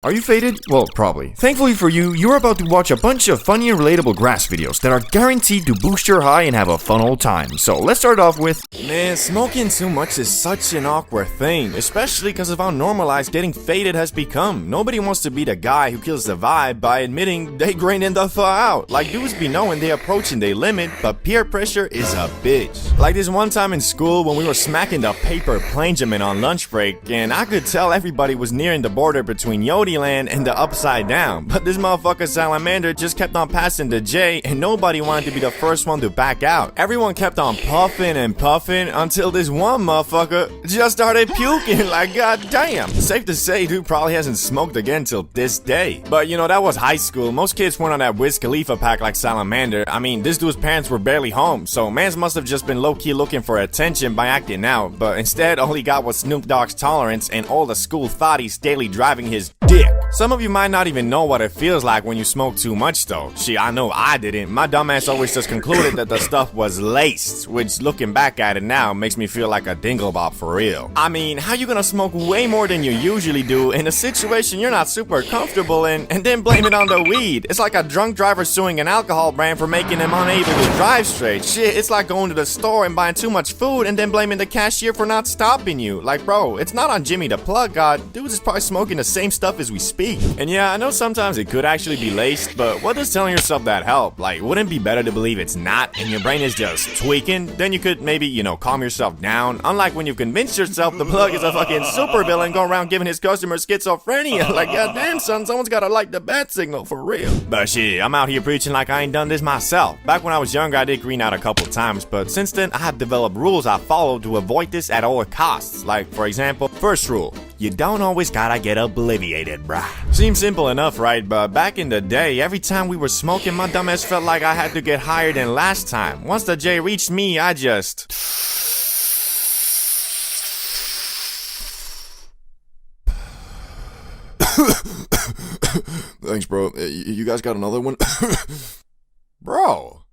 Are you faded? Well, probably. Thankfully for you, you're about to watch a bunch of funny and relatable grass videos that are guaranteed to boost your high and have a fun old time. So let's start off with... Man, smoking too much is such an awkward thing, especially because of how normalized getting faded has become. Nobody wants to be the guy who kills the vibe by admitting they graining the thaw out. Like, dudes be knowing they approaching their limit, but peer pressure is a bitch. Like this one time in school when we were smacking the paper plagiarism on lunch break, and I could tell everybody was nearing the border between Yodi Land and the upside down, but this motherfucker Salamander just kept on passing the J and nobody wanted to be the first one to back out. Everyone kept on puffing and puffing until this one motherfucker just started puking. Like, goddamn. Safe to say, dude probably hasn't smoked again till this day. But you know, that was high school. Most kids weren't on that Wiz Khalifa pack like Salamander. I mean, this dude's parents were barely home, so mans must have just been low-key looking for attention by acting out, but instead all he got was Snoop Dogg's tolerance and all the school thotties daily driving his dick. Some of you might not even know what it feels like when you smoke too much though. Shit, I know I didn't. My dumbass always just concluded that the stuff was laced, which looking back at it now makes me feel like a dinglebop for real. I mean, how you gonna smoke way more than you usually do in a situation you're not super comfortable in and then blame it on the weed? It's like a drunk driver suing an alcohol brand for making him unable to drive straight. Shit, it's like going to the store and buying too much food and then blaming the cashier for not stopping you. Like, bro, it's not on Jimmy the Plug God. Dudes is probably smoking the same stuff as we speak. And yeah, I know sometimes it could actually be laced, but what does telling yourself that help? Like, wouldn't it be better to believe it's not and your brain is just tweaking? Then you could maybe, you know, calm yourself down. Unlike when you've convinced yourself the Plug is a fucking supervillain going around giving his customers schizophrenia. Like, goddamn son, someone's gotta like the bat signal for real. But shit, I'm out here preaching like I ain't done this myself. Back when I was younger, I did green out a couple times, but since then, I have developed rules I follow to avoid this at all costs. Like, for example, first rule, you don't always gotta get obliviated, bruh. Seems simple enough, right? But back in the day, every time we were smoking, my dumbass felt like I had to get higher than last time. Once the J reached me, I just... Thanks, bro. You guys got another one? Bro.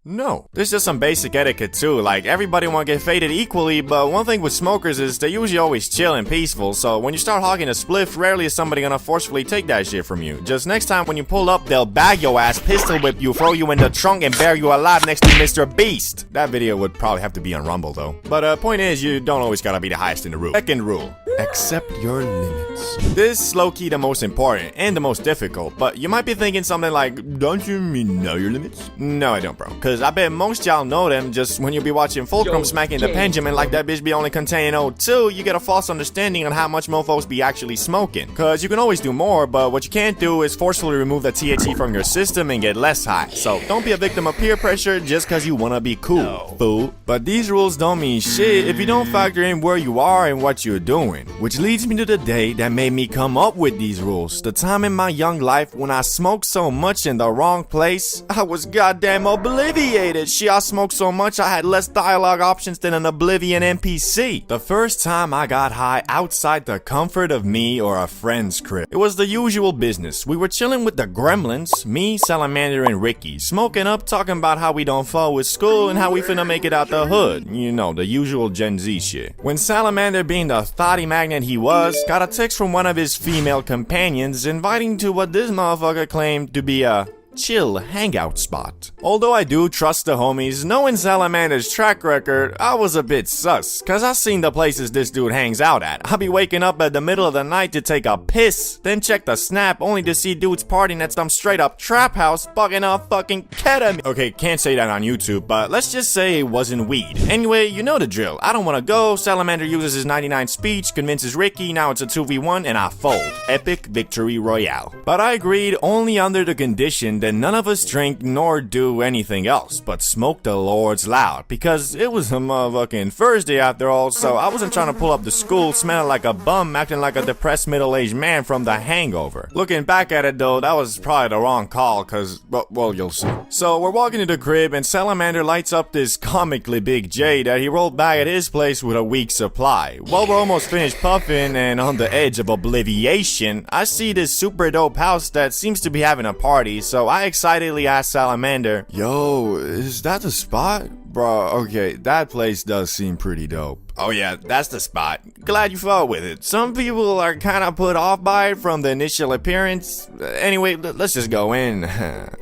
No. There's just some basic etiquette too, like everybody wanna get faded equally, but one thing with smokers is they're usually always chill and peaceful, so when you start hogging a spliff, rarely is somebody gonna forcefully take that shit from you. Just next time when you pull up, they'll bag your ass, pistol whip you, throw you in the trunk, and bury you alive next to Mr. Beast. That video would probably have to be on Rumble though. But point is, you don't always gotta be the highest in the room. Second rule, accept your limits. This is low-key the most important and the most difficult, but you might be thinking something like, don't you mean know your limits? No, I don't, bro. Cause I bet most y'all know them. Just when you be watching Fulcrum smacking the Benjamin like that bitch be only containing O2, you get a false understanding on how much mofos be actually smoking. Cause you can always do more, but what you can't do is forcefully remove the THC from your system and get less high. So don't be a victim of peer pressure just cause you wanna be cool, fool. But these rules don't mean shit if you don't factor in where you are and what you're doing. Which leads me to the day that made me come up with these rules. The time in my young life when I smoked so much in the wrong place, I was goddamn obliviated. Shit, I smoked so much I had less dialogue options than an Oblivion NPC. The first time I got high outside the comfort of me or a friend's crib, it was the usual business. We were chilling with the gremlins, me, Salamander, and Ricky, smoking up, talking about how we don't fall with school and how we finna make it out the hood. You know, the usual Gen Z shit. When Salamander, being the thotty magnet he was, got a text from one of his female companions inviting to what this motherfucker claimed to be a chill hangout spot. Although I do trust the homies, knowing Salamander's track record, I was a bit sus, cause I seen the places this dude hangs out at. I'll be waking up at the middle of the night to take a piss, then check the snap only to see dudes partying at some straight up trap house bugging off fucking ketamine. Okay, can't say that on YouTube, but let's just say it wasn't weed. Anyway, you know the drill. I don't wanna go, Salamander uses his 99 speech, convinces Ricky, now it's a 2v1, and I fold. Epic victory royale. But I agreed only under the condition that none of us drink nor do anything else but smoke the Lord's loud, because it was a motherfucking Thursday after all, so I wasn't trying to pull up to school smelling like a bum, acting like a depressed middle-aged man from The Hangover. Looking back at it though, that was probably the wrong call, cause, well, you'll see. So we're walking to the crib and Salamander lights up this comically big J that he rolled back at his place with a week's supply. While we're almost finished puffing and on the edge of obliviation, I see this super dope house that seems to be having a party, so I excitedly asked Salamander, Yo, is that the spot? Bro, okay, that place does seem pretty dope. Oh yeah, that's the spot. Glad you fought with it. Some people are kinda put off by it from the initial appearance. Anyway, let's just go in.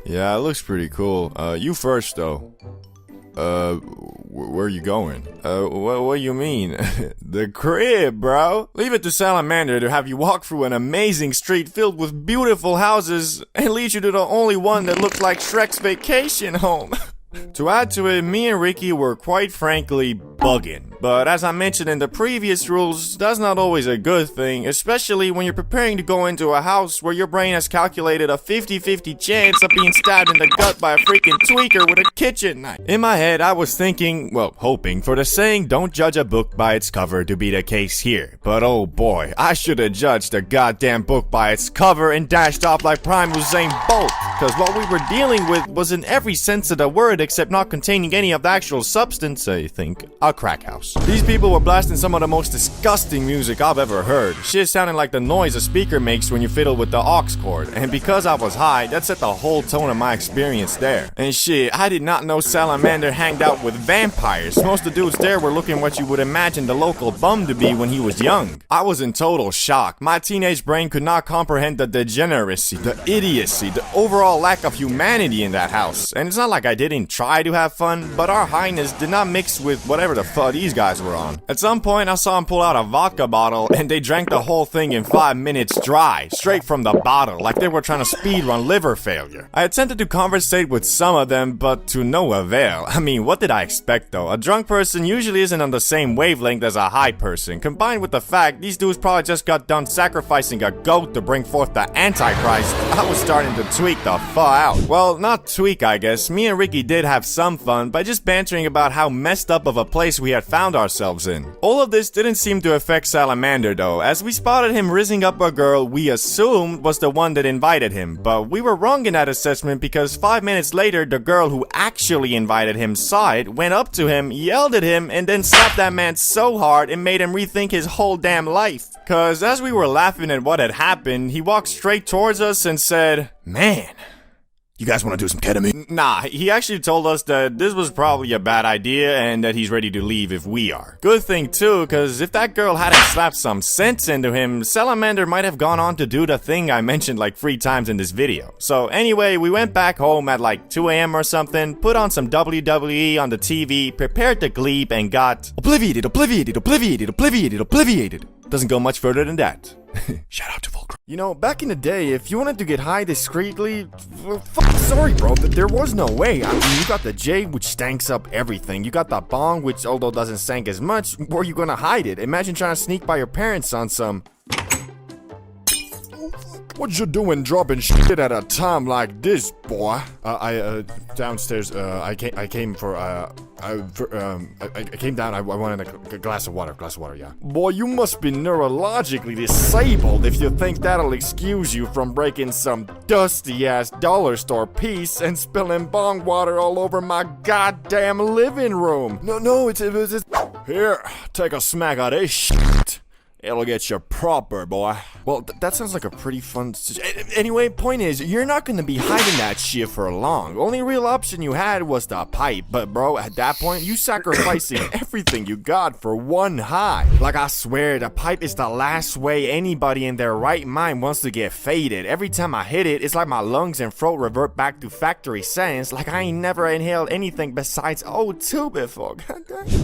Yeah, it looks pretty cool. You first though. Where are you going? What do you mean? The crib, bro. Leave it to Salamander to have you walk through an amazing street filled with beautiful houses and lead you to the only one that looks like Shrek's vacation home. To add to it, me and Ricky were quite frankly bugging. But as I mentioned in the previous rules, that's not always a good thing, especially when you're preparing to go into a house where your brain has calculated a 50-50 chance of being stabbed in the gut by a freaking tweaker with a kitchen knife. In my head, I was thinking, well, hoping for the saying, don't judge a book by its cover to be the case here. But oh boy, I should have judged the goddamn book by its cover and dashed off like Prime Usain Bolt. Cause what we were dealing with was in every sense of the word except not containing any of the actual substance, I think, a crack house. These people were blasting some of the most disgusting music I've ever heard. Shit sounding like the noise a speaker makes when you fiddle with the aux cord. And because I was high, that set the whole tone of my experience there. And shit, I did not know Salamander hanged out with vampires. Most of the dudes there were looking what you would imagine the local bum to be when he was young. I was in total shock. My teenage brain could not comprehend the degeneracy, the idiocy, the overall lack of humanity in that house. And it's not like I didn't try to have fun, but our highness did not mix with whatever the fuck these guys were on. At some point, I saw him pull out a vodka bottle, and they drank the whole thing in 5 minutes dry, straight from the bottle, like they were trying to speedrun liver failure. I attempted to conversate with some of them, but to no avail. I mean, what did I expect though? A drunk person usually isn't on the same wavelength as a high person, combined with the fact these dudes probably just got done sacrificing a goat to bring forth the Antichrist. I was starting to tweak the fuck out. Well, not tweak, I guess. Me and Ricky did have some fun by just bantering about how messed up of a place we had found ourselves in. All of this didn't seem to affect Salamander though, as we spotted him rizzing up a girl we assumed was the one that invited him, but we were wrong in that assessment because 5 minutes later the girl who actually invited him saw it, went up to him, yelled at him, and then slapped that man so hard it made him rethink his whole damn life. Cause as we were laughing at what had happened, he walked straight towards us and said, "Man, you guys want to do some ketamine?" Nah, he actually told us that this was probably a bad idea and that he's ready to leave if we are. Good thing too, cause if that girl hadn't slapped some sense into him, Salamander might have gone on to do the thing I mentioned like 3 times in this video. So anyway, we went back home at like 2 AM or something, put on some WWE on the TV, prepared to gleep, and got obliviated. Doesn't go much further than that. Shout out to Volker. You know, back in the day, if you wanted to get high discreetly, well, sorry bro, there was no way. I mean, you got the J, which stanks up everything. You got the bong, which although doesn't stank as much, where you gonna hide it? Imagine trying to sneak by your parents on some... What you doing dropping shit at a time like this, boy? Downstairs, I came for, I came down, I wanted a glass of water, yeah. Boy, you must be neurologically disabled if you think that'll excuse you from breaking some dusty-ass dollar store piece and spilling bong water all over my goddamn living room. No, it's... Here, take a smack of this shit. It'll get you proper, boy. Well, that sounds like a pretty fun... Anyway, point is, you're not gonna be hiding that shit for long. Only real option you had was the pipe. But bro, at that point, you sacrificing everything you got for one high. Like, I swear, the pipe is the last way anybody in their right mind wants to get faded. Every time I hit it, it's like my lungs and throat revert back to factory settings, like I ain't never inhaled anything besides O2 before.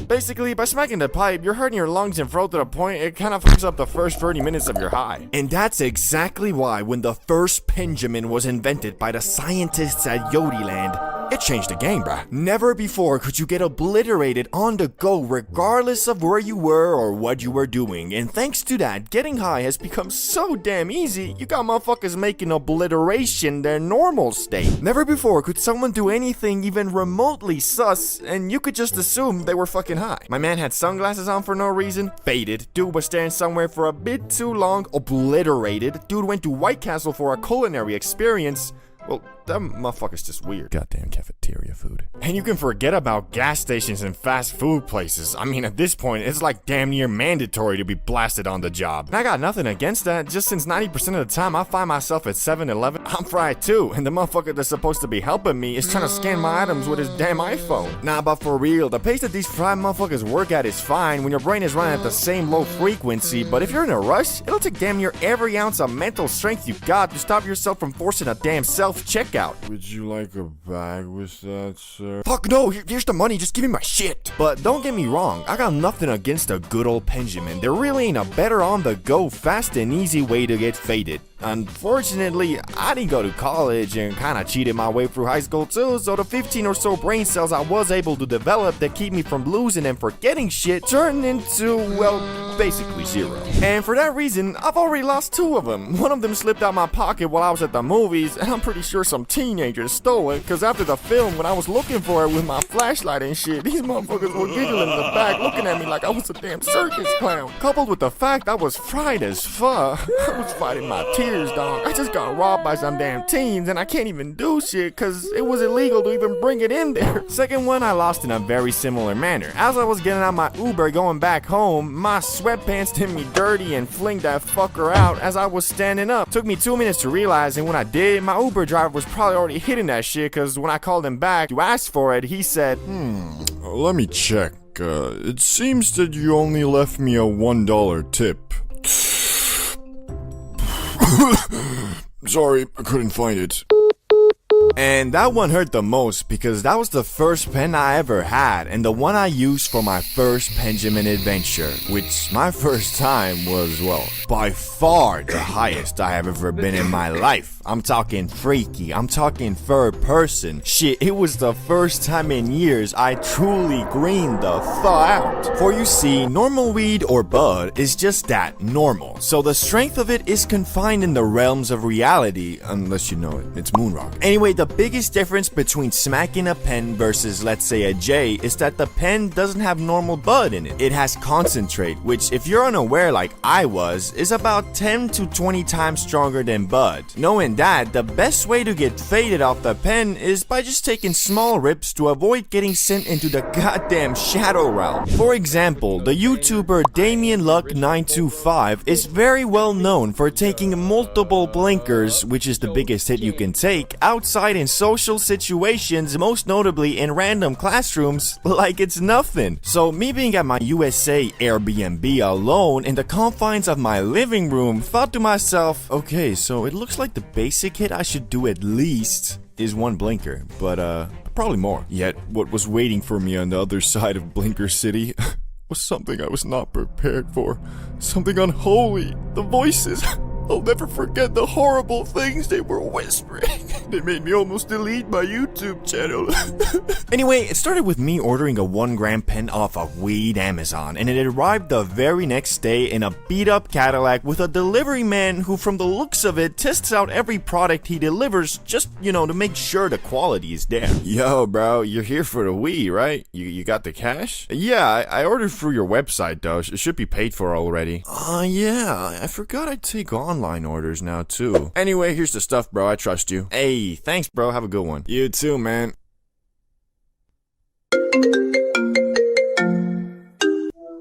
Basically, by smacking the pipe, you're hurting your lungs and throat to the point it kind of fucks up the first 30 minutes of your high. And that's exactly why when the first Benjamin was invented by the scientists at Yodiland, it changed the game, bruh. Never before could you get obliterated on the go regardless of where you were or what you were doing. And thanks to that, getting high has become so damn easy, you got motherfuckers making obliteration their normal state. Never before could someone do anything even remotely sus and you could just assume they were fucking high. My man had sunglasses on for no reason, faded. Dude was staring somewhere for a bit too long, obliterated. Dude went to White Castle for a culinary experience. Well, That motherfucker's just weird. Goddamn cafeteria food. And you can forget about gas stations and fast food places. I mean, at this point, it's like damn near mandatory to be blasted on the job. And I got nothing against that, just since 90% of the time I find myself at 7-Eleven, I'm fried too, and the motherfucker that's supposed to be helping me is trying to scan my items with his damn iPhone. Nah, but for real, the pace that these fried motherfuckers work at is fine when your brain is running at the same low frequency, but if you're in a rush, it'll take damn near every ounce of mental strength you got to stop yourself from forcing a damn self-checkout. Would you like a bag with that, sir? Fuck no, here's the money, just give me my shit. But don't get me wrong, I got nothing against a good old Benjamin. There really ain't a better on-the-go, fast and easy way to get faded. Unfortunately, I didn't go to college and kinda cheated my way through high school too, so the 15 or so brain cells I was able to develop that keep me from losing and forgetting shit turned into, well, basically zero. And for that reason, I've already lost 2 of them. One of them slipped out my pocket while I was at the movies, and I'm pretty sure some teenagers stole it, cause after the film, when I was looking for it with my flashlight and shit, these motherfuckers were giggling in the back, looking at me like I was a damn circus clown. Coupled with the fact I was fried as fuck, I was fighting my tears, dog. I just got robbed by some damn teens, and I can't even do shit, cause it was illegal to even bring it in there. Second one I lost in a very similar manner. As I was getting out my Uber going back home, my sweatpants did me dirty and flinged that fucker out as I was standing up. Took me 2 minutes to realize, and when I did, my Uber driver was probably already hitting that shit, cause when I called him back to ask for it, he said, Let me check. It seems that you only left me a $1 tip. Sorry, I couldn't find it. And that one hurt the most because that was the first pen I ever had and the one I used for my first Benjamin adventure, which my first time was, well, by far the highest I have ever been in my life. I'm talking freaky, I'm talking third person. Shit, it was the first time in years I truly greened the thaw out. For you see, normal weed or bud is just that, normal. So the strength of it is confined in the realms of reality, unless you know it, it's moon rock. Anyway, the biggest difference between smacking a pen versus, let's say, a J is that the pen doesn't have normal bud in it. It has concentrate, which if you're unaware like I was, is about 10 to 20 times stronger than bud. Knowing that, the best way to get faded off the pen is by just taking small rips to avoid getting sent into the goddamn shadow realm. For example, the YouTuber Damien Luck 925 is very well known for taking multiple blinkers, which is the biggest hit you can take, outside in social situations, most notably in random classrooms, like it's nothing. So me being at my USA Airbnb alone in the confines of my living room, thought to myself, okay, so it looks like the basic hit I should do at least is 1 blinker, but probably more. Yet what was waiting for me on the other side of Blinker City was something I was not prepared for. Something unholy. The voices. I'll never forget the horrible things they were whispering. They made me almost delete my YouTube channel. Anyway, it started with me ordering a 1-gram pen off of Weed Amazon, and it arrived the very next day in a beat-up Cadillac with a delivery man who, from the looks of it, tests out every product he delivers just, to make sure the quality is there. Yo, bro, you're here for the weed, right? You got the cash? Yeah, I ordered through your website, though. It should be paid for already. Yeah, I forgot I'd take online orders now, too. Anyway, here's the stuff, bro. I trust you. Hey, thanks, bro. Have a good one. You too, man.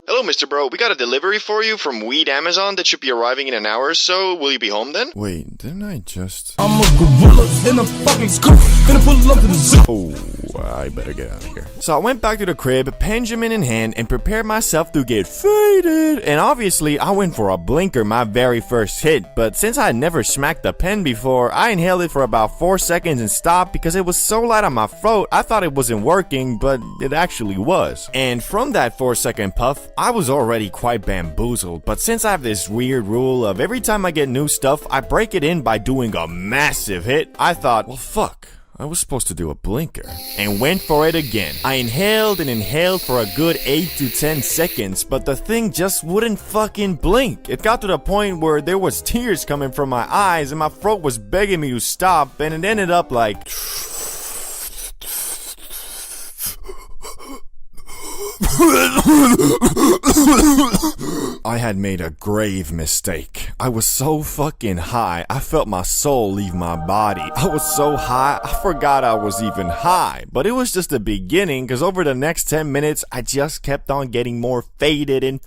Hello, Mr. Bro. We got a delivery for you from Weed Amazon that should be arriving in an hour or so. Will you be home then? Wait, didn't I just... I'm a gorilla in a fucking scoop. Gonna pull up to the zoo. Oh, I better get out of here. So I went back to the crib, Benjamin in hand, and prepared myself to get faded. And obviously, I went for a blinker, my very first hit. But since I had never smacked a pen before, I inhaled it for about 4 seconds and stopped because it was so light on my throat, I thought it wasn't working, but it actually was. And from that 4-second puff, I was already quite bamboozled. But since I have this weird rule of every time I get new stuff, I break it in by doing a massive hit, I thought, well, fuck. I was supposed to do a blinker, and went for it again. I inhaled and inhaled for a good 8 to 10 seconds, but the thing just wouldn't fucking blink. It got to the point where there was tears coming from my eyes and my throat was begging me to stop, and it ended up like... I had made a grave mistake. I was so fucking high, I felt my soul leave my body. I was so high, I forgot I was even high. But it was just the beginning, cause over the next 10 minutes, I just kept on getting more faded, and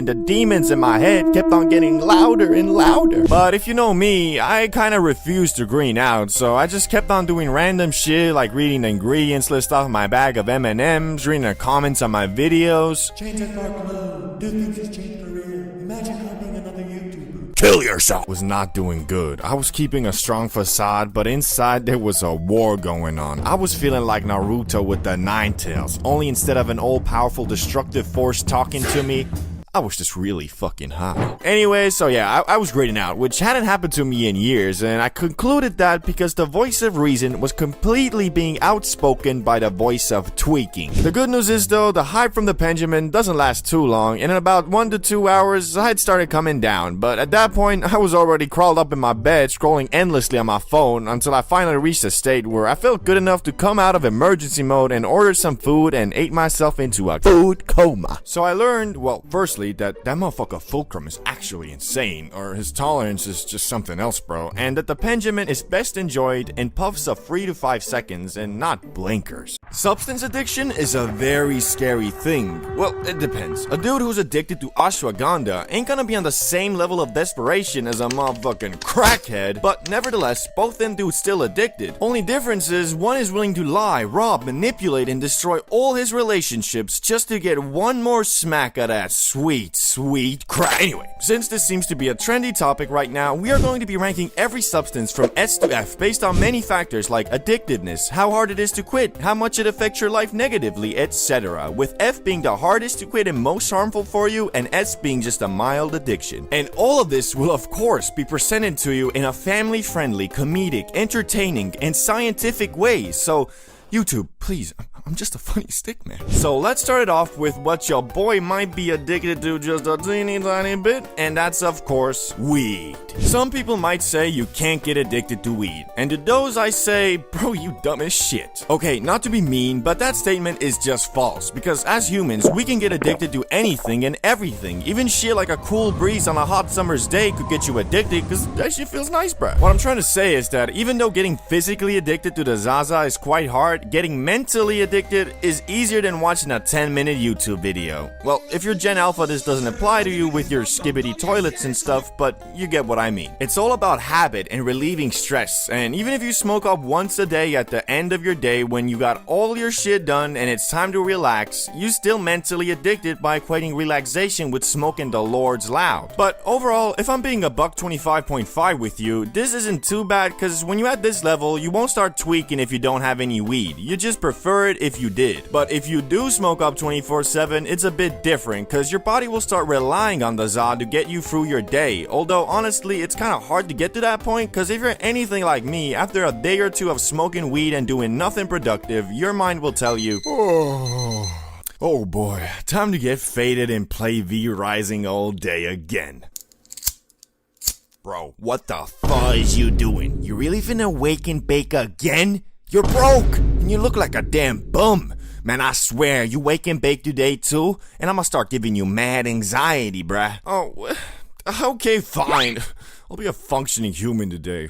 the demons in my head kept on getting louder and louder. But if you know me, I kinda refused to green out, so I just kept on doing random shit like reading the ingredients list off my bag of M&Ms, reading the comments on my videos. Change that dark glow. Do things has changed career. Imagine how being another YouTuber. Kill yourself! Was not doing good. I was keeping a strong facade, but inside there was a war going on. I was feeling like Naruto with the 9 tails, only instead of an all-powerful destructive force talking to me, I was just really fucking high. Anyway, so yeah, I was grading out, which hadn't happened to me in years, and I concluded that because the voice of reason was completely being outspoken by the voice of tweaking. The good news is though, the hype from the Benjamin doesn't last too long, and in about 1 to 2 hours, I had started coming down, but at that point, I was already crawled up in my bed, scrolling endlessly on my phone, until I finally reached a state where I felt good enough to come out of emergency mode and order some food and ate myself into a food coma. So I learned, well, firstly, that motherfucker Fulcrum is actually insane, or his tolerance is just something else, bro, and that the Benjamin is best enjoyed in puffs of 3 to 5 seconds and not blinkers. Substance addiction is a very scary thing. Well, it depends. A dude who's addicted to ashwagandha ain't gonna be on the same level of desperation as a motherfucking crackhead, but nevertheless, both them dudes still addicted. Only difference is one is willing to lie, rob, manipulate, and destroy all his relationships just to get one more smack of that sweet crack. Anyway, since this seems to be a trendy topic right now, we are going to be ranking every substance from S to F based on many factors like addictiveness, how hard it is to quit, how much it affects your life negatively, etc. With F being the hardest to quit and most harmful for you, and S being just a mild addiction. And all of this will of course be presented to you in a family-friendly, comedic, entertaining, and scientific way. So YouTube, please, I'm just a funny stick man. So let's start it off with what your boy might be addicted to just a teeny tiny bit, and that's of course weed. Some people might say you can't get addicted to weed, and to those I say, bro, you dumb as shit. Okay, not to be mean, but that statement is just false, because as humans, we can get addicted to anything and everything. Even shit like a cool breeze on a hot summer's day could get you addicted, because that shit feels nice, bruh. What I'm trying to say is that even though getting physically addicted to the Zaza is quite hard, getting mentally addicted is easier than watching a 10-minute YouTube video. Well, if you're Gen Alpha, this doesn't apply to you with your skibbity toilets and stuff, but you get what I mean. It's all about habit and relieving stress, and even if you smoke up once a day at the end of your day when you got all your shit done and it's time to relax, you still mentally addicted by equating relaxation with smoking the Lord's loud. But overall, if I'm being a $125.5 with you, this isn't too bad, cause when you're at this level, you won't start tweaking if you don't have any weed. You just prefer it if you did. But if you do smoke up 24/7, it's a bit different, cause your body will start relying on the za to get you through your day. Although honestly, it's kinda hard to get to that point, cause if you're anything like me, after a day or two of smoking weed and doing nothing productive, your mind will tell you, oh boy, time to get faded and play V-Rising all day again. Bro, what the fuck is you doing? You really finna wake and bake again? You're broke, and you look like a damn bum. Man, I swear, you wake and bake today too, and I'ma start giving you mad anxiety, bruh. Oh, okay, fine. I'll be a functioning human today.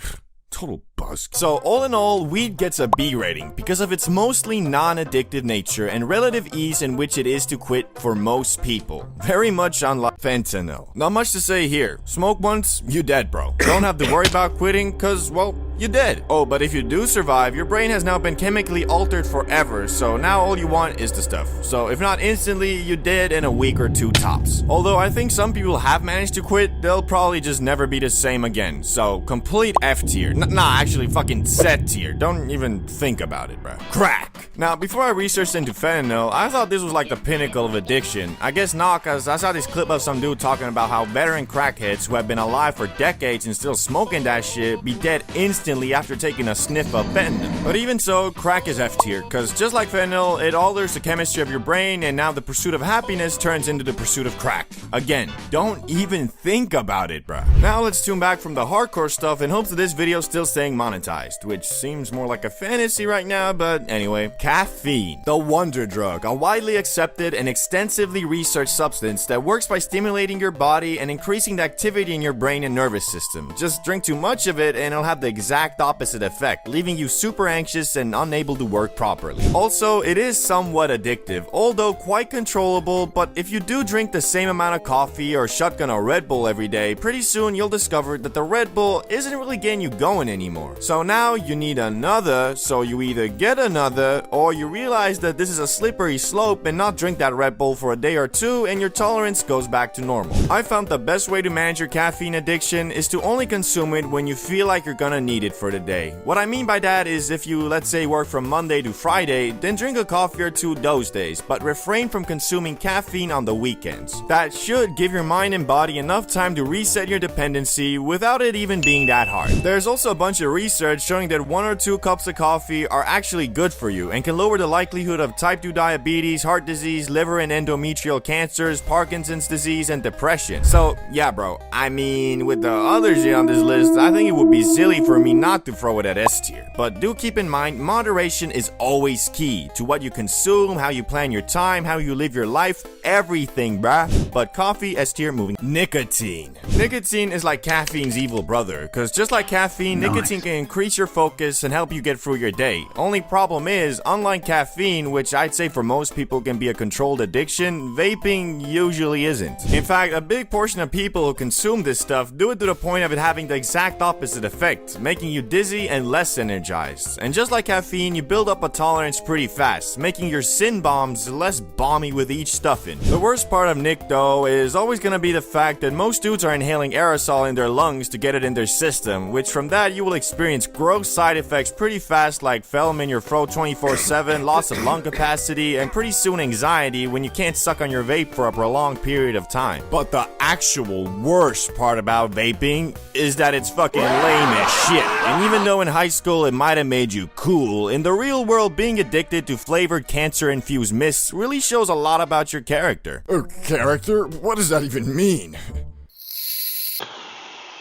Total busk. So all in all, weed gets a B rating because of its mostly non-addictive nature and relative ease in which it is to quit for most people. Very much unlike fentanyl. Not much to say here. Smoke once, you dead, bro. Don't have to worry about quitting cause, well, you're dead. Oh, but if you do survive, your brain has now been chemically altered forever, so now all you want is the stuff. So if not instantly, you're dead in a week or two tops. Although I think some people have managed to quit, they'll probably just never be the same again. So complete F tier. Nah, actually fucking Z tier. Don't even think about it, bro. Crack. Now, before I researched into fentanyl, I thought this was like the pinnacle of addiction. I guess not, cause I saw this clip of some dude talking about how veteran crackheads who have been alive for decades and still smoking that shit be dead instantly instantly after taking a sniff of fentanyl. But even so, crack is F tier, cause just like fentanyl, it alters the chemistry of your brain, and now the pursuit of happiness turns into the pursuit of crack. Again, don't even think about it, bruh. Now let's tune back from the hardcore stuff in hopes that this video is still staying monetized, which seems more like a fantasy right now, but anyway. Caffeine, the wonder drug, a widely accepted and extensively researched substance that works by stimulating your body and increasing the activity in your brain and nervous system. Just drink too much of it and it'll have the exact opposite effect, leaving you super anxious and unable to work properly. Also, it is somewhat addictive, although quite controllable, but if you do drink the same amount of coffee or shotgun a Red Bull every day, pretty soon you'll discover that the Red Bull isn't really getting you going anymore. So now you need another, so you either get another, or you realize that this is a slippery slope and not drink that Red Bull for a day or two and your tolerance goes back to normal. I found the best way to manage your caffeine addiction is to only consume it when you feel like you're gonna need it for the day. What I mean by that is if you, let's say, work from Monday to Friday, then drink a coffee or two those days, but refrain from consuming caffeine on the weekends. That should give your mind and body enough time to reset your dependency without it even being that hard. There's also a bunch of research showing that 1 or 2 cups of coffee are actually good for you and can lower the likelihood of type 2 diabetes, heart disease, liver and endometrial cancers, Parkinson's disease, and depression. So yeah, bro, I mean, with the other shit on this list, I think it would be silly for me not to throw it at S tier. But do keep in mind, moderation is always key to what you consume, how you plan your time, how you live your life, everything, bruh. But coffee, S tier, moving. Nicotine. Nicotine is like caffeine's evil brother, cause just like caffeine, nicotine can increase your focus and help you get through your day. Only problem is, unlike caffeine, which I'd say for most people can be a controlled addiction, vaping usually isn't. In fact, a big portion of people who consume this stuff do it to the point of it having the exact opposite effect, making you dizzy and less energized. And just like caffeine, you build up a tolerance pretty fast, making your sin bombs less bomby with each stuffing. The worst part of Nick, though, is always gonna be the fact that most dudes are inhaling aerosol in their lungs to get it in their system, which from that you will experience gross side effects pretty fast, like phlegm in your throat 24/7, loss of lung capacity, and pretty soon anxiety when you can't suck on your vape for a prolonged period of time. But the actual worst part about vaping is that it's fucking lame as shit. And even though in high school it might have made you cool, in the real world being addicted to flavored cancer-infused mists really shows a lot about your character. Character? What does that even mean?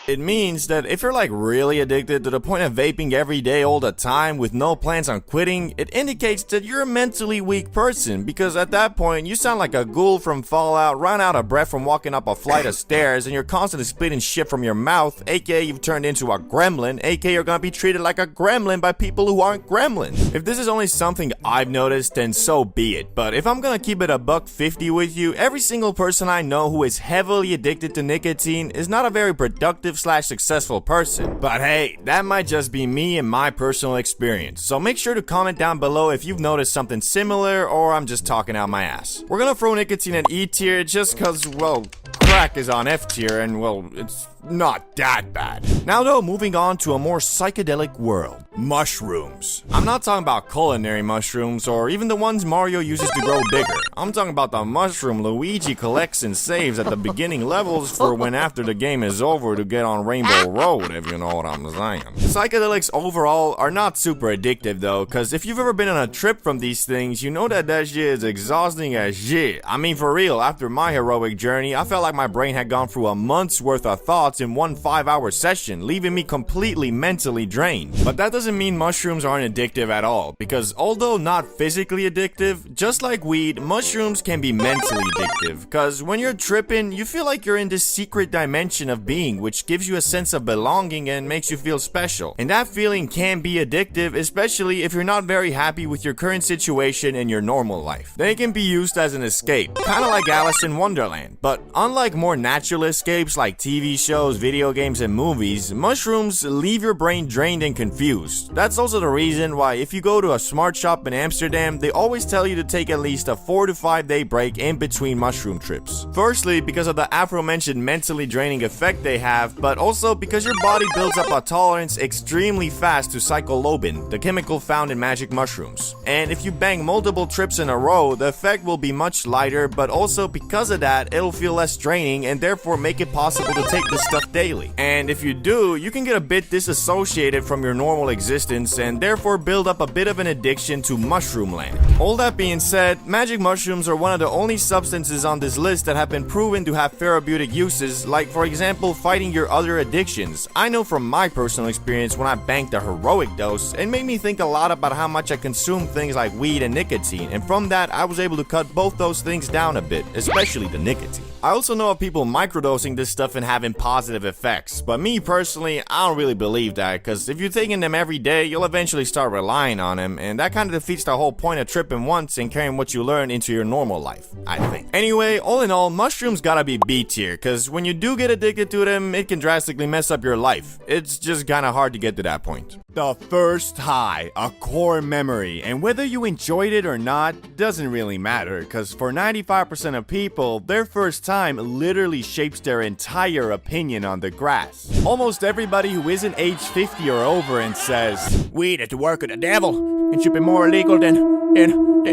It means that if you're like really addicted to the point of vaping every day all the time with no plans on quitting, it indicates that you're a mentally weak person, because at that point you sound like a ghoul from Fallout, run out of breath from walking up a flight of stairs, and you're constantly spitting shit from your mouth, aka you've turned into a gremlin, aka you're gonna be treated like a gremlin by people who aren't gremlins. If this is only something I've noticed, then so be it, but if I'm gonna keep it $1.50 with you, every single person I know who is heavily addicted to nicotine is not a very productive / successful person. But hey, that might just be me and my personal experience. So make sure to comment down below if you've noticed something similar or I'm just talking out my ass. We're gonna throw nicotine at E tier just cause, well, crack is on F tier and, well, it's not that bad. Now though, moving on to a more psychedelic world. Mushrooms. I'm not talking about culinary mushrooms or even the ones Mario uses to grow bigger. I'm talking about the mushroom Luigi collects and saves at the beginning levels for when after the game is over to get on Rainbow Road, if you know what I'm saying. Psychedelics overall are not super addictive though, cause if you've ever been on a trip from these things, you know that shit is exhausting as shit. I mean, for real, after my heroic journey, I felt like my brain had gone through a month's worth of thoughts in one 5-hour session, leaving me completely mentally drained. But that doesn't mean mushrooms aren't addictive at all, because although not physically addictive, just like weed, mushrooms can be mentally addictive, cause when you're tripping, you feel like you're in this secret dimension of being, which gives you a sense of belonging and makes you feel special. And that feeling can be addictive, especially if you're not very happy with your current situation in your normal life. They can be used as an escape, kinda like Alice in Wonderland, but unlike more natural escapes like TV shows, video games, and movies, mushrooms leave your brain drained and confused. That's also the reason why if you go to a smart shop in Amsterdam, they always tell you to take at least a 4 to 5 day break in between mushroom trips. Firstly, because of the aforementioned mentally draining effect they have, but also because your body builds up a tolerance extremely fast to psilocybin, the chemical found in magic mushrooms. And if you bang multiple trips in a row, the effect will be much lighter, but also because of that, it'll feel less draining and therefore make it possible to take the stuff daily. And if you do, you can get a bit disassociated from your normal existence and therefore build up a bit of an addiction to mushroom land. All that being said, magic mushrooms are one of the only substances on this list that have been proven to have therapeutic uses, like for example fighting your other addictions. I know from my personal experience when I banked a heroic dose, it made me think a lot about how much I consume things like weed and nicotine, and from that I was able to cut both those things down a bit, especially the nicotine. I also know of people microdosing this stuff and having positive effects, but me personally, I don't really believe that, because if you're taking them every day, you'll eventually start relying on them, and that kind of defeats the whole point of tripping once and carrying what you learn into your normal life, I think. Anyway, all in all, mushrooms gotta be B tier, because when you do get addicted to them, it can drastically mess up your life. It's just kinda hard to get to that point. The first high, a core memory, and whether you enjoyed it or not, doesn't really matter, because for 95% of people, their first time literally shapes their entire opinion on the grass. Almost everybody who isn't age 50 or over and says, "Weed is the work of the devil, and should be more illegal than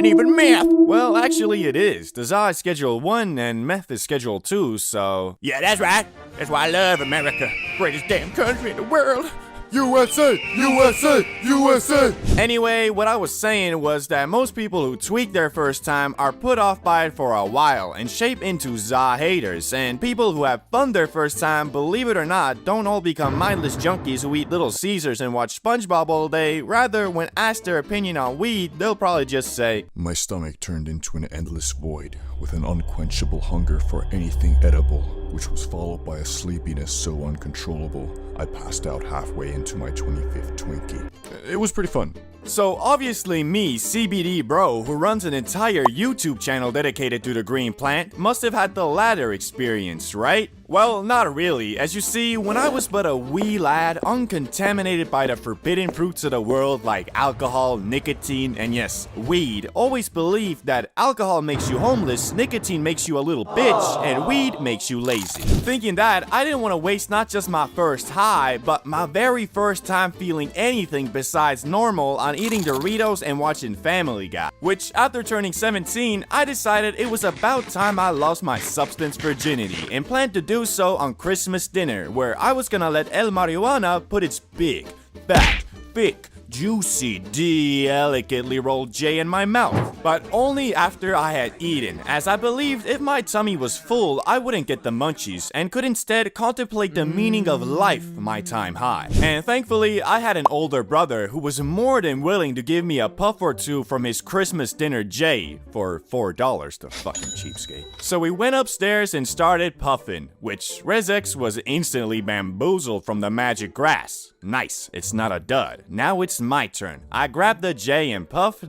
even meth." Well, actually it is. The Za is Schedule 1 and meth is Schedule 2, so... Yeah, that's right. That's why I love America. Greatest damn country in the world. USA! USA! USA! Anyway, what I was saying was that most people who tweak their first time are put off by it for a while and shape into Za haters, and people who have fun their first time, believe it or not, don't all become mindless junkies who eat Little Caesars and watch SpongeBob all day. Rather, when asked their opinion on weed, they'll probably just say, My stomach turned into an endless void with an unquenchable hunger for anything edible, which was followed by a sleepiness so uncontrollable I passed out halfway into my 25th Twinkie. It was pretty fun. So obviously me, CBD bro, who runs an entire YouTube channel dedicated to the green plant, must have had the latter experience, right? Well, not really. As you see, when I was but a wee lad, uncontaminated by the forbidden fruits of the world like alcohol, nicotine, and yes, weed, always believed that alcohol makes you homeless, nicotine makes you a little bitch, and weed makes you lazy. Thinking that, I didn't want to waste not just my first high, but my very first time feeling anything besides normal on eating Doritos and watching Family Guy. Which, after turning 17, I decided it was about time I lost my substance virginity and planned to do so on Christmas dinner, where I was gonna let El Marijuana put its big, fat, thick, juicy, delicately rolled J in my mouth, but only after I had eaten, as I believed if my tummy was full, I wouldn't get the munchies and could instead contemplate the meaning of life my time high. And thankfully, I had an older brother who was more than willing to give me a puff or two from his Christmas dinner J for $4, the fucking cheapskate. So we went upstairs and started puffing, which Rezex was instantly bamboozled from the magic grass. Nice, it's not a dud. Now it's my turn. I grabbed the J and puffed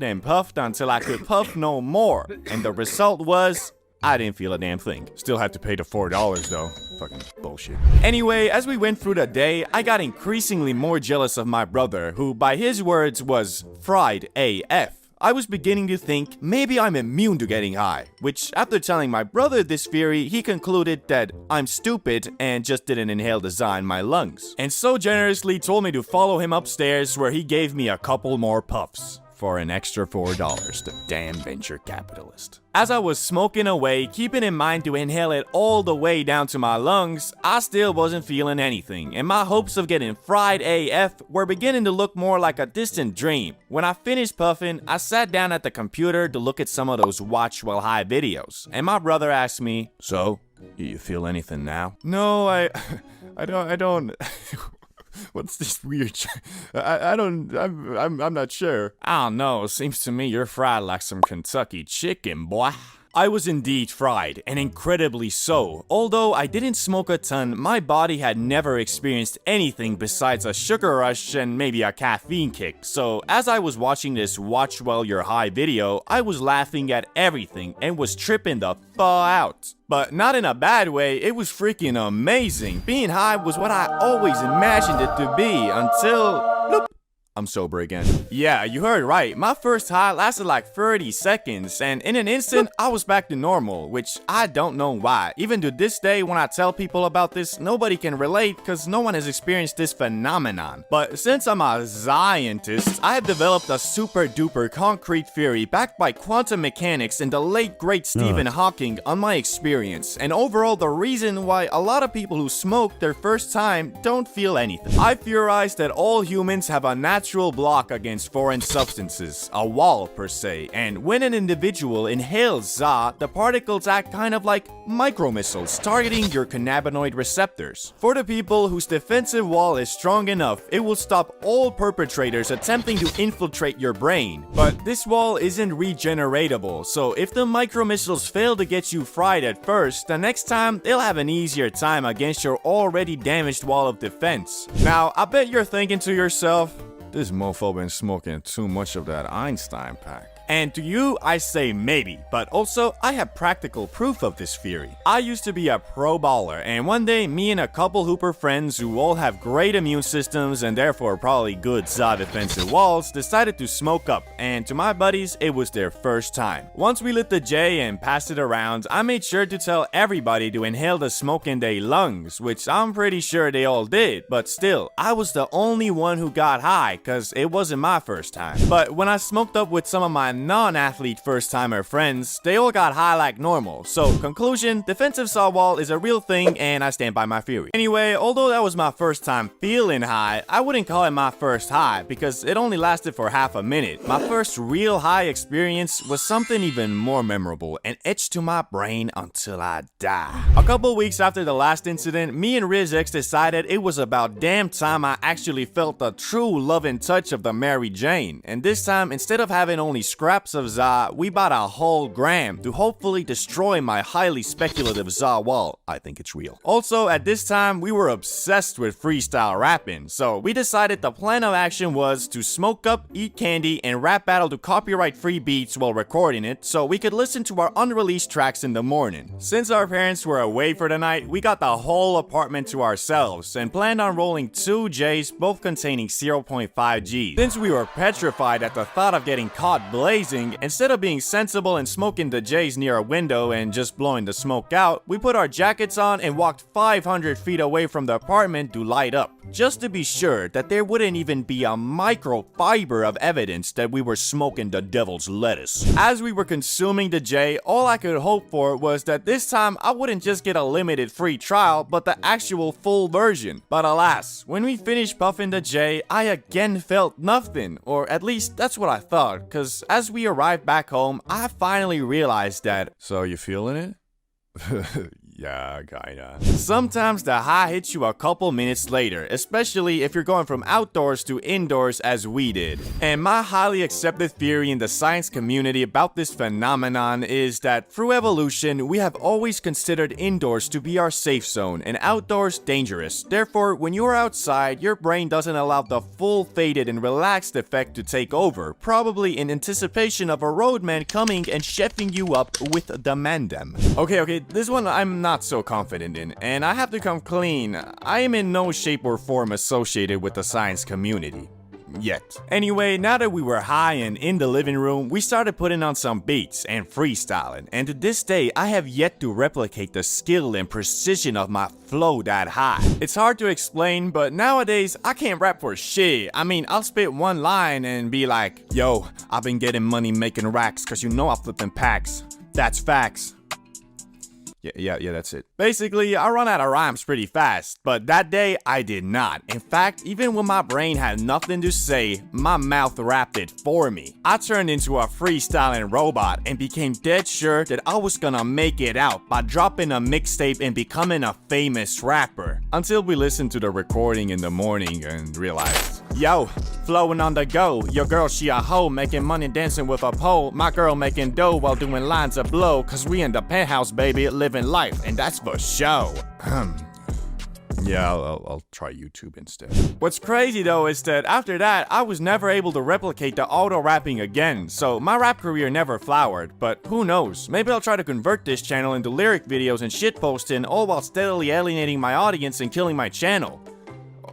until I could puff no more. And the result was, I didn't feel a damn thing. Still had to pay the $4 though. Fucking bullshit. Anyway, as we went through the day, I got increasingly more jealous of my brother, who by his words was fried AF. I was beginning to think maybe I'm immune to getting high, which after telling my brother this theory, he concluded that I'm stupid and just didn't inhale the za in my lungs, and so generously told me to follow him upstairs, where he gave me a couple more puffs for an extra $4, the damn venture capitalist. As I was smoking away, keeping in mind to inhale it all the way down to my lungs, I still wasn't feeling anything, and my hopes of getting fried AF were beginning to look more like a distant dream. When I finished puffing, I sat down at the computer to look at some of those watch while high videos, and my brother asked me, "So, do you feel anything now?" No, I don't. What's this weird I'm not sure. I don't know, seems to me you're fried like some Kentucky chicken, boy. I was indeed fried, and incredibly so. Although I didn't smoke a ton, my body had never experienced anything besides a sugar rush and maybe a caffeine kick. So as I was watching this watch while you're high video, I was laughing at everything and was tripping the fuck out. But not in a bad way, it was freaking amazing. Being high was what I always imagined it to be until... bloop. I'm sober again. Yeah, you heard right. My first high lasted like 30 seconds, and in an instant, I was back to normal, which I don't know why. Even to this day, when I tell people about this, nobody can relate because no one has experienced this phenomenon. But since I'm a scientist, I have developed a super duper concrete theory backed by quantum mechanics and the late great Stephen Hawking on my experience, and overall the reason why a lot of people who smoke their first time don't feel anything. I theorize that all humans have a natural block against foreign substances, a wall per se, and when an individual inhales za, the particles act kind of like micromissiles targeting your cannabinoid receptors. For the people whose defensive wall is strong enough, it will stop all perpetrators attempting to infiltrate your brain. But this wall isn't regeneratable, so if the micromissiles fail to get you fried at first, the next time they'll have an easier time against your already damaged wall of defense. Now, I bet you're thinking to yourself, this mofo been smoking too much of that Einstein pack. And to you, I say maybe, but also I have practical proof of this theory. I used to be a pro baller, and one day me and a couple hooper friends who all have great immune systems and therefore probably good za defensive walls decided to smoke up, and to my buddies, it was their first time. Once we lit the J and passed it around, I made sure to tell everybody to inhale the smoke in their lungs, which I'm pretty sure they all did, but still, I was the only one who got high, cause it wasn't my first time. But when I smoked up with some of my non-athlete first-timer friends, they all got high like normal. So, conclusion, defensive saw wall is a real thing and I stand by my theory. Anyway, although that was my first time feeling high, I wouldn't call it my first high because it only lasted for half a minute. My first real high experience was something even more memorable and etched to my brain until I die. A couple weeks after the last incident, me and Riz X decided it was about damn time I actually felt the true love and touch of the Mary Jane. And this time, instead of having only scraps of za, we bought a whole gram to hopefully destroy my highly speculative za wall. I think it's real. Also, at this time, we were obsessed with freestyle rapping, so we decided the plan of action was to smoke up, eat candy, and rap battle to copyright-free beats while recording it so we could listen to our unreleased tracks in the morning. Since our parents were away for the night, we got the whole apartment to ourselves and planned on rolling 2 J's, both containing 0.5 G's. Since we were petrified at the thought of getting caught blazing, instead of being sensible and smoking the J's near a window and just blowing the smoke out, we put our jackets on and walked 500 feet away from the apartment to light up, just to be sure that there wouldn't even be a microfiber of evidence that we were smoking the devil's lettuce. As we were consuming the J, all I could hope for was that this time I wouldn't just get a limited free trial, but the actual full version. But alas, when we finished puffing the J, I again felt nothing, or at least that's what I thought, cause as we arrived back home, I finally realized that, so you feeling it? Yeah, kinda. Sometimes the high hits you a couple minutes later, especially if you're going from outdoors to indoors as we did. And my highly accepted theory in the science community about this phenomenon is that through evolution, we have always considered indoors to be our safe zone and outdoors dangerous. Therefore, when you're outside, your brain doesn't allow the full faded and relaxed effect to take over, probably in anticipation of a roadman coming and chefing you up with the mandem. Okay, this one I'm not so confident in, and I have to come clean. I am in no shape or form associated with the science community. Yet. Anyway, now that we were high and in the living room, we started putting on some beats and freestyling, and to this day, I have yet to replicate the skill and precision of my flow that high. It's hard to explain, but nowadays, I can't rap for shit. I mean, I'll spit one line and be like, yo, I've been getting money making racks, cause you know I'm flipping packs. That's facts. Yeah, that's it. Basically, I run out of rhymes pretty fast, but that day, I did not. In fact, even when my brain had nothing to say, my mouth rapped it for me. I turned into a freestyling robot and became dead sure that I was gonna make it out by dropping a mixtape and becoming a famous rapper. Until we listened to the recording in the morning and realized, yo, flowing on the go. Your girl, she a hoe, making money dancing with a pole. My girl making dough while doing lines of blow. Cause we in the penthouse, baby, living life, and that's for show. Yeah, I'll try YouTube instead. What's crazy though is that after that, I was never able to replicate the auto-rapping again, so my rap career never flowered, but who knows, maybe I'll try to convert this channel into lyric videos and shitposting, all while steadily alienating my audience and killing my channel.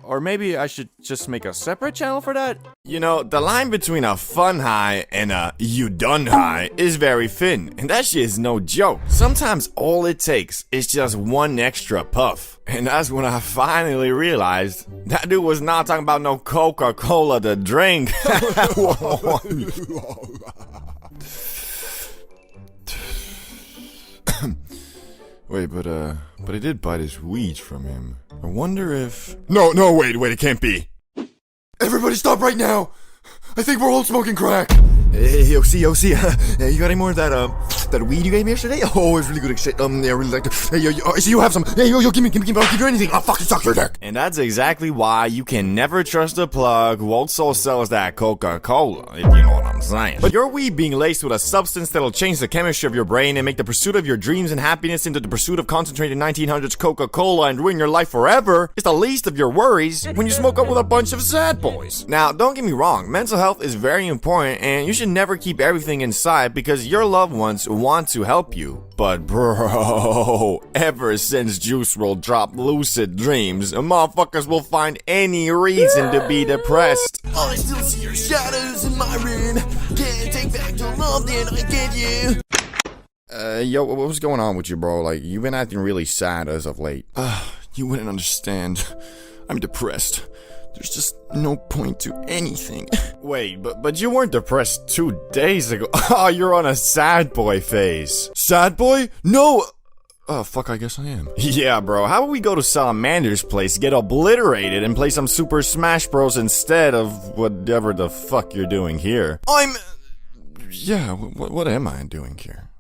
Or maybe I should just make a separate channel for that? You know, the line between a fun high and a you done high is very thin, and that shit is no joke. Sometimes all it takes is just one extra puff. And that's when I finally realized that dude was not talking about no Coca-Cola to drink. Wait, but I did buy this weed from him. I wonder if... No, wait, it can't be. Everybody stop right now! I think we're all smoking crack! Hey, yo, see, you got any more of that weed you gave me yesterday? Oh, it's really good shit. Yeah, I really liked it. Hey, yo, I see you have some. Hey, yo, give me, I'll keep doing anything. I'll fucking suck your dick. And that's exactly why you can never trust a plug who also sells that Coca-Cola, if you know what I'm saying. But your weed being laced with a substance that'll change the chemistry of your brain and make the pursuit of your dreams and happiness into the pursuit of concentrated 1900s Coca-Cola and ruin your life forever is the least of your worries when you smoke up with a bunch of sad boys. Now, don't get me wrong, mental health is very important and you should never keep everything inside because your loved ones want to help you. But bro, ever since Juice WRLD dropped Lucid Dreams, motherfuckers will find any reason to be depressed. I still see your shadows in my room. Can't take back the love that I gave you. Yo, what's going on with you, bro? Like, you've been acting really sad as of late. You wouldn't understand. I'm depressed. There's just no point to anything. Wait, but you weren't depressed 2 days ago. Oh, you're on a sad boy phase. Sad boy? No! Oh, fuck, I guess I am. Yeah, bro, how about we go to Salamander's place, get obliterated, and play some Super Smash Bros. Instead of whatever the fuck you're doing here? Yeah, what am I doing here?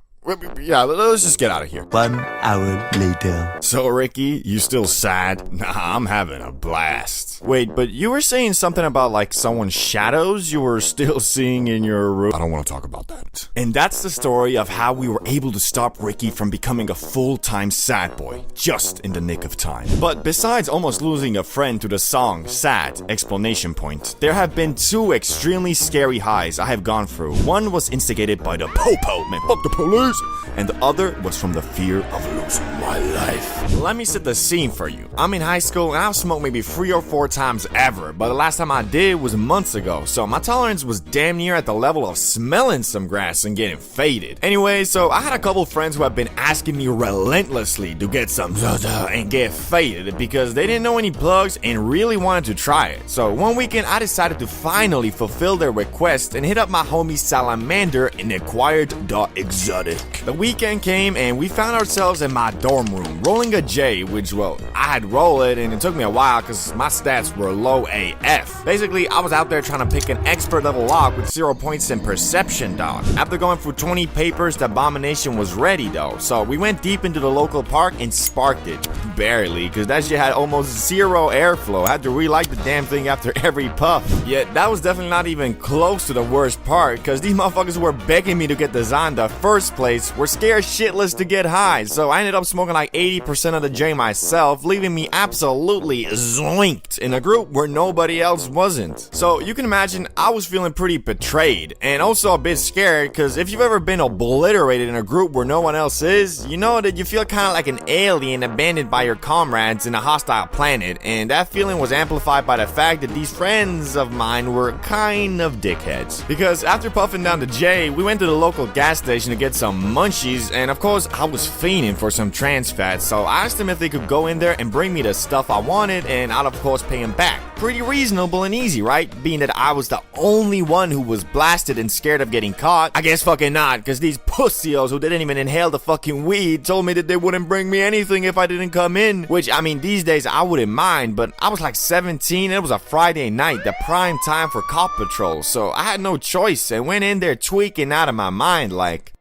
Yeah, let's just get out of here. 1 hour later. So, Ricky, you still sad? Nah, I'm having a blast. Wait, but you were saying something about, like, someone's shadows you were still seeing in your room? I don't want to talk about that. And that's the story of how we were able to stop Ricky from becoming a full-time sad boy, just in the nick of time. But besides almost losing a friend to the song Sad! Exclamation point, there have been 2 extremely scary highs I have gone through. One was instigated by the po-po, man, fuck the police! And the other was from the fear of losing my life. Let me set the scene for you. I'm in high school and I've smoked maybe 3 or 4 times ever, but the last time I did was months ago, so my tolerance was damn near at the level of smelling some grass and getting faded. Anyway, so I had a couple friends who have been asking me relentlessly to get some and get faded because they didn't know any plugs and really wanted to try it. So one weekend I decided to finally fulfill their request and hit up my homie Salamander and acquired the exotic. The weekend came and we found ourselves in my dorm room rolling a J, which, well, I had rolled it and it took me a while because my stats were low AF. Basically, I was out there trying to pick an expert level lock with 0 points in perception, dog. After going through 20 papers, the abomination was ready though, so we went deep into the local park and sparked it. Barely, because that shit had almost 0 airflow. I had to relight the damn thing after every puff. Yet that was definitely not even close to the worst part, because these motherfuckers who were begging me to get the Zon in the first place were scared shitless to get high, so I ended up smoking like 80% of the J myself, leaving me absolutely zoinked in a group where nobody else wasn't. So you can imagine I was feeling pretty betrayed, and also a bit scared, because if you've ever been obliterated in a group where no one else is, you know that you feel kind of like an alien abandoned by your comrades in a hostile planet, and that feeling was amplified by the fact that these friends of mine were kind of dickheads. Because after puffing down the J, we went to the local gas station to get some munchies, and of course I was fiending for some trans fat, so I asked them if they could go in there and bring me the stuff I wanted, and I'd of course pay them back. Pretty reasonable and easy, right? Being that I was the only one who was blasted and scared of getting caught. I guess fucking not, because these pussios who didn't even inhale the fucking weed told me that they wouldn't bring me anything if I didn't come in, which, I mean, these days I wouldn't mind, but I was like 17, and it was a Friday night, the prime time for cop patrol, so I had no choice and went in there tweaking out of my mind like...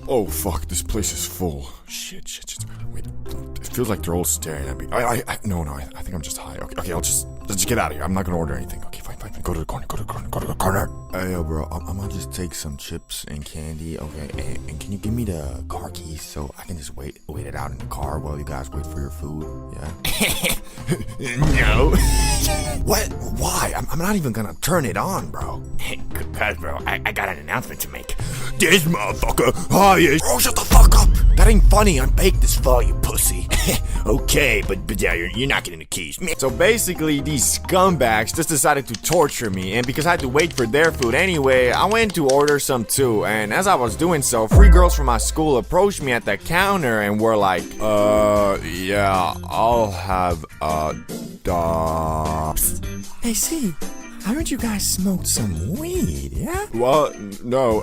Oh, fuck, this place is full. Shit. Wait, it feels like they're all staring at me. No, I think I'm just high. Okay, let's just get out of here. I'm not gonna order anything. Okay, fine. Go to the corner. Hey, yo, bro, I'm gonna just take some chips and candy, okay? And can you give me the car keys so I can just wait it out in the car while you guys wait for your food? Yeah? No. What? Why? I'm not even gonna turn it on, bro. Cause, bro, I got an announcement to make. this motherfucker high as. Bro, shut the fuck up. That ain't funny. Unbake this fall, you pussy. Okay, but yeah, you're not getting the keys. So basically, these scumbags just decided to torture me, and because I had to wait for their food anyway, I went to order some too, and as I was doing so, 3 girls from my school approached me at the counter and were like, yeah, I'll have a dog. Hey, see, haven't you guys smoked some weed, yeah? Well, no,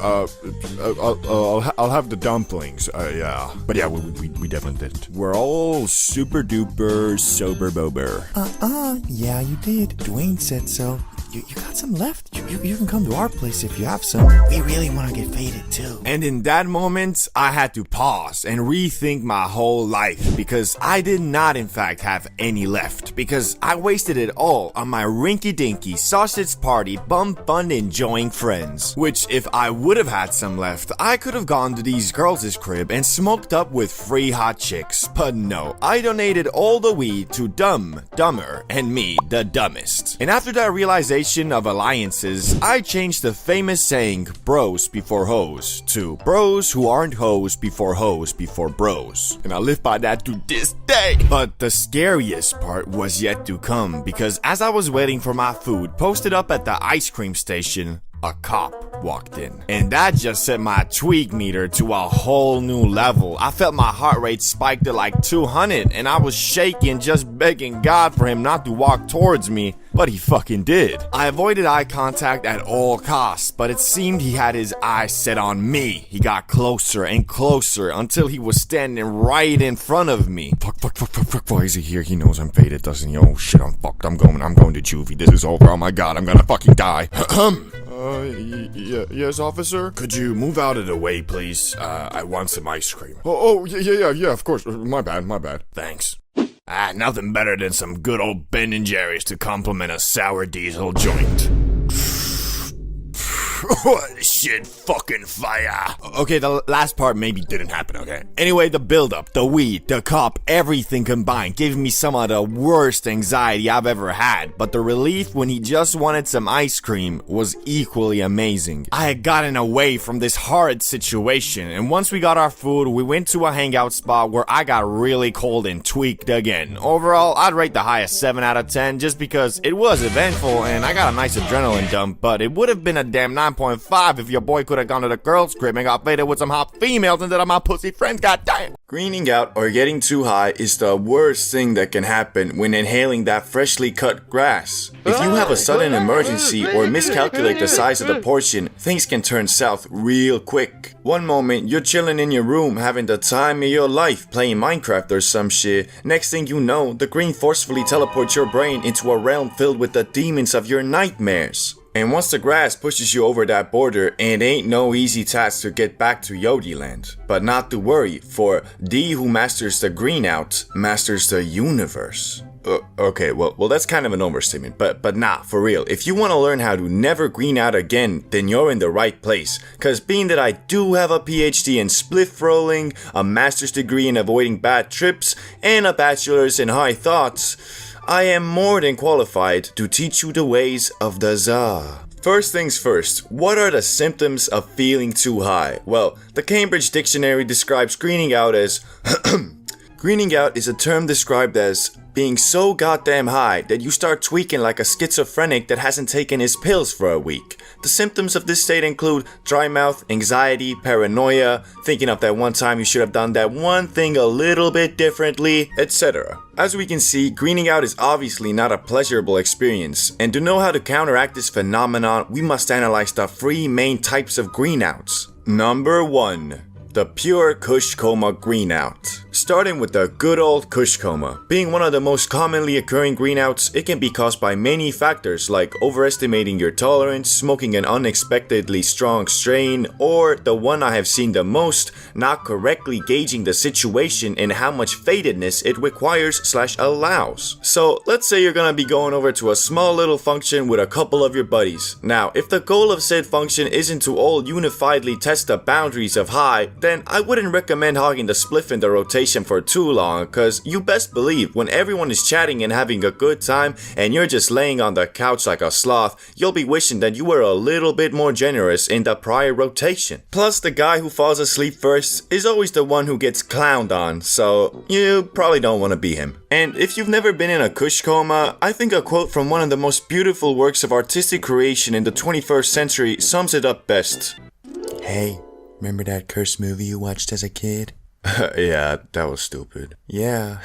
I'll have the dumplings, yeah. But yeah, we definitely didn't. We're all super duper sober bober. Yeah, you did. Dwayne said so. You got some left? You can come to our place if you have some. We really want to get faded too. And in that moment, I had to pause and rethink my whole life because I did not in fact have any left because I wasted it all on my rinky-dinky sausage party bum fun enjoying friends. Which if I would have had some left, I could have gone to these girls' crib and smoked up with free hot chicks. But no, I donated all the weed to Dumber, and me, the dumbest. And after that realization of alliances, I changed the famous saying, bros before hoes, to bros who aren't hoes before bros. And I live by that to this day. But the scariest part was yet to come, because as I was waiting for my food posted up at the ice cream station, a cop walked in. And that just set my tweak meter to a whole new level. I felt my heart rate spike to like 200 and I was shaking, just begging God for him not to walk towards me. But he fucking did. I avoided eye contact at all costs, but it seemed he had his eyes set on me. He got closer and closer until he was standing right in front of me. Fuck, why is he here? He knows I'm faded, doesn't he? Oh shit, I'm fucked. I'm going to juvie. This is over. Oh my god, I'm gonna fucking die. Yes, officer? Could you move out of the way, please? I want some ice cream. Yeah, of course. My bad. Thanks. Nothing better than some good old Ben and Jerry's to complement a sour diesel joint. Shit, fucking fire. Okay, the last part maybe didn't happen, okay? Anyway, the build-up, the weed, the cop, everything combined gave me some of the worst anxiety I've ever had, but the relief when he just wanted some ice cream was equally amazing. I had gotten away from this horrid situation, and once we got our food, we went to a hangout spot where I got really cold and tweaked again. Overall, I'd rate the high a 7 out of 10 just because it was eventful and I got a nice adrenaline dump, but it would have been a damn 9.5 if your boy could have gone to the girl's crib and got faded with some hot females instead of my pussy friends, goddamn. Greening out or getting too high is the worst thing that can happen when inhaling that freshly cut grass. If you have a sudden emergency or miscalculate the size of the portion, things can turn south real quick. One moment, you're chilling in your room having the time of your life playing Minecraft or some shit. Next thing you know, the green forcefully teleports your brain into a realm filled with the demons of your nightmares. And once the grass pushes you over that border, it ain't no easy task to get back to Yodi land. But not to worry, for D who masters the green out, masters the universe. Okay, well that's kind of an overstatement, but nah, for real. If you want to learn how to never green out again, then you're in the right place. Cause being that I do have a PhD in spliff rolling, a master's degree in avoiding bad trips, and a bachelor's in high thoughts, I am more than qualified to teach you the ways of the Tsar. First things first, what are the symptoms of feeling too high? Well, the Cambridge Dictionary describes greening out as greening out is a term described as being so goddamn high that you start tweaking like a schizophrenic that hasn't taken his pills for a week. The symptoms of this state include dry mouth, anxiety, paranoia, thinking of that one time you should have done that one thing a little bit differently, etc. As we can see, greening out is obviously not a pleasurable experience, and to know how to counteract this phenomenon, we must analyze the 3 main types of greenouts. Number 1. The pure Kush coma greenout. Starting with the good old Kush coma. Being one of the most commonly occurring greenouts, it can be caused by many factors like overestimating your tolerance, smoking an unexpectedly strong strain, or the one I have seen the most, not correctly gauging the situation and how much fadedness it requires/allows. So let's say you're gonna be going over to a small little function with a couple of your buddies. Now, if the goal of said function isn't to all unifiedly test the boundaries of high, then I wouldn't recommend hogging the spliff in the rotation conversation for too long, cause you best believe when everyone is chatting and having a good time and you're just laying on the couch like a sloth, you'll be wishing that you were a little bit more generous in the prior rotation. Plus, the guy who falls asleep first is always the one who gets clowned on, so you probably don't want to be him. And if you've never been in a kush coma, I think a quote from one of the most beautiful works of artistic creation in the 21st century sums it up best. Hey, remember that cursed movie you watched as a kid? Yeah, that was stupid. Yeah,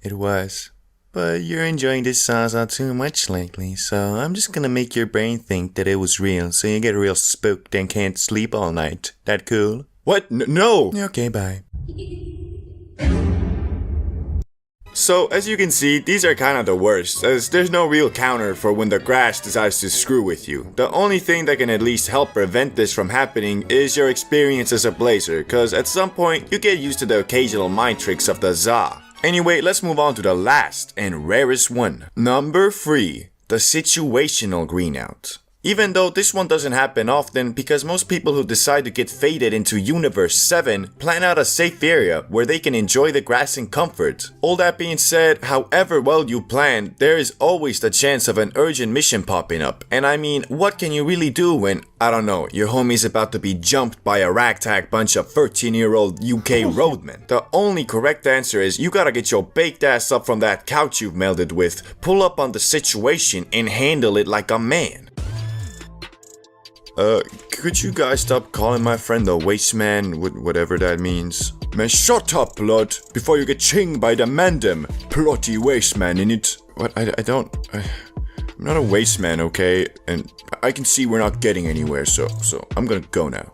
it was. But you're enjoying this salsa too much lately, so I'm just gonna make your brain think that it was real, so you get real spooked and can't sleep all night. That cool? What? No! Okay, bye. So, as you can see, these are kinda the worst, as there's no real counter for when the grass decides to screw with you. The only thing that can at least help prevent this from happening is your experience as a blazer, cause at some point, you get used to the occasional mind tricks of the za. Anyway, let's move on to the last and rarest one. Number 3, the situational greenout. Even though this one doesn't happen often because most people who decide to get faded into Universe 7 plan out a safe area where they can enjoy the grass in comfort. All that being said, however well you plan, there is always the chance of an urgent mission popping up. And I mean, what can you really do when, I don't know, your homie's about to be jumped by a ragtag bunch of 13-year-old UK roadmen? The only correct answer is you gotta get your baked ass up from that couch you've melded with, pull up on the situation, and handle it like a man. Could you guys stop calling my friend the waste man, whatever that means? Man, shut up, blood, before you get chinged by the mandem, plotty waste man in it. What, I'm not a waste man, okay? And I can see we're not getting anywhere, so I'm gonna go now.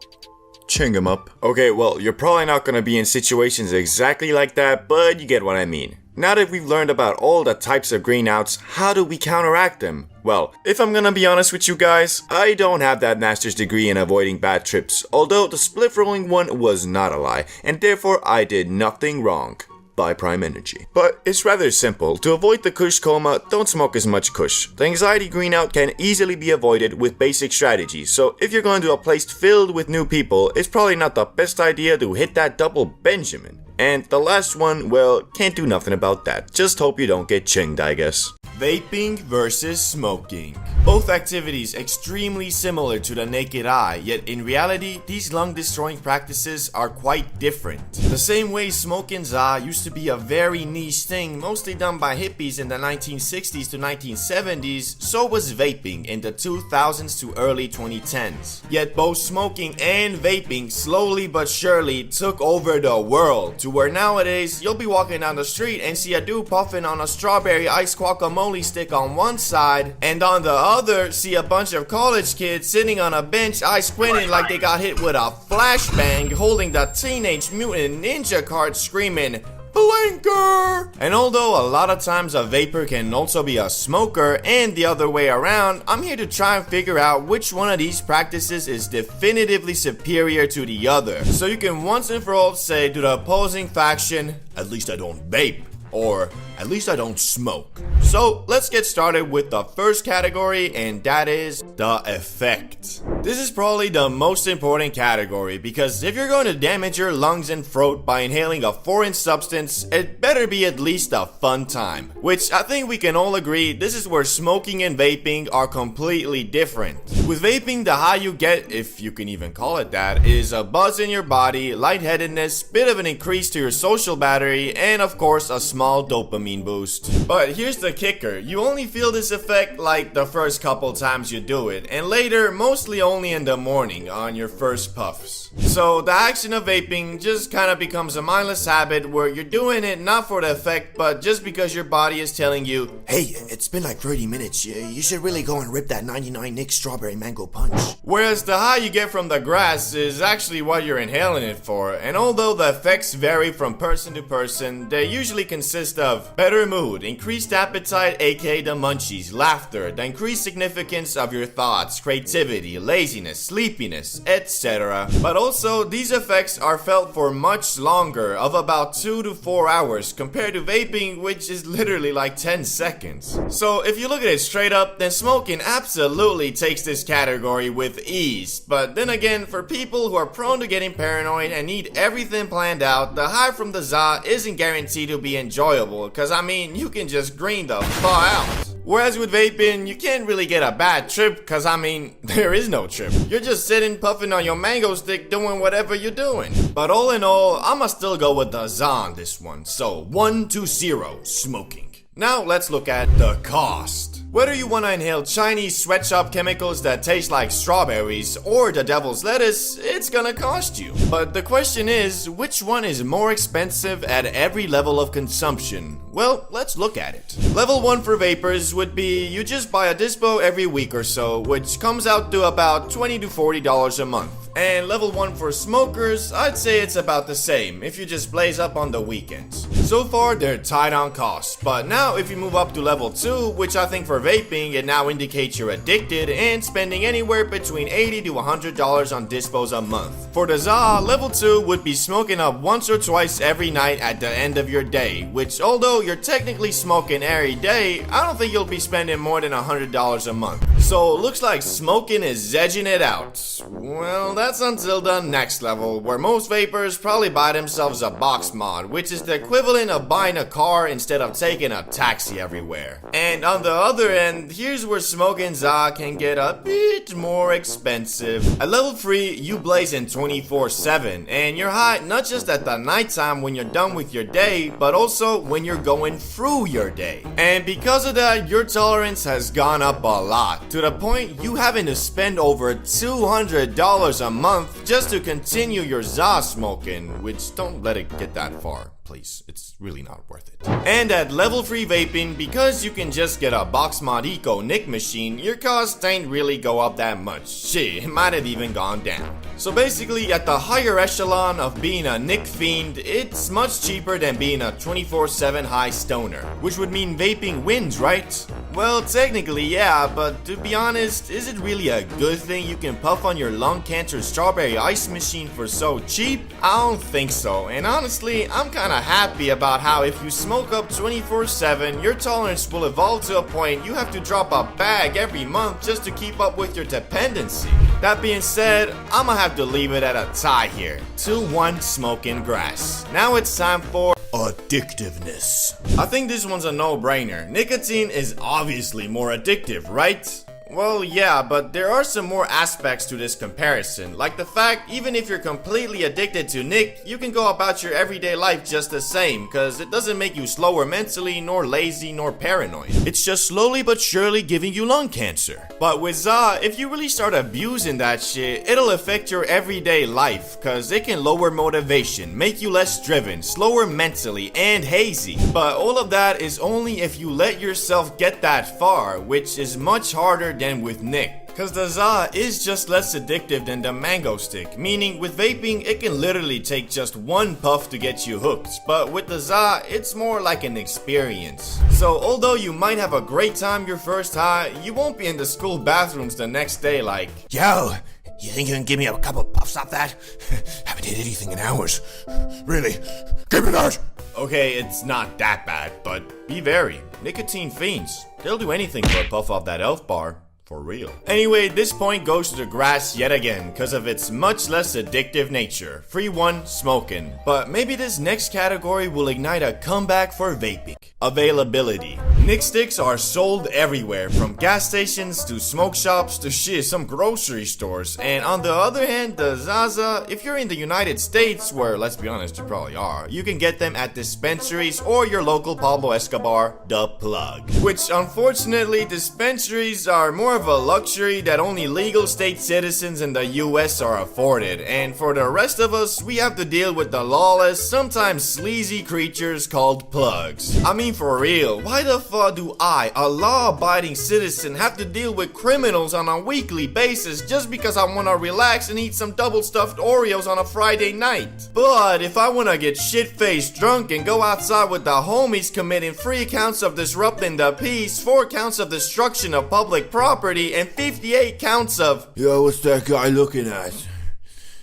Ching him up. Okay, well, you're probably not gonna be in situations exactly like that, but you get what I mean. Now that we've learned about all the types of greenouts, how do we counteract them? Well, if I'm gonna be honest with you guys, I don't have that master's degree in avoiding bad trips, although the split rolling one was not a lie, and therefore I did nothing wrong. By Prime Energy. But it's rather simple. To avoid the kush coma, don't smoke as much kush. The anxiety greenout can easily be avoided with basic strategies, so if you're going to a place filled with new people, it's probably not the best idea to hit that double Benjamin. And the last one, well, can't do nothing about that. Just hope you don't get chinged, I guess. Vaping versus smoking. Both activities extremely similar to the naked eye, yet in reality, these lung-destroying practices are quite different. The same way smoking za used to be a very niche thing, mostly done by hippies in the 1960s to 1970s, so was vaping in the 2000s to early 2010s. Yet both smoking and vaping slowly but surely took over the world, to where nowadays you'll be walking down the street and see a dude puffing on a strawberry ice guacamole stick on one side, and on the other see a bunch of college kids sitting on a bench eye squinting like they got hit with a flashbang, holding the Teenage Mutant Ninja card screaming blinker. And although a lot of times a vapor can also be a smoker and the other way around, I'm here to try and figure out which one of these practices is definitively superior to the other, so you can once and for all say to the opposing faction, at least I don't vape, or at least I don't smoke. So let's get started with the first category, and that is the effect. This is probably the most important category because if you're going to damage your lungs and throat by inhaling a foreign substance, it better be at least a fun time. Which I think we can all agree, this is where smoking and vaping are completely different. With vaping, the high you get, if you can even call it that, is a buzz in your body, lightheadedness, bit of an increase to your social battery, and of course a small dopamine boost. But here's the kicker, you only feel this effect like the first couple times you do it, and later mostly only in the morning on your first puffs. So the action of vaping just kind of becomes a mindless habit where you're doing it not for the effect but just because your body is telling you, Hey, it's been like 30 minutes. You should really go and rip that 99 Nick strawberry mango punch. Whereas the high you get from the grass is actually what you're inhaling it for, and although the effects vary from person to person, they usually consist of better mood, increased appetite aka the munchies, laughter, the increased significance of your thoughts, creativity, laziness, sleepiness, etc. But also, these effects are felt for much longer, of about 2 to 4 hours, compared to vaping, which is literally like 10 seconds. So if you look at it straight up, then smoking absolutely takes this category with ease. But then again, for people who are prone to getting paranoid and need everything planned out, the high from the za isn't guaranteed to be enjoyable, cause I mean, you can just green the fuck out. Whereas with vaping, you can't really get a bad trip, cause I mean, there is no trip. You're just sitting puffing on your mango stick doing whatever you're doing. But all in all, I'ma still go with the za on this one. So 1-0 smoking. Now let's look at the cost. Whether you want to inhale Chinese sweatshop chemicals that taste like strawberries or the devil's lettuce, it's gonna cost you. But the question is, which one is more expensive at every level of consumption? Well, let's look at it. Level 1 for vapors would be you just buy a dispo every week or so, which comes out to about $20 to $40 a month. And level 1 for smokers, I'd say it's about the same if you just blaze up on the weekends. So far, they're tight on cost, but now if you move up to level 2, which I think for vaping, it now indicates you're addicted and spending anywhere between $80 to $100 on dispos a month. For the za, level 2 would be smoking up once or twice every night at the end of your day, which although you're technically smoking every day, I don't think you'll be spending more than $100 a month. So looks like smoking is edging it out. Well, that's until the next level, where most vapors probably buy themselves a box mod, which is the equivalent of buying a car instead of taking a taxi everywhere. And on the other end, here's where smoking za can get a bit more expensive. At level 3, you blazing 24/7, and you're high not just at the nighttime when you're done with your day, but also when you're going through your day. And because of that, your tolerance has gone up a lot, to the point you having to spend over $200 a month just to continue your za smoking, which don't let it get that far. Please, it's really not worth it. And at level 3 vaping, because you can just get a box mod eco nick machine, your costs ain't really go up that much. Shit, it might have even gone down. So basically, at the higher echelon of being a nick fiend, it's much cheaper than being a 24/7 high stoner, which would mean vaping wins, right? Well, technically yeah, but to be honest, is it really a good thing you can puff on your lung cancer strawberry ice machine for so cheap? I don't think so, and honestly, I'm kinda happy about how if you smoke up 24/7, your tolerance will evolve to a point you have to drop a bag every month just to keep up with your dependency. That being said, I'ma have to leave it at a tie here. 2-1 smoking grass. Now it's time for addictiveness. I think this one's a no-brainer. Nicotine is obviously more addictive, right? Well, yeah, but there are some more aspects to this comparison, like the fact even if you're completely addicted to Nick, you can go about your everyday life just the same, cause it doesn't make you slower mentally, nor lazy, nor paranoid. It's just slowly but surely giving you lung cancer. But with za, if you really start abusing that shit, it'll affect your everyday life, cause it can lower motivation, make you less driven, slower mentally, and hazy. But all of that is only if you let yourself get that far, which is much harder than with Nick. Cause the za is just less addictive than the mango stick, meaning with vaping it can literally take just one puff to get you hooked, but with the za it's more like an experience. So although you might have a great time your first high, you won't be in the school bathrooms the next day like, Yo, you think you can give me a couple puffs off that? Haven't hit anything in hours. Really? Give me that! okay, it's not that bad, but be wary. Nicotine fiends, they'll do anything for a puff off that elf bar. For real. Anyway, this point goes to the grass yet again because of its much less addictive nature. 3-1 smoking. But maybe this next category will ignite a comeback for vaping. Availability. Nick sticks are sold everywhere, from gas stations to smoke shops to shit, some grocery stores. And on the other hand, the Zaza, if you're in the United States, where let's be honest, you probably are, you can get them at dispensaries or your local Pablo Escobar, the plug. Which unfortunately, dispensaries are more of a luxury that only legal state citizens in the US are afforded, and for the rest of us, we have to deal with the lawless, sometimes sleazy creatures called plugs. I mean, for real, why the fuck do I, a law-abiding citizen, have to deal with criminals on a weekly basis just because I wanna relax and eat some double-stuffed Oreos on a Friday night? But if I wanna get shit-faced drunk and go outside with the homies committing 3 counts of disrupting the peace, 4 counts of destruction of public property, and 58 counts of Yo, what's that guy looking at?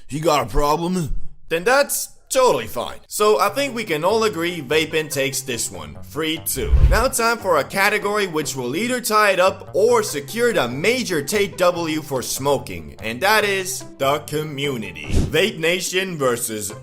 He got a problem? then that's totally fine. So I think we can all agree vaping takes this one. Free too. Now time for a category which will either tie it up or secure the major take W for smoking, and that is the community. Vape Nation versus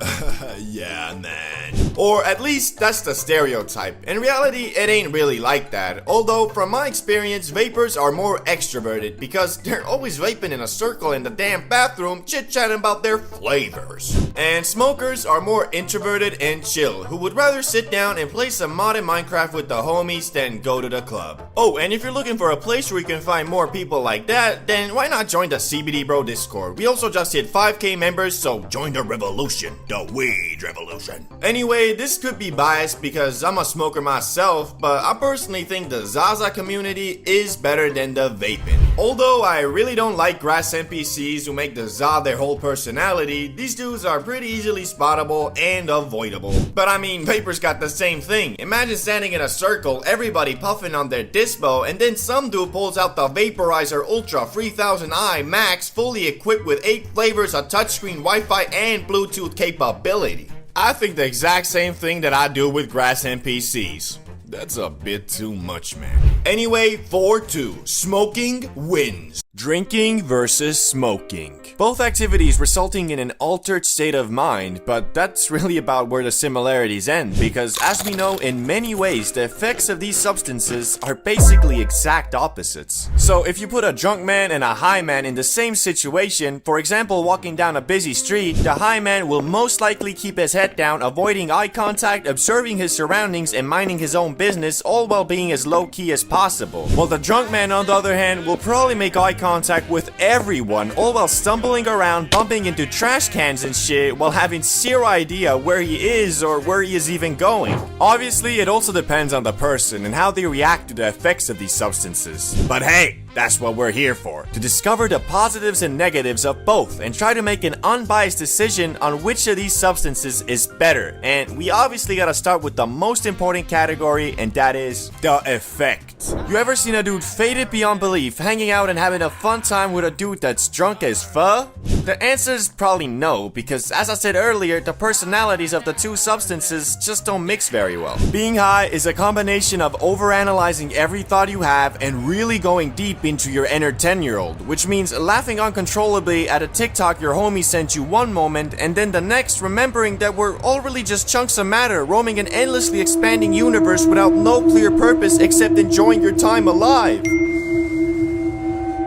yeah man. Or at least that's the stereotype. In reality, it ain't really like that. Although from my experience, vapors are more extroverted because they're always vaping in a circle in the damn bathroom, chit-chatting about their flavors. And smokers are more introverted and chill, who would rather sit down and play some modded Minecraft with the homies than go to the club. Oh, and if you're looking for a place where you can find more people like that, then why not join the CBD Bro Discord? We also just hit 5k members, so join the revolution, the weed revolution. Anyway, this could be biased because I'm a smoker myself, but I personally think the Zaza community is better than the vaping. Although I really don't like grass NPCs who make the Za their whole personality, these dudes are pretty easily spottable and avoidable. But I mean, vapors got the same thing. Imagine standing in a circle, everybody puffing on their dispo, and then some dude pulls out the Vaporizer Ultra 3000i Max, fully equipped with 8 flavors, a touchscreen, Wi-Fi, and Bluetooth capability. I think the exact same thing that I do with grass NPCs. That's a bit too much, man. Anyway, 4-2. Smoking wins. Drinking versus smoking. Both activities resulting in an altered state of mind, but that's really about where the similarities end, because as we know, in many ways, the effects of these substances are basically exact opposites. So if you put a drunk man and a high man in the same situation, for example walking down a busy street, the high man will most likely keep his head down, avoiding eye contact, observing his surroundings, and minding his own business, all while being as low-key as possible. While the drunk man, on the other hand, will probably make eye contact with everyone, all while stumbling around, bumping into trash cans and shit, while having zero idea where he is or where he is even going. Obviously, it also depends on the person and how they react to the effects of these substances. But hey, that's what we're here for, to discover the positives and negatives of both and try to make an unbiased decision on which of these substances is better. And we obviously gotta start with the most important category, and that is the effect. You ever seen a dude faded beyond belief, hanging out and having a fun time with a dude that's drunk as fuck? The answer is probably no, because as I said earlier, the personalities of the two substances just don't mix very well. Being high is a combination of overanalyzing every thought you have and really going deep into your inner 10-year-old, which means laughing uncontrollably at a TikTok your homie sent you one moment and then the next remembering that we're all really just chunks of matter roaming an endlessly expanding universe without no clear purpose except enjoying your time alive.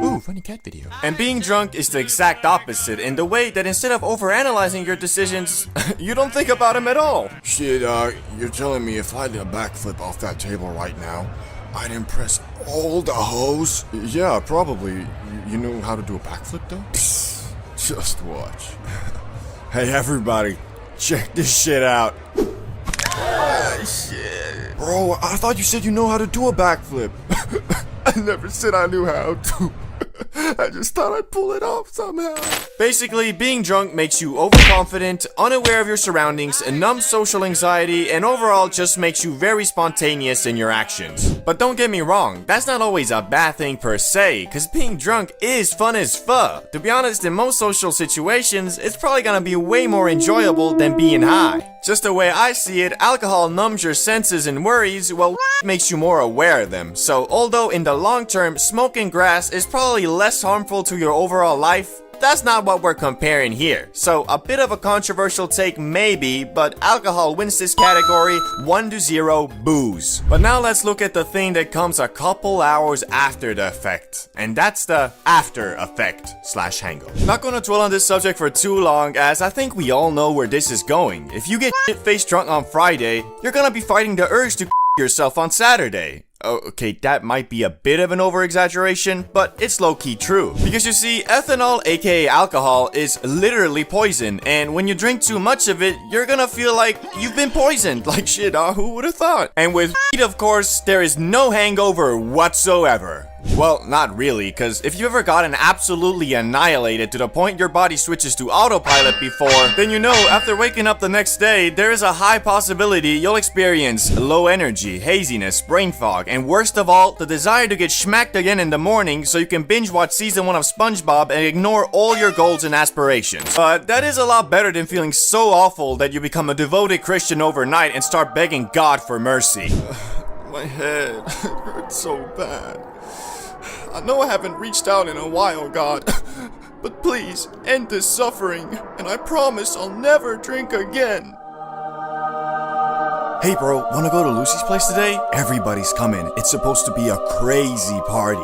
Ooh, funny cat video. And being drunk is the exact opposite in the way that instead of overanalyzing your decisions, you don't think about them at all. Shit, you're telling me if I did a backflip off that table right now, I'd impress all the hoes? Yeah, probably. You know how to do a backflip though? Just watch. Hey everybody, check this shit out. Shit. Bro, I thought you said you know how to do a backflip. I never said I knew how to. I just thought I'd pull it off somehow. Basically, being drunk makes you overconfident, unaware of your surroundings, and numb social anxiety, and overall just makes you very spontaneous in your actions. But don't get me wrong, that's not always a bad thing per se, cause being drunk is fun as fuck. To be honest, in most social situations, it's probably gonna be way more enjoyable than being high. Just the way I see it, alcohol numbs your senses and worries, while makes you more aware of them. So although in the long term, smoking grass is probably less harmful to your overall life, that's not what we're comparing here. So a bit of a controversial take maybe, but alcohol wins this category 1-0 booze. But now let's look at the thing that comes a couple hours after the effect, and that's the after effect / hangover. Not gonna dwell on this subject for too long, as I think we all know where this is going. If you get shit-faced drunk on Friday, you're gonna be fighting the urge to yourself on Saturday. Okay, that might be a bit of an over-exaggeration, but it's low-key true. Because you see, ethanol, aka alcohol, is literally poison, and when you drink too much of it, you're gonna feel like you've been poisoned. Like shit, who would've thought? And with weed, of course, there is no hangover whatsoever. Well, not really, because if you ever gotten absolutely annihilated to the point your body switches to autopilot before, then you know after waking up the next day, there is a high possibility you'll experience low energy, haziness, brain fog, and worst of all, the desire to get schmacked again in the morning so you can binge watch season 1 of SpongeBob and ignore all your goals and aspirations. But that is a lot better than feeling so awful that you become a devoted Christian overnight and start begging God for mercy. My head hurts so bad. I know I haven't reached out in a while, God, but please end this suffering, and I promise I'll never drink again. Hey bro, wanna go to Lucy's place today? Everybody's coming. It's supposed to be a crazy party.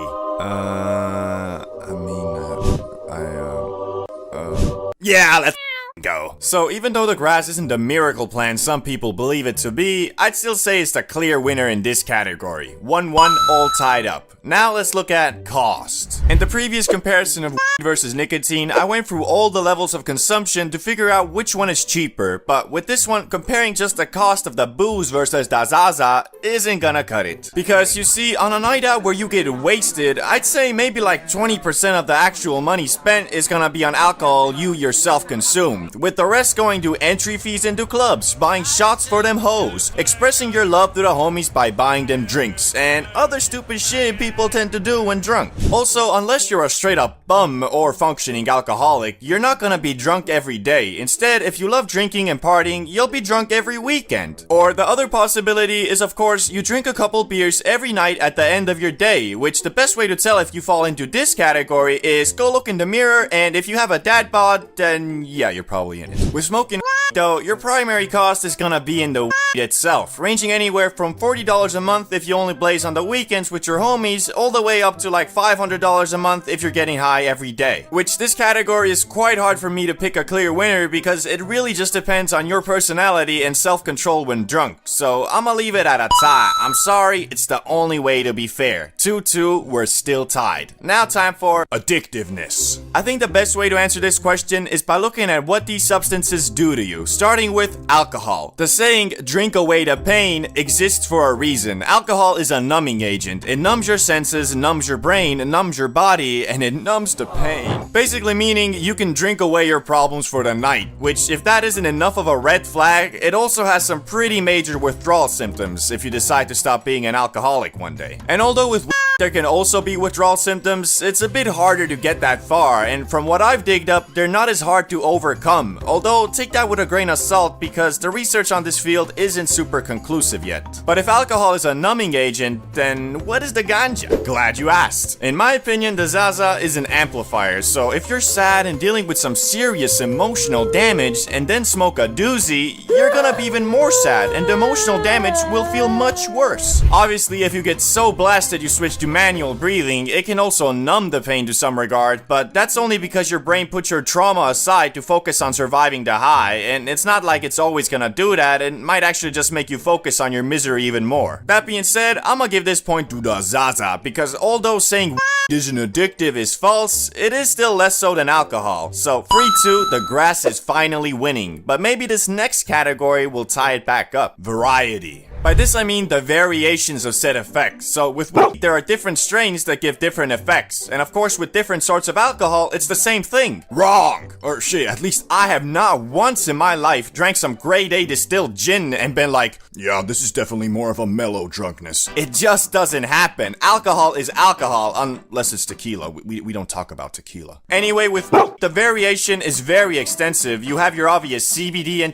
Yeah, let's go. So even though the grass isn't the miracle plant some people believe it to be, I'd still say it's the clear winner in this category. 1-1 all tied up. Now let's look at cost. In the previous comparison of weed versus nicotine, I went through all the levels of consumption to figure out which one is cheaper, but with this one, comparing just the cost of the booze versus the Zaza isn't gonna cut it. Because you see, on a night out where you get wasted, I'd say maybe like 20% of the actual money spent is gonna be on alcohol you yourself consumed, with the rest going to entry fees into clubs, buying shots for them hoes, expressing your love to the homies by buying them drinks, and other stupid shit people tend to do when drunk. Also, unless you're a straight up bum or functioning alcoholic, you're not gonna be drunk every day. Instead, if you love drinking and partying, you'll be drunk every weekend. Or the other possibility is, of course, you drink a couple beers every night at the end of your day, which the best way to tell if you fall into this category is go look in the mirror, and if you have a dad bod, then yeah, you're probably in it. With smoking though, your primary cost is gonna be in the weed itself, ranging anywhere from $40 a month if you only blaze on the weekends with your homies, all the way up to like $500 a month if you're getting high every day. Which this category is quite hard for me to pick a clear winner because it really just depends on your personality and self-control when drunk, so I'ma leave it at a tie. I'm sorry, it's the only way to be fair. 2-2, we're still tied. Now time for addictiveness. I think the best way to answer this question is by looking at what these substances do to you, starting with alcohol. The saying, drink away the pain, exists for a reason. Alcohol is a numbing agent. It numbs your senses, numbs your brain, numbs your body, and it numbs the pain. Basically meaning you can drink away your problems for the night, which if that isn't enough of a red flag, it also has some pretty major withdrawal symptoms if you decide to stop being an alcoholic one day. And although with there can also be withdrawal symptoms, it's a bit harder to get that far, and from what I've digged up, they're not as hard to overcome. Although, take that with a grain of salt because the research on this field isn't super conclusive yet. But if alcohol is a numbing agent, then what is the ganja? Glad you asked. In my opinion, the Zaza is an amplifier, so if you're sad and dealing with some serious emotional damage and then smoke a doozy, you're gonna be even more sad, and the emotional damage will feel much worse. Obviously, if you get so blasted you switch to manual breathing, it can also numb the pain to some regard, but that's only because your brain puts your trauma aside to focus on surviving the high, and it's not like it's always gonna do that, it might actually just make you focus on your misery even more. That being said, I'ma give this point to the Zaza, because although saying isn't addictive is false, it is still less so than alcohol. So 3-2, the grass is finally winning, but maybe this next category will tie it back up. Variety. By this I mean the variations of said effects. So with weed, there are different strains that give different effects. And of course with different sorts of alcohol, it's the same thing. Wrong! Or shit, at least I have not once in my life drank some grade A distilled gin and been like, yeah, this is definitely more of a mellow drunkenness. It just doesn't happen. Alcohol is alcohol, unless it's tequila. We don't talk about tequila. Anyway, with weed, the variation is very extensive. You have your obvious CBD and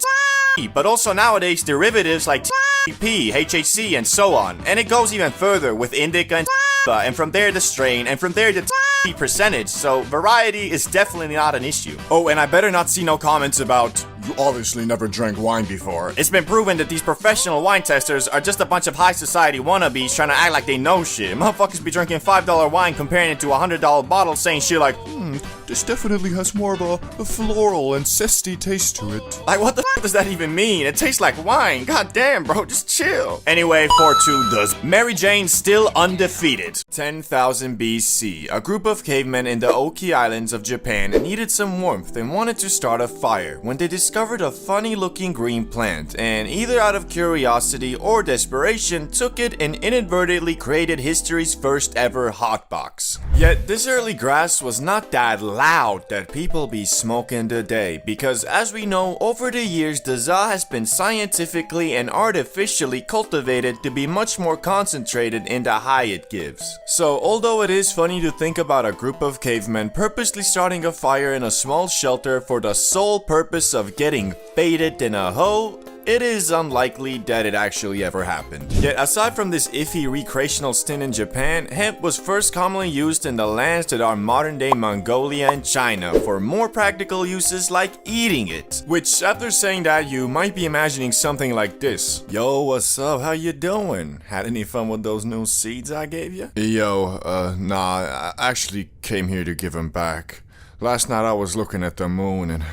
but also nowadays derivatives like THC, HHC, and so on. And it goes even further with indica and from there the strain, and from there the percentage, so variety is definitely not an issue. Oh, and I better not see no comments about, you obviously never drank wine before. It's been proven that these professional wine testers are just a bunch of high society wannabes trying to act like they know shit. Motherfuckers be drinking $5 wine comparing it to a $100 bottle saying shit like, This definitely has more of a floral and zesty taste to it. Like, what the f does that even mean? It tastes like wine. God damn, bro, just chill. Anyway, for 2 does. Mary Jane still undefeated. 10,000 BC, a group of cavemen in the Oki Islands of Japan needed some warmth and wanted to start a fire when they discovered a funny looking green plant, and either out of curiosity or desperation took it and inadvertently created history's first ever hotbox. Yet this early grass was not that loud that people be smoking today, because as we know, over the years the za has been scientifically and artificially cultivated to be much more concentrated in the high it gives. So although it is funny to think about a group of cavemen purposely starting a fire in a small shelter for the sole purpose of getting faded in a hoe, it is unlikely that it actually ever happened. Yet aside from this iffy recreational stint in Japan, hemp was first commonly used in the lands that are modern day Mongolia and China for more practical uses like eating it. Which, after saying that, you might be imagining something like this. Yo, what's up? How you doing? Had any fun with those new seeds I gave you? Yo, nah, I actually came here to give him back. Last night I was looking at the moon and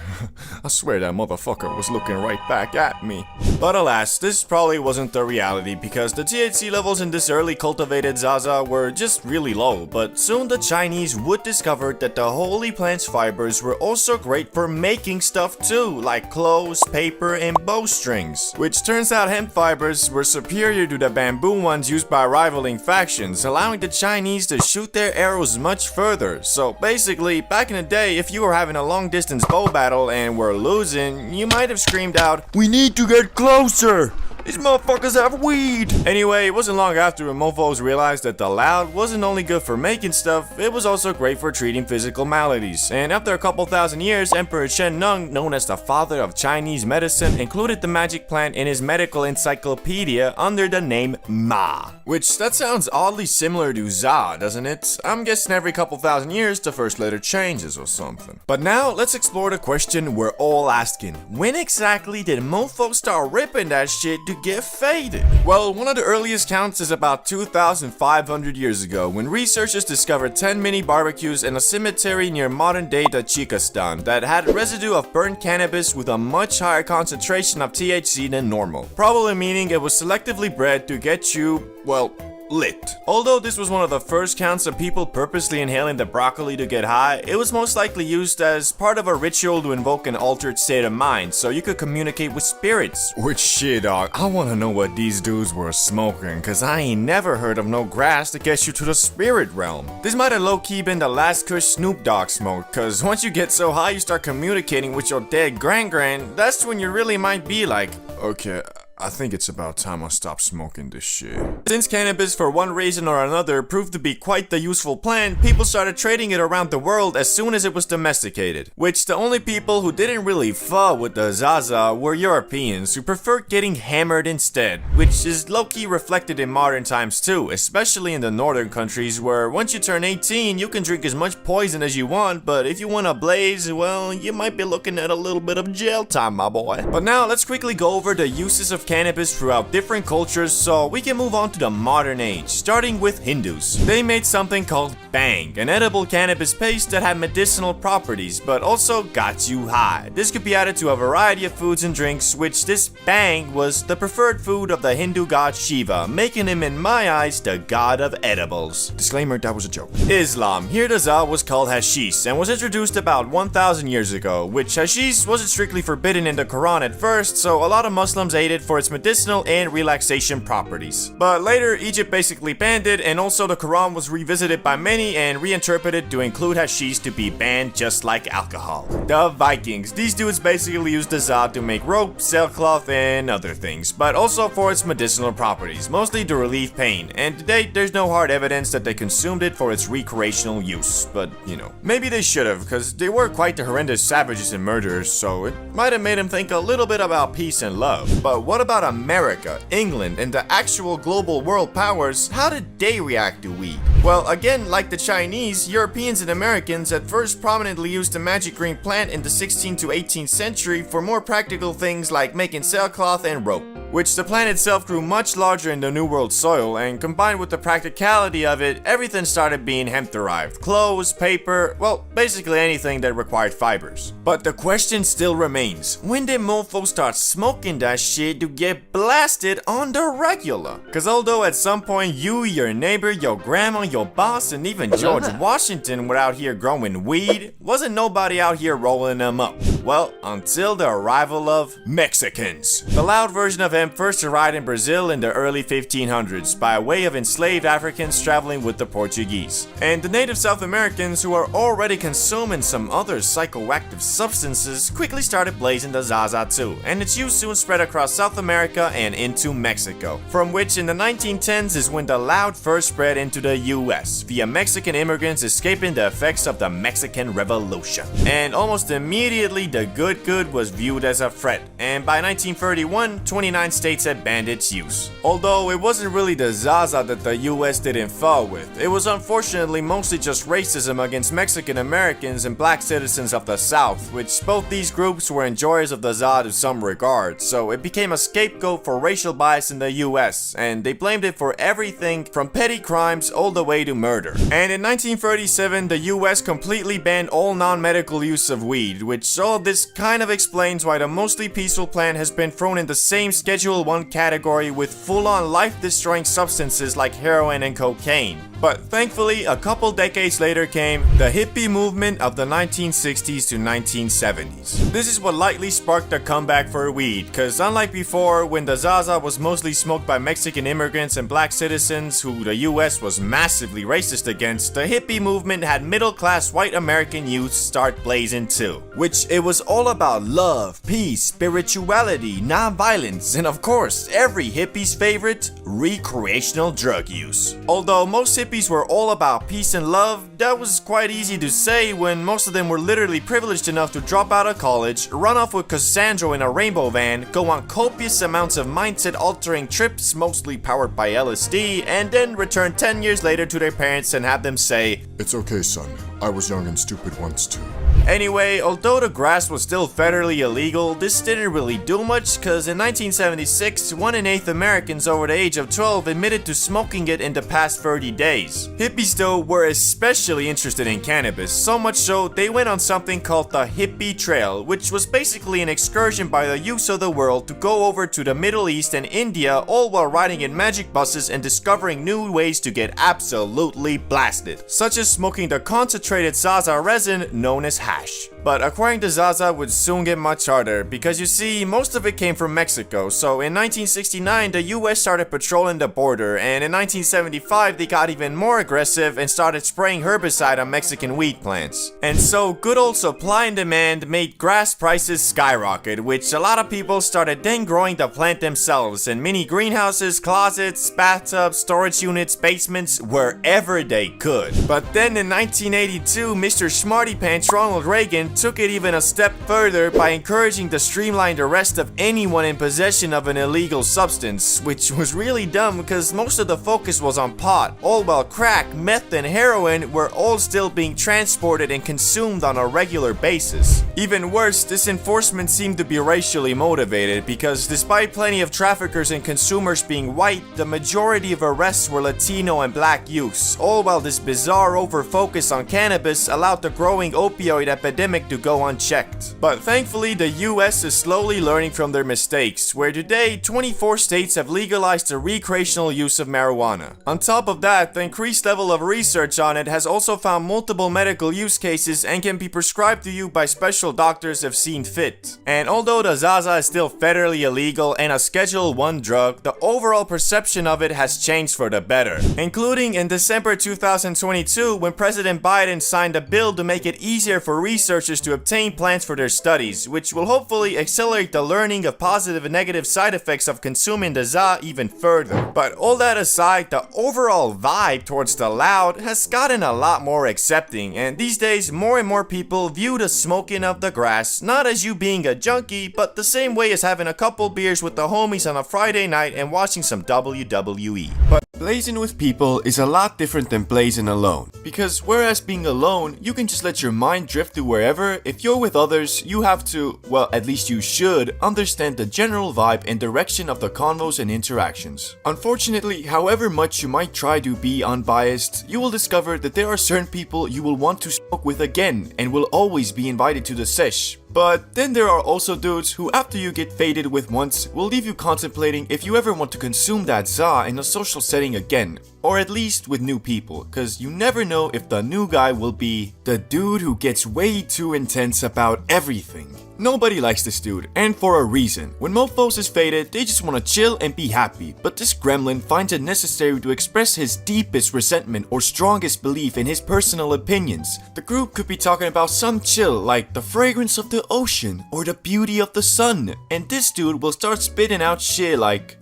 I swear that motherfucker was looking right back at me. But alas, this probably wasn't the reality because the THC levels in this early cultivated Zaza were just really low, but soon the Chinese would discover that the holy plant's fibers were also great for making stuff too, like clothes, paper, and bowstrings. Which turns out hemp fibers were superior to the bamboo ones used by rivaling factions, allowing the Chinese to shoot their arrows much further. So basically, back in the day, if you were having a long distance bow battle and were losing, you might have screamed out, "We need to get closer! These motherfuckers have weed!" Anyway, it wasn't long after mofos realized that the loud wasn't only good for making stuff, it was also great for treating physical maladies. And after a couple thousand years, Emperor Shen Nung, known as the father of Chinese medicine, included the magic plant in his medical encyclopedia under the name Ma. Which, that sounds oddly similar to Za, doesn't it? I'm guessing every couple thousand years the first letter changes or something. But now, let's explore the question we're all asking. When exactly did mofos start ripping that shit to get faded? Well, one of the earliest counts is about 2,500 years ago, when researchers discovered 10 mini barbecues in a cemetery near modern-day Tajikistan that had residue of burnt cannabis with a much higher concentration of THC than normal, probably meaning it was selectively bred to get you, well, lit. Although this was one of the first counts of people purposely inhaling the broccoli to get high, it was most likely used as part of a ritual to invoke an altered state of mind so you could communicate with spirits. Which shit, dog, I wanna know what these dudes were smoking, cause I ain't never heard of no grass that gets you to the spirit realm. This might have low-key been the last kush Snoop Dogg smoked, cause once you get so high you start communicating with your dead gran-gran, that's when you really might be like, Okay, I think it's about time I stop smoking this shit. Since cannabis, for one reason or another, proved to be quite the useful plant, people started trading it around the world as soon as it was domesticated. Which the only people who didn't really fuck with the Zaza were Europeans, who preferred getting hammered instead. Which is low-key reflected in modern times too, especially in the northern countries where once you turn 18, you can drink as much poison as you want, but if you want to blaze, well, you might be looking at a little bit of jail time, my boy. But now, let's quickly go over the uses of cannabis throughout different cultures so we can move on to the modern age, starting with Hindus. They made something called bang, an edible cannabis paste that had medicinal properties but also got you high. This could be added to a variety of foods and drinks, which this bang was the preferred food of the Hindu god Shiva, making him in my eyes the god of edibles. Disclaimer, that was a joke. Islam. Here the za was called hashish and was introduced about 1,000 years ago, which hashish wasn't strictly forbidden in the Quran at first, so a lot of Muslims ate it for its medicinal and relaxation properties. But later, Egypt basically banned it, and also the Quran was revisited by many and reinterpreted to include hashish to be banned just like alcohol. The Vikings. These dudes basically used the za to make rope, sailcloth, and other things, but also for its medicinal properties, mostly to relieve pain, and to date, there's no hard evidence that they consumed it for its recreational use, but you know. Maybe they should have, because they were quite the horrendous savages and murderers, so it might have made them think a little bit about peace and love. But what about America, England, and the actual global world powers? How did they react to weed? Well, again, like the Chinese, Europeans and Americans at first prominently used the magic green plant in the 16th to 18th century for more practical things like making sailcloth and rope. which the plant itself grew much larger in the New World soil, and combined with the practicality of it, everything started being hemp-derived. Clothes, paper, well, basically anything that required fibers. But the question still remains, when did mofos start smoking that shit to get blasted on the regular? Cause although at some point you, your neighbor, your grandma, your boss, and even George Washington were out here growing weed, wasn't nobody out here rolling them up. Well, until the arrival of Mexicans. The loud version of hemp first arrived in Brazil in the early 1500s by way of enslaved Africans traveling with the Portuguese. And the native South Americans, who are already consuming some other psychoactive substances, quickly started blazing the Zaza too, and its use soon spread across South America and into Mexico, from which in the 1910s is when the loud first spread into the US, via Mexican immigrants escaping the effects of the Mexican Revolution. And almost immediately the good was viewed as a threat, and by 1931, 29 states had banned its use. Although it wasn't really the Zaza that the US didn't fall with, it was unfortunately mostly just racism against Mexican Americans and black citizens of the South, which both these groups were enjoyers of the Zaza to some regard, so it became a scapegoat for racial bias in the US, and they blamed it for everything from petty crimes all the way to murder. And in 1937, the US completely banned all non-medical use of weed, which all of this kind of explains why the mostly peaceful plant has been thrown in the same Schedule 1 category with full-on life-destroying substances like heroin and cocaine. But thankfully, a couple decades later came the hippie movement of the 1960s to 1970s. This is what likely sparked a comeback for weed, cause unlike before, when the Zaza was mostly smoked by Mexican immigrants and black citizens who the US was massively racist against, the hippie movement had middle-class white American youth start blazing too. Which it was all about love, peace, spirituality, non-violence, and of course, every hippie's favorite, recreational drug use. Although most hippies were all about peace and love, that was quite easy to say when most of them were literally privileged enough to drop out of college, run off with Cassandra in a rainbow van, go on copious amounts of mindset-altering trips, mostly powered by LSD, and then return 10 years later to their parents and have them say, It's okay, son. I was young and stupid once too. Anyway, although the grass was still federally illegal, this didn't really do much, cause in 1976, 1 in 8 Americans over the age of 12 admitted to smoking it in the past 30 days. Hippies though were especially interested in cannabis, so much so they went on something called the Hippie Trail, which was basically an excursion by the youths of the world to go over to the Middle East and India, all while riding in magic buses and discovering new ways to get absolutely blasted, such as smoking the concentrated Zaza resin known as hash. But acquiring the Zaza would soon get much harder, because you see, most of it came from Mexico, so in 1969 the US started patrolling the border, and in 1975 they got even more aggressive and started spraying herbicide on Mexican wheat plants. And so good old supply and demand made grass prices skyrocket, which a lot of people started then growing the plant themselves in mini greenhouses, closets, bathtubs, storage units, basements, wherever they could. But then in 1982, Mr. Smarty Pants Ronald Reagan took it even a step further by encouraging the streamlined arrest of anyone in possession of an illegal substance, which was really dumb because most of the focus was on pot, all while crack, meth, and heroin were all still being transported and consumed on a regular basis. Even worse, this enforcement seemed to be racially motivated because despite plenty of traffickers and consumers being white, the majority of arrests were Latino and black youths, all while this bizarre over-focus on cannabis allowed the growing opioid epidemic to go unchecked. But thankfully, the US is slowly learning from their mistakes, where today 24 states have legalized the recreational use of marijuana. On top of that, the increased level of research on it has also found multiple medical use cases and can be prescribed to you by special doctors if seen fit. And although the Zaza is still federally illegal and a Schedule 1 drug, the overall perception of it has changed for the better, including in December 2022 when President Biden signed a bill to make it easier for researchers to obtain plants for their studies, which will hopefully accelerate the learning of positive and negative side effects of consuming the Za even further. But all that aside, the overall vibe towards the loud has gotten a lot more accepting, and these days more and more people view the smoking of the grass not as you being a junkie, but the same way as having a couple beers with the homies on a Friday night and watching some WWE. But Blazing with people is a lot different than blazing alone. Because whereas being alone, you can just let your mind drift to wherever, if you're with others, you have to, well, at least you should, understand the general vibe and direction of the convos and interactions. Unfortunately, however much you might try to be unbiased, you will discover that there are certain people you will want to smoke with again and will always be invited to the sesh. But then there are also dudes who, after you get faded with once, will leave you contemplating if you ever want to consume that za in a social setting again. Or at least with new people, cause you never know if the new guy will be the dude who gets way too intense about everything. Nobody likes this dude, and for a reason. When mofos is faded, they just wanna chill and be happy, but this gremlin finds it necessary to express his deepest resentment or strongest belief in his personal opinions. The group could be talking about some chill like the fragrance of the ocean or the beauty of the sun, and this dude will start spitting out shit like,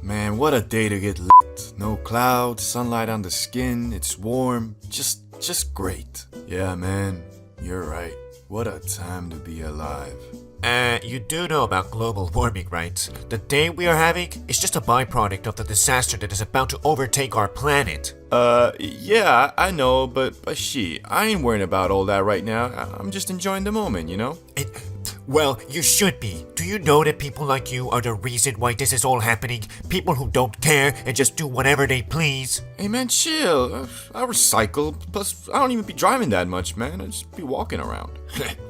man, what a day to get lit. No clouds, sunlight on the skin, it's warm, just great. Yeah, man, you're right. What a time to be alive. You do know about global warming, right? The day we are having is just a byproduct of the disaster that is about to overtake our planet. Yeah, I know, but shit, I ain't worrying about all that right now. I'm just enjoying the moment, you know? Well, you should be. Do you know that people like you are the reason why this is all happening? People who don't care and just do whatever they please. Hey man, chill. I recycle. Plus, I don't even be driving that much, man. I just be walking around.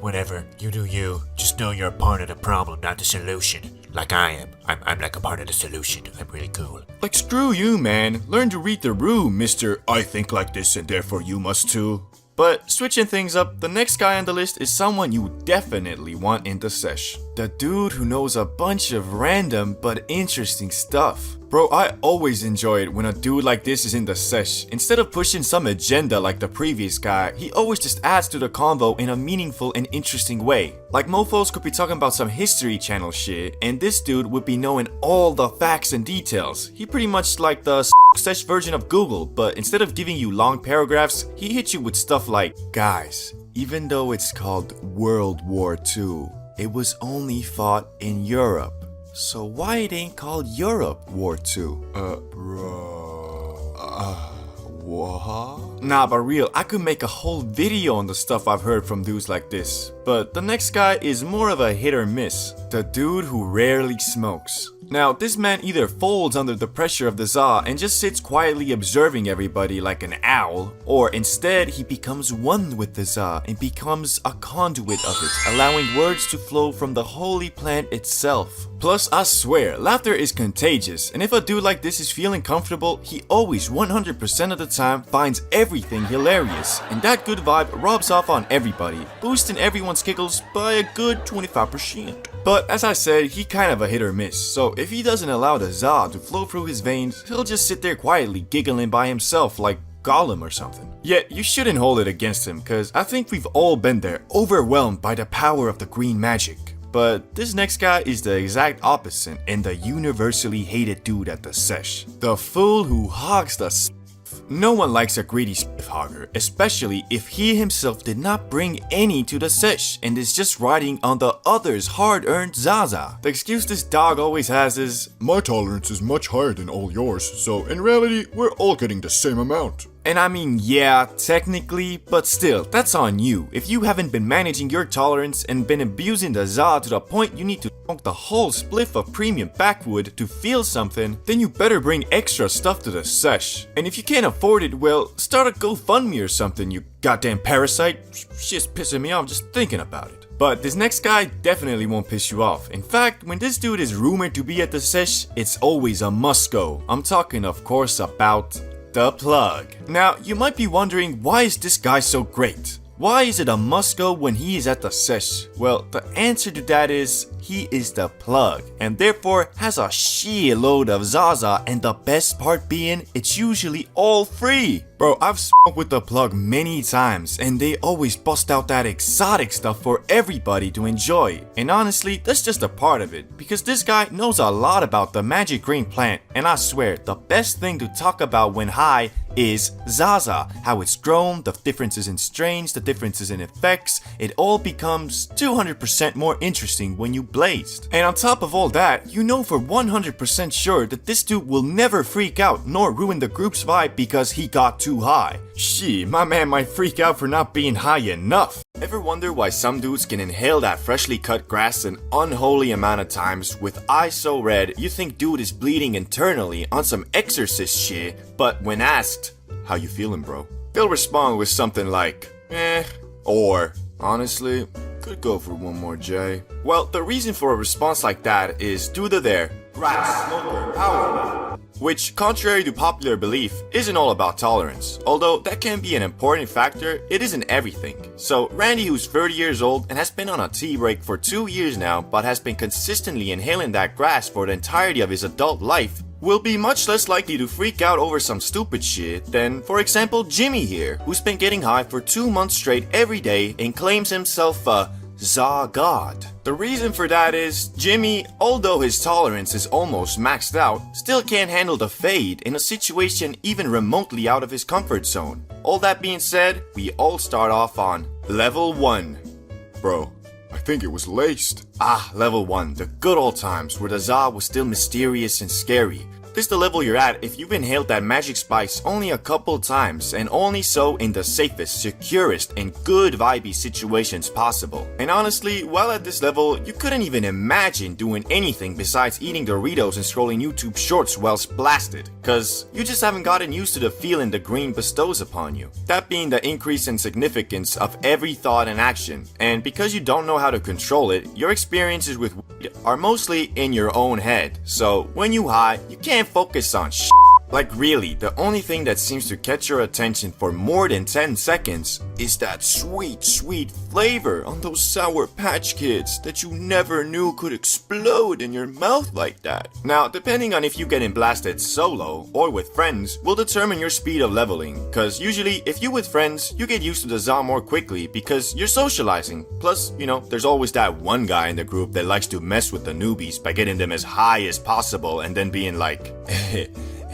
Whatever, you do you. Just know you're a part of the problem, not the solution. Like I am. I'm like a part of the solution. I'm really cool. Like, screw you, man. Learn to read the room, Mr. I think like this and therefore you must too. But switching things up, the next guy on the list is someone you definitely want in the sesh. The dude who knows a bunch of random but interesting stuff. Bro, I always enjoy it when a dude like this is in the sesh. Instead of pushing some agenda like the previous guy, he always just adds to the convo in a meaningful and interesting way. Like mofos could be talking about some History Channel shit, and this dude would be knowing all the facts and details. He pretty much like the sesh version of Google, but instead of giving you long paragraphs, he hits you with stuff like, guys, even though it's called World War II, it was only fought in Europe. So why it ain't called Europe War II? What? Nah, but real, I could make a whole video on the stuff I've heard from dudes like this. But the next guy is more of a hit or miss. The dude who rarely smokes. Now, this man either folds under the pressure of the za and just sits quietly observing everybody like an owl, or instead he becomes one with the za and becomes a conduit of it, allowing words to flow from the holy plant itself. Plus, I swear, laughter is contagious, and if a dude like this is feeling comfortable, he always 100% of the time finds everything hilarious, and that good vibe rubs off on everybody, boosting everyone's giggles by a good 25%. But as I said, he kind of a hit or miss, so if he doesn't allow the za to flow through his veins, he'll just sit there quietly giggling by himself like Gollum or something. Yet, you shouldn't hold it against him, cause I think we've all been there, overwhelmed by the power of the green magic. But this next guy is the exact opposite and the universally hated dude at the sesh. The fool who hogs the No one likes a greedy spliff hogger, especially if he himself did not bring any to the sesh and is just riding on the other's hard-earned zaza. The excuse this dog always has is, My tolerance is much higher than all yours, so in reality, we're all getting the same amount. and I mean, yeah, technically, but still, that's on you. If you haven't been managing your tolerance and been abusing the za to the point you need to smoke the whole spliff of premium backwood to feel something, then you better bring extra stuff to the sesh. And if you can't afford it, well, start a GoFundMe or something, you goddamn parasite. Shit's pissing me off just thinking about it. But this next guy definitely won't piss you off. In fact, when this dude is rumored to be at the sesh, it's always a must go. I'm talking, of course, about the plug. Now, you might be wondering, why is this guy so great? Why is it a must go when he is at the sesh? Well, the answer to that is, he is the plug, and therefore has a shitload of Zaza, and the best part being, it's usually all free. Bro, I've smoked with the plug many times, and they always bust out that exotic stuff for everybody to enjoy. And honestly, that's just a part of it, because this guy knows a lot about the magic green plant, and I swear, the best thing to talk about when high is Zaza. How it's grown, the differences in strains, the differences in effects, it all becomes 200% more interesting when you blazed. And on top of all that, you know for 100% sure that this dude will never freak out nor ruin the group's vibe because he got too high. Shit, my man might freak out for not being high enough. Ever wonder why some dudes can inhale that freshly cut grass an unholy amount of times with eyes so red you think dude is bleeding internally on some exorcist shit, but when asked, how you feeling bro? They'll respond with something like, or, honestly, could go for one more J. Well, the reason for a response like that is due to their grass smoker power, which, contrary to popular belief, isn't all about tolerance. Although that can be an important factor, it isn't everything. So Randy, who's 30 years old and has been on a tea break for 2 years now, but has been consistently inhaling that grass for the entirety of his adult life, will be much less likely to freak out over some stupid shit than, for example, Jimmy here, who's been getting high for 2 months straight every day and claims himself a Za God. The reason for that is, Jimmy, although his tolerance is almost maxed out, still can't handle the fade in a situation even remotely out of his comfort zone. All that being said, we all start off on level 1. Bro, I think it was laced. Level 1, the good old times where the Za was still mysterious and scary. This is the level you're at if you've inhaled that magic spice only a couple times, and only so in the safest, securest, and good vibey situations possible. And honestly, while at this level, you couldn't even imagine doing anything besides eating Doritos and scrolling YouTube shorts whilst blasted, cause you just haven't gotten used to the feeling the green bestows upon you. That being the increase in significance of every thought and action, and because you don't know how to control it, your experiences with weed are mostly in your own head. So when you high, you can't focus on shit. Like really, the only thing that seems to catch your attention for more than 10 seconds is that sweet, sweet flavor on those Sour Patch Kids that you never knew could explode in your mouth like that. Now, depending on if you getting blasted solo or with friends will determine your speed of leveling, cause usually if you with friends, you get used to the Za more quickly because you're socializing. Plus, you know, there's always that one guy in the group that likes to mess with the newbies by getting them as high as possible and then being like,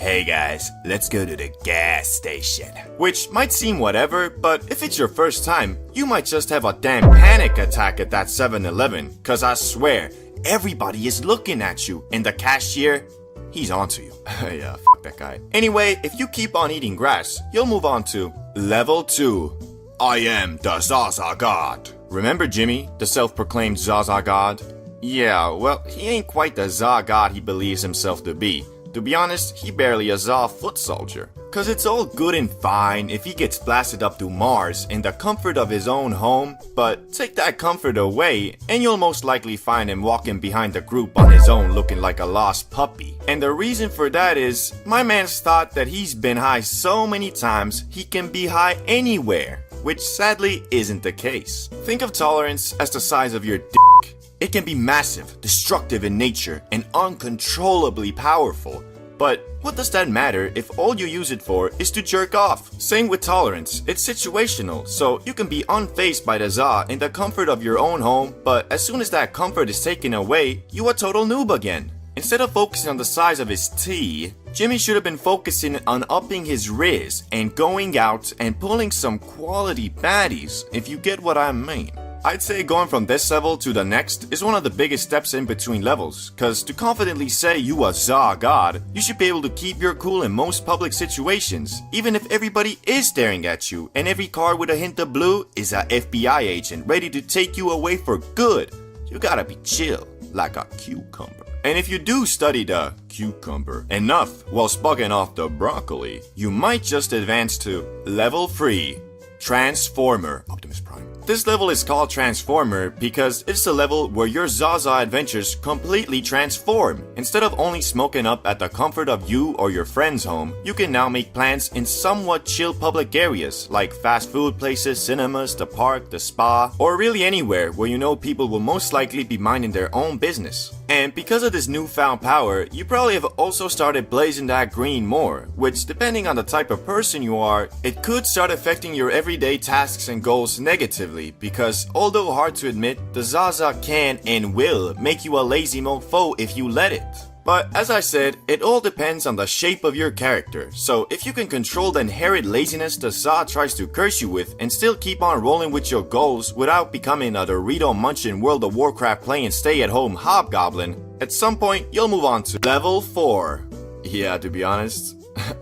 hey guys, let's go to the gas station. Which might seem whatever, but if it's your first time, you might just have a damn panic attack at that 7-Eleven, cause I swear, everybody is looking at you, and the cashier, he's onto you. Yeah, fuck that guy. Anyway, if you keep on eating grass, you'll move on to level 2. I am the Zaza God. Remember Jimmy, the self-proclaimed Zaza God? Yeah, well, he ain't quite the Za God he believes himself to be. To be honest, he barely a Za foot soldier. Cause it's all good and fine if he gets blasted up to Mars in the comfort of his own home, but take that comfort away and you'll most likely find him walking behind the group on his own looking like a lost puppy. And the reason for that is, my man's thought that he's been high so many times he can be high anywhere, which sadly isn't the case. Think of tolerance as the size of your dick. It can be massive, destructive in nature, and uncontrollably powerful. But what does that matter if all you use it for is to jerk off? Same with tolerance, it's situational, so you can be unfazed by the Za in the comfort of your own home, but as soon as that comfort is taken away, you a total noob again. Instead of focusing on the size of his T, Jimmy should have been focusing on upping his riz and going out and pulling some quality baddies, if you get what I mean. I'd say going from this level to the next is one of the biggest steps in between levels, cause to confidently say you a Za God, you should be able to keep your cool in most public situations, even if everybody is staring at you and every car with a hint of blue is a FBI agent ready to take you away for good. You gotta be chill, like a cucumber. And if you do study the cucumber enough while spugging off the broccoli, you might just advance to level 3, Transformer. Optimus Prime. This level is called Transformer because it's the level where your Zaza adventures completely transform. Instead of only smoking up at the comfort of you or your friend's home, you can now make plans in somewhat chill public areas like fast food places, cinemas, the park, the spa, or really anywhere where you know people will most likely be minding their own business. And because of this newfound power, you probably have also started blazing that green more, which depending on the type of person you are, it could start affecting your everyday tasks and goals negatively because although hard to admit, the Zaza can and will make you a lazy mofo if you let it. But as I said, it all depends on the shape of your character. So if you can control the inherent laziness the Za tries to curse you with and still keep on rolling with your goals without becoming a Dorito munching World of Warcraft playing stay-at-home hobgoblin, at some point you'll move on to level 4. Yeah, to be honest,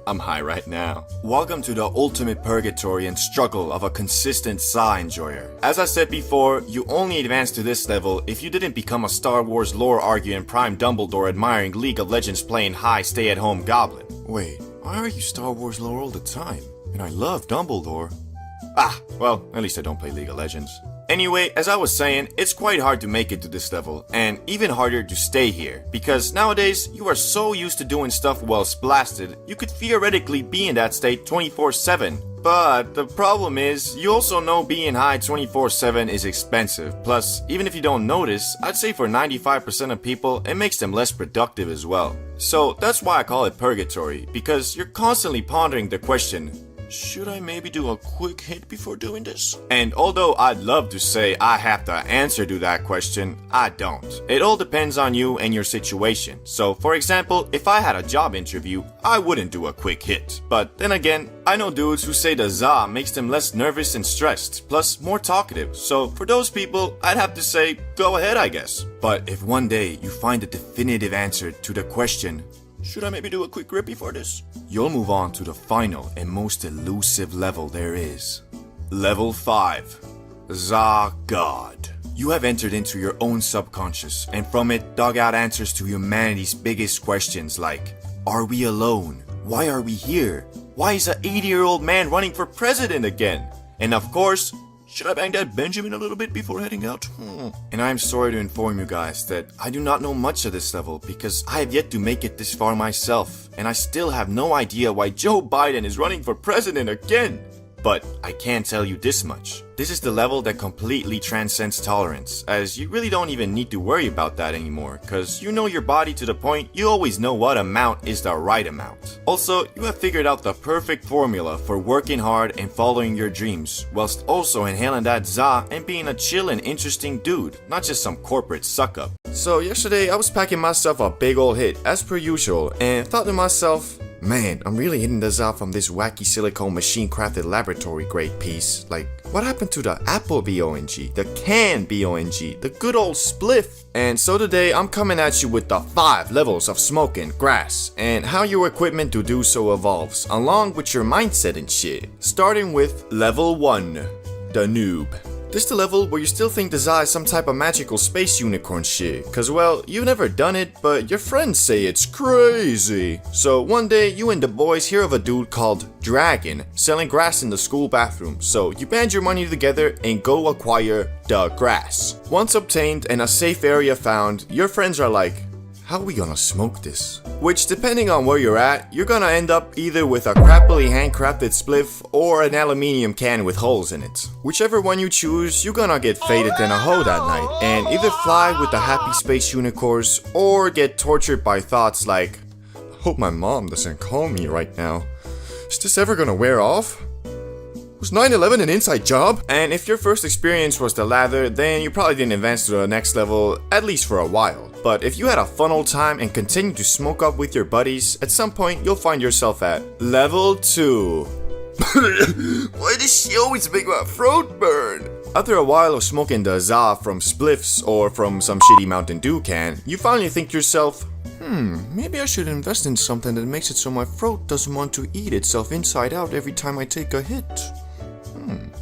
I'm high right now. Welcome to the ultimate purgatory and struggle of a consistent Za enjoyer. As I said before, you only advance to this level if you didn't become a Star Wars lore arguing Prime Dumbledore admiring League of Legends playing high stay-at-home goblin. Wait, why are you Star Wars lore all the time? And I love Dumbledore. Ah, well, at least I don't play League of Legends. Anyway, as I was saying, it's quite hard to make it to this level, and even harder to stay here, because nowadays, you are so used to doing stuff while blasted, you could theoretically be in that state 24/7. But the problem is, you also know being high 24/7 is expensive, plus, even if you don't notice, I'd say for 95% of people, it makes them less productive as well. So that's why I call it purgatory, because you're constantly pondering the question, should I maybe do a quick hit before doing this? And although I'd love to say I have the answer to that question, I don't. It all depends on you and your situation. So for example, if I had a job interview, I wouldn't do a quick hit. But then again, I know dudes who say the Za makes them less nervous and stressed, plus more talkative. So for those people, I'd have to say, go ahead I guess. But if one day you find a definitive answer to the question, should I maybe do a quick grip before this? You'll move on to the final and most elusive level there is. Level 5. Za God. You have entered into your own subconscious and from it dug out answers to humanity's biggest questions like, are we alone? Why are we here? Why is an 80-year-old man running for president again? And of course, should I bang that Benjamin a little bit before heading out? And I'm sorry to inform you guys that I do not know much of this level because I have yet to make it this far myself, and I still have no idea why Joe Biden is running for president again. But I can tell you this much. This is the level that completely transcends tolerance, as you really don't even need to worry about that anymore, cause you know your body to the point you always know what amount is the right amount. Also, you have figured out the perfect formula for working hard and following your dreams, whilst also inhaling that Za and being a chill and interesting dude, not just some corporate suck-up. So yesterday I was packing myself a big ol' hit, as per usual, and thought to myself, man, I'm really hitting the Za from this wacky silicone machine-crafted laboratory-grade piece. Like, what happened to the Apple BONG, the can BONG, the good old spliff? And so today, I'm coming at you with the 5 levels of smoking grass, and how your equipment to do so evolves, along with your mindset and shit. Starting with Level 1, the noob. This the level where you still think the Za is some type of magical space unicorn shit, cause well, you've never done it, but your friends say it's crazy. So one day, you and the boys hear of a dude called Dragon selling grass in the school bathroom, so you band your money together and go acquire the grass. Once obtained and a safe area found, your friends are like, how are we gonna smoke this? Which, depending on where you're at, you're gonna end up either with a crappily handcrafted spliff or an aluminium can with holes in it. Whichever one you choose, you're gonna get faded in a hole that night, and either fly with the happy space unicorns or get tortured by thoughts like, hope my mom doesn't call me right now. Is this ever gonna wear off? Was 9/11 an inside job? And if your first experience was the latter, then you probably didn't advance to the next level, at least for a while. But if you had a fun old time and continued to smoke up with your buddies, at some point you'll find yourself at Level 2. Why does she always make my throat burn? After a while of smoking the Za from spliffs or from some shitty Mountain Dew can, you finally think to yourself, maybe I should invest in something that makes it so my throat doesn't want to eat itself inside out every time I take a hit.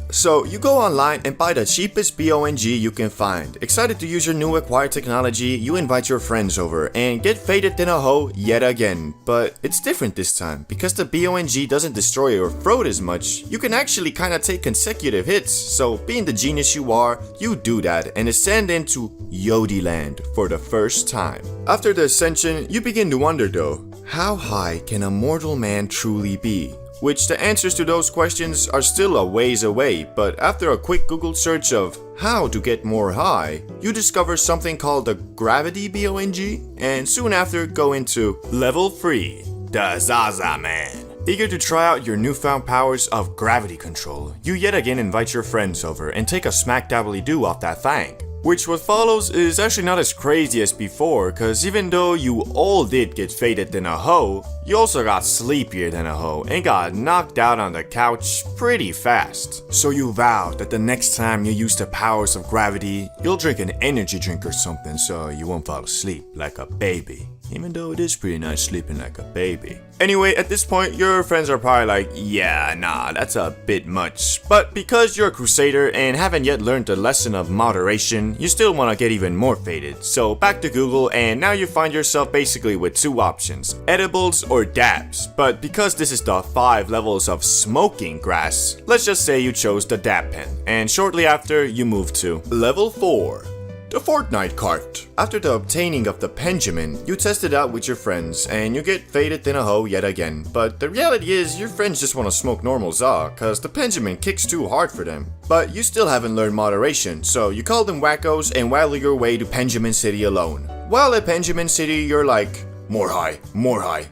So you go online and buy the cheapest BONG you can find. Excited to use your new acquired technology, you invite your friends over and get faded in a hole yet again. But it's different this time, because the BONG doesn't destroy your throat as much, you can actually kinda take consecutive hits. So being the genius you are, you do that and ascend into Yodi Land for the first time. After the ascension, you begin to wonder though, how high can a mortal man truly be? Which the answers to those questions are still a ways away, but after a quick Google search of how to get more high, you discover something called the Gravity BONG, and soon after go into Level 3, the Zaza Man. Eager to try out your newfound powers of gravity control, you yet again invite your friends over and take a smack dabbly doo off that thing. Which what follows is actually not as crazy as before, cause even though you all did get faded than a hoe, you also got sleepier than a hoe and got knocked out on the couch pretty fast. So you vow that the next time you use the powers of gravity, you'll drink an energy drink or something so you won't fall asleep like a baby. Even though it is pretty nice sleeping like a baby. Anyway, at this point, your friends are probably like, yeah, nah, that's a bit much. But because you're a crusader and haven't yet learned the lesson of moderation, you still want to get even more faded. So back to Google, and now you find yourself basically with two options, edibles or dabs. But because this is the 5 levels of smoking grass, let's just say you chose the dab pen. And shortly after, you move to level 4. The Fortnite cart. After the obtaining of the Benjamin, you test it out with your friends, and you get faded than a hoe yet again. But the reality is, your friends just want to smoke normal za, cause the Benjamin kicks too hard for them. But you still haven't learned moderation, so you call them wackos and waddle your way to Benjamin City alone. While at Benjamin City, you're like, more high,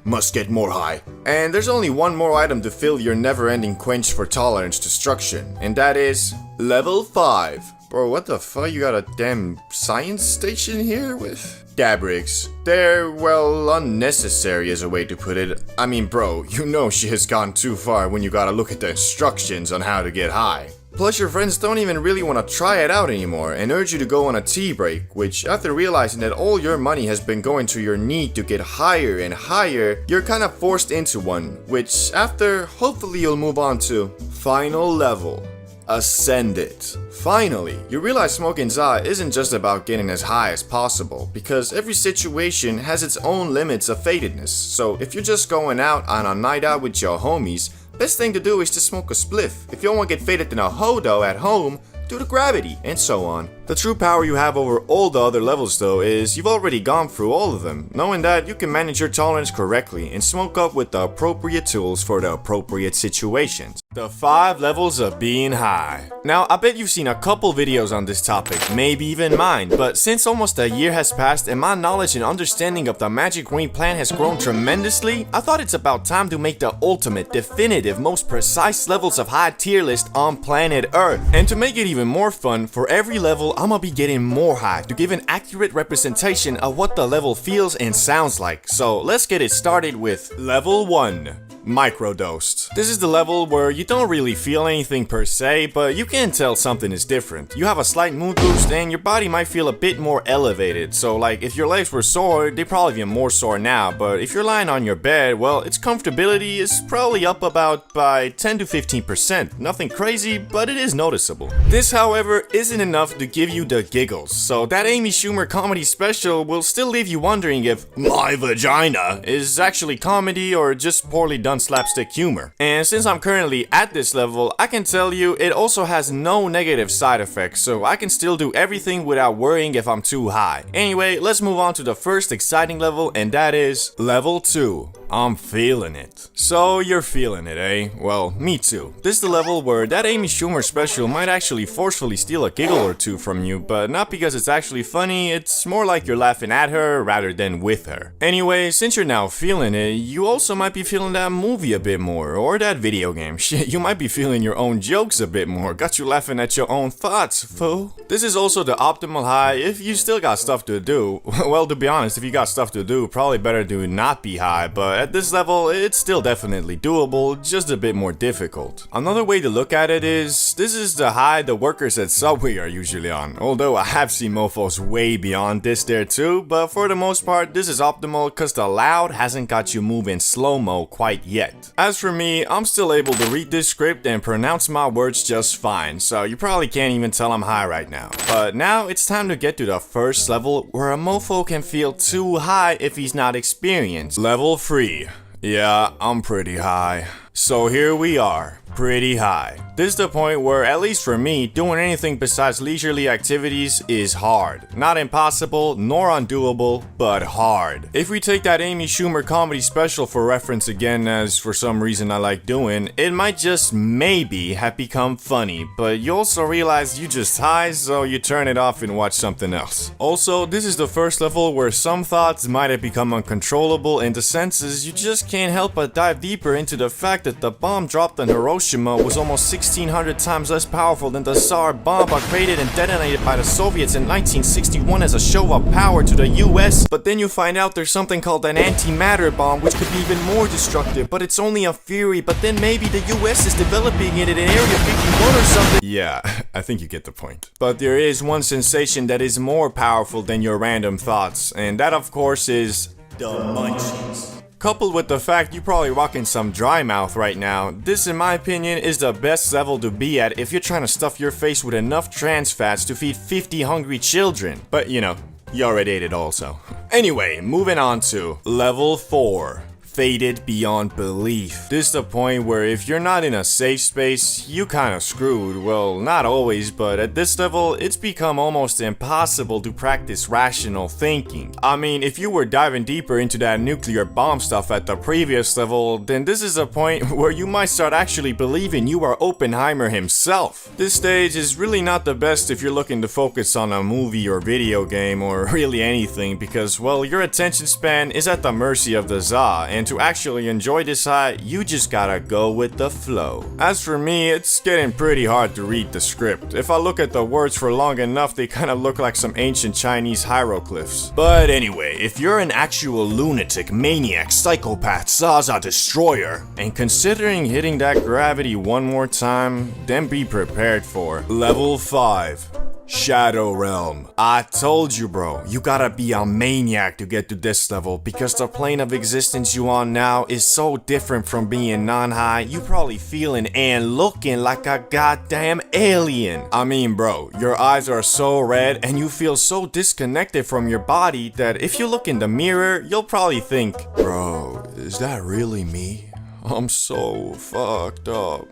must get more high. And there's only one more item to fill your never-ending quench for tolerance destruction, and that is level 5. Bro, what the fuck? You got a damn science station here with dab rigs? They're, well, unnecessary is a way to put it. I mean, bro, you know she has gone too far when you gotta look at the instructions on how to get high. Plus, your friends don't even really want to try it out anymore and urge you to go on a tea break, which, after realizing that all your money has been going to your need to get higher and higher, you're kind of forced into one, which, after, hopefully you'll move on to final level. Ascend it. Finally, you realize smoking za isn't just about getting as high as possible, because every situation has its own limits of fadedness. So if you're just going out on a night out with your homies, best thing to do is to smoke a spliff. If you don't want to get faded in a hoe though at home, do the gravity, and so on. The true power you have over all the other levels though is you've already gone through all of them, knowing that you can manage your tolerance correctly and smoke up with the appropriate tools for the appropriate situations. The 5 levels of being high. Now, I bet you've seen a couple videos on this topic, maybe even mine, but since almost a year has passed and my knowledge and understanding of the magic green plant has grown tremendously, I thought it's about time to make the ultimate, definitive, most precise levels of high tier list on planet Earth. And to make it even more fun, for every level I'ma be getting more high to give an accurate representation of what the level feels and sounds like. So let's get it started with level 1. Microdosed. This is the level where you don't really feel anything per se, but you can tell something is different. You have a slight mood boost and your body might feel a bit more elevated. So like if your legs were sore, they'd probably be more sore now, but if you're lying on your bed, well, its comfortability is probably up about by 10 to 15%. Nothing crazy, but it is noticeable. This, however, isn't enough to give you the giggles. So that Amy Schumer comedy special will still leave you wondering if my vagina is actually comedy or just poorly done slapstick humor. And since I'm currently at this level, I can tell you it also has no negative side effects, so I can still do everything without worrying if I'm too high. Anyway, let's move on to the first exciting level, and that is level 2. I'm feeling it. So you're feeling it, eh? Well, me too. This is the level where that Amy Schumer special might actually forcefully steal a giggle or two from you, but not because it's actually funny, it's more like you're laughing at her rather than with her. Anyway, since you're now feeling it, you also might be feeling that movie a bit more, or that video game. Shit, you might be feeling your own jokes a bit more. Got you laughing at your own thoughts, fool. This is also the optimal high if you still got stuff to do. Well, to be honest, if you got stuff to do, probably better to not be high, but at this level, it's still definitely doable, just a bit more difficult. Another way to look at it is, this is the high the workers at Subway are usually on. Although I have seen mofos way beyond this there too, but for the most part, this is optimal cause the loud hasn't got you moving slow-mo quite yet. As for me, I'm still able to read this script and pronounce my words just fine, so you probably can't even tell I'm high right now. But now it's time to get to the first level where a mofo can feel too high if he's not experienced. Level 3. Yeah, I'm pretty high. So here we are, pretty high. This is the point where, at least for me, doing anything besides leisurely activities is hard. Not impossible, nor undoable, but hard. If we take that Amy Schumer comedy special for reference again, as for some reason I like doing, it might just maybe have become funny, but you also realize you just high, so you turn it off and watch something else. Also, this is the first level where some thoughts might have become uncontrollable in the senses you just can't help but dive deeper into the fact that the bomb dropped on Hiroshima Hiroshima was almost 1,600 times less powerful than the Tsar bomb created and detonated by the Soviets in 1961 as a show of power to the US. But then you find out there's something called an antimatter bomb, which could be even more destructive, but it's only a theory. But then maybe the US is developing it in Area 51 or something. Yeah, I think you get the point. But there is one sensation that is more powerful than your random thoughts, and that of course is the munchies. Coupled with the fact you're probably rocking some dry mouth right now, this in my opinion is the best level to be at if you're trying to stuff your face with enough trans fats to feed 50 hungry children. But you know, you already ate it also. Anyway, moving on to level 4. Faded beyond belief. This is the point where if you're not in a safe space, you kinda screwed. Well, not always, but at this level, it's become almost impossible to practice rational thinking. I mean, if you were diving deeper into that nuclear bomb stuff at the previous level, then this is a point where you might start actually believing you are Oppenheimer himself. This stage is really not the best if you're looking to focus on a movie or video game or really anything because, well, your attention span is at the mercy of the za, and to actually enjoy this high, you just gotta go with the flow. As for me, it's getting pretty hard to read the script. If I look at the words for long enough, they kinda look like some ancient Chinese hieroglyphs. But anyway, if you're an actual lunatic, maniac, psychopath, Zaza destroyer, and considering hitting that gravity one more time, then be prepared for level 5. Shadow Realm. I told you, bro, you gotta be a maniac to get to this level because the plane of existence you on now is so different from being non-high, you probably feeling and looking like a goddamn alien. I mean, bro, your eyes are so red and you feel so disconnected from your body that if you look in the mirror, you'll probably think, bro, is that really me? I'm so fucked up.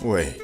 Wait.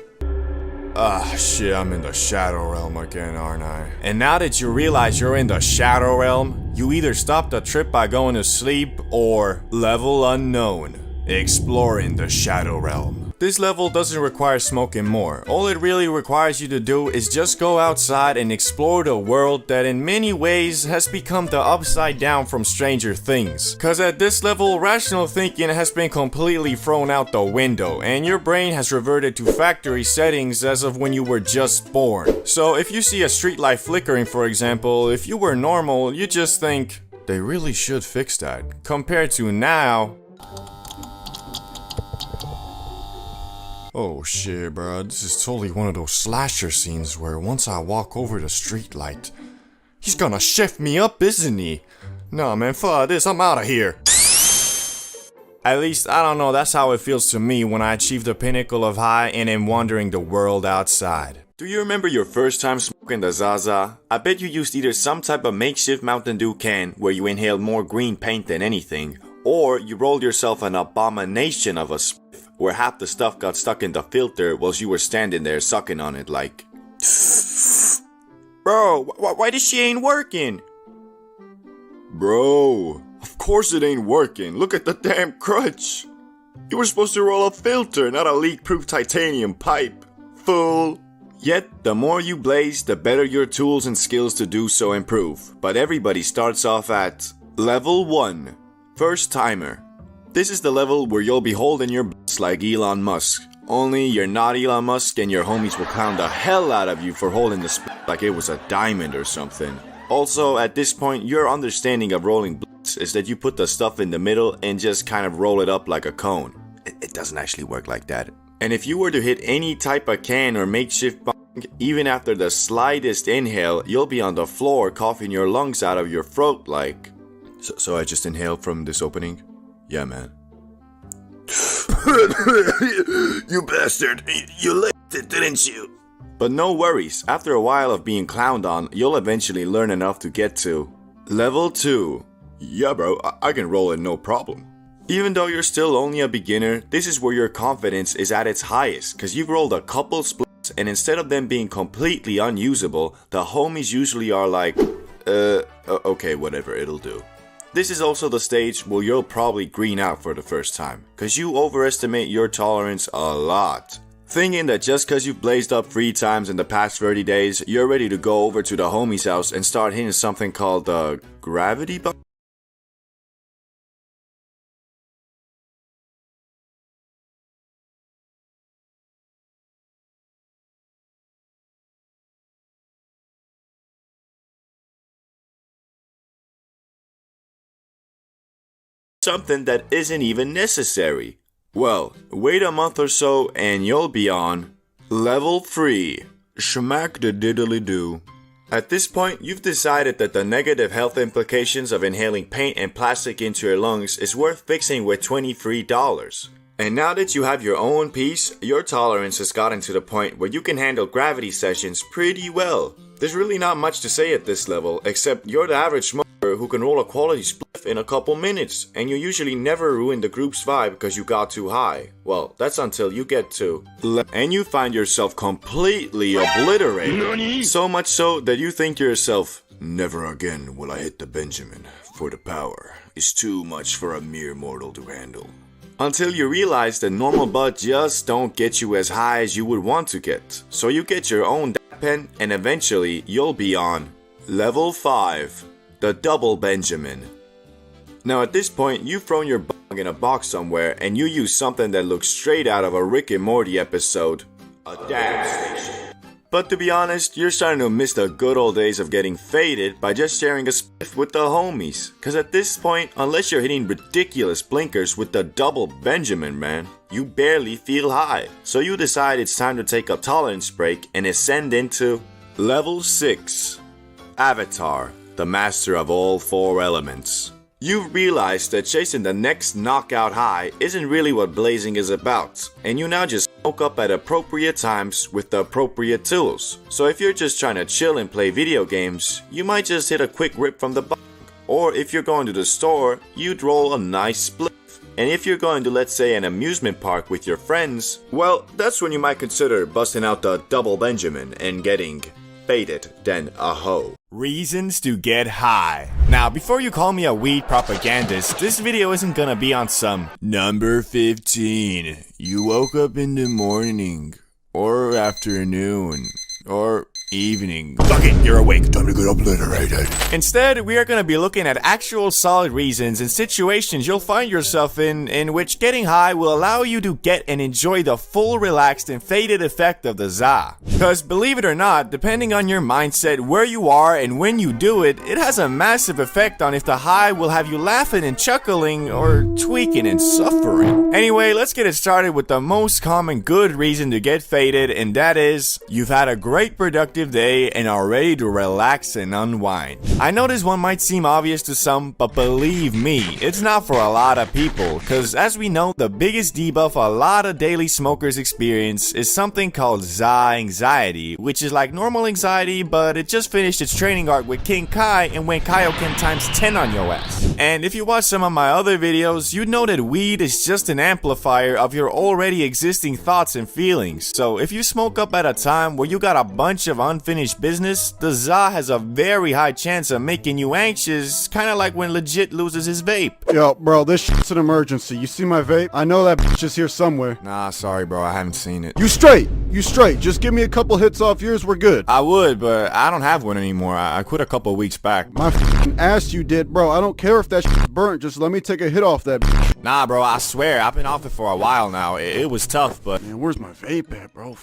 Ah, shit, I'm in the Shadow Realm again, aren't I? And now that you realize you're in the Shadow Realm, you either stop the trip by going to sleep or level unknown, exploring the Shadow Realm. This level doesn't require smoking more. All it really requires you to do is just go outside and explore the world that in many ways has become the upside down from Stranger Things. Cause at this level, rational thinking has been completely thrown out the window and your brain has reverted to factory settings as of when you were just born. So if you see a streetlight flickering, for example, if you were normal, you just think, they really should fix that. Compared to now, oh shit, bro, this is totally one of those slasher scenes where once I walk over the streetlight, he's gonna shift me up, isn't he? Nah, man, fuck this, I'm out of here. At least, I don't know, that's how it feels to me when I achieve the pinnacle of high and am wandering the world outside. Do you remember your first time smoking the Zaza? I bet you used either some type of makeshift Mountain Dew can where you inhaled more green paint than anything, or you rolled yourself an abomination of a spliff where half the stuff got stuck in the filter whilst you were standing there sucking on it like, bro, why this shit ain't working? Bro, of course it ain't working. Look at the damn crutch. You were supposed to roll a filter, not a leak-proof titanium pipe. Fool. Yet, the more you blaze, the better your tools and skills to do so improve. But everybody starts off at level 1. First timer. This is the level where you'll be holding your butts like Elon Musk. Only you're not Elon Musk and your homies will clown the hell out of you for holding the split like it was a diamond or something. Also, at this point, your understanding of rolling blunts is that you put the stuff in the middle and just kind of roll it up like a cone. It doesn't actually work like that. And if you were to hit any type of can or makeshift bong, even after the slightest inhale, you'll be on the floor coughing your lungs out of your throat like... So I just inhaled from this opening? Yeah, man. You bastard. You licked it, didn't you? But no worries. After a while of being clowned on, you'll eventually learn enough to get to level 2. Yeah, bro. I can roll it no problem. Even though you're still only a beginner, this is where your confidence is at its highest, cause you've rolled a couple splits and instead of them being completely unusable, the homies usually are like, okay, whatever, it'll do. This is also the stage where you'll probably green out for the first time, cause you overestimate your tolerance a lot. Thinking that just cause you've blazed up 3 times in the past 30 days, you're ready to go over to the homie's house and start hitting something called the gravity bump. something that isn't even necessary. Well, wait a month or so and you'll be on level 3. Schmack the diddly do. At this point, you've decided that the negative health implications of inhaling paint and plastic into your lungs is worth fixing with $23. And now that you have your own piece, your tolerance has gotten to the point where you can handle gravity sessions pretty well. There's really not much to say at this level, except you're the average smoker who can roll a quality spliff in a couple minutes, and you usually never ruin the group's vibe because you got too high. Well, that's until you get to and you find yourself completely obliterated. So much so that you think to yourself, never again will I hit the Benjamin, for the power is too much for a mere mortal to handle. Until you realize that normal bud just don't get you as high as you would want to get. So you get your own pen and eventually you'll be on level 5, the double Benjamin. Now at this point you've thrown your bong in a box somewhere and you use something that looks straight out of a Rick and Morty episode, a damn station. But to be honest, you're starting to miss the good old days of getting faded by just sharing a spliff with the homies. Cause at this point, unless you're hitting ridiculous blinkers with the double Benjamin, man, you barely feel high. So you decide it's time to take a tolerance break and ascend into level 6. Avatar, the master of all 4 elements. You've realized that chasing the next knockout high isn't really what blazing is about, and you now just smoke up at appropriate times with the appropriate tools. So if you're just trying to chill and play video games, you might just hit a quick rip from the bong. Or if you're going to the store, you'd roll a nice spliff. And if you're going to, let's say, an amusement park with your friends, well, that's when you might consider busting out the double Benjamin and getting faded than a hoe. Reasons to get high. Now, before you call me a weed propagandist, this video isn't gonna be on some number 15. You woke up in the morning, or afternoon, or evening. Fuck it, you're awake. Time to get obliterated. Instead, we are gonna be looking at actual solid reasons and situations you'll find yourself in which getting high will allow you to get and enjoy the full relaxed and faded effect of the za. Cause believe it or not, depending on your mindset, where you are, and when you do it, it has a massive effect on if the high will have you laughing and chuckling or tweaking and suffering. Anyway, let's get it started with the most common good reason to get faded, and that is, you've had a great productive day and are ready to relax and unwind. I know this one might seem obvious to some, but believe me, it's not for a lot of people, cause as we know, the biggest debuff a lot of daily smokers experience is something called za anxiety, which is like normal anxiety, but it just finished its training arc with King Kai and went Kaioken times 10 on your ass. And if you watch some of my other videos, you'd know that weed is just an amplifier of your already existing thoughts and feelings. So if you smoke up at a time where you got a bunch of unfinished business, the za has a very high chance of making you anxious, kinda like when legit loses his vape. Yo, bro, this shit's an emergency. You see my vape? I know that bitch is here somewhere. Nah, sorry bro, I haven't seen it. You straight. Just give me a couple hits off yours, we're good. I would, but I don't have one anymore. I quit a couple weeks back. My f***ing ass you did, bro. I don't care if that shit's burnt, just let me take a hit off that bitch. Nah bro, I swear, I've been off it for a while now. It was tough, but... Man, where's my vape at, bro?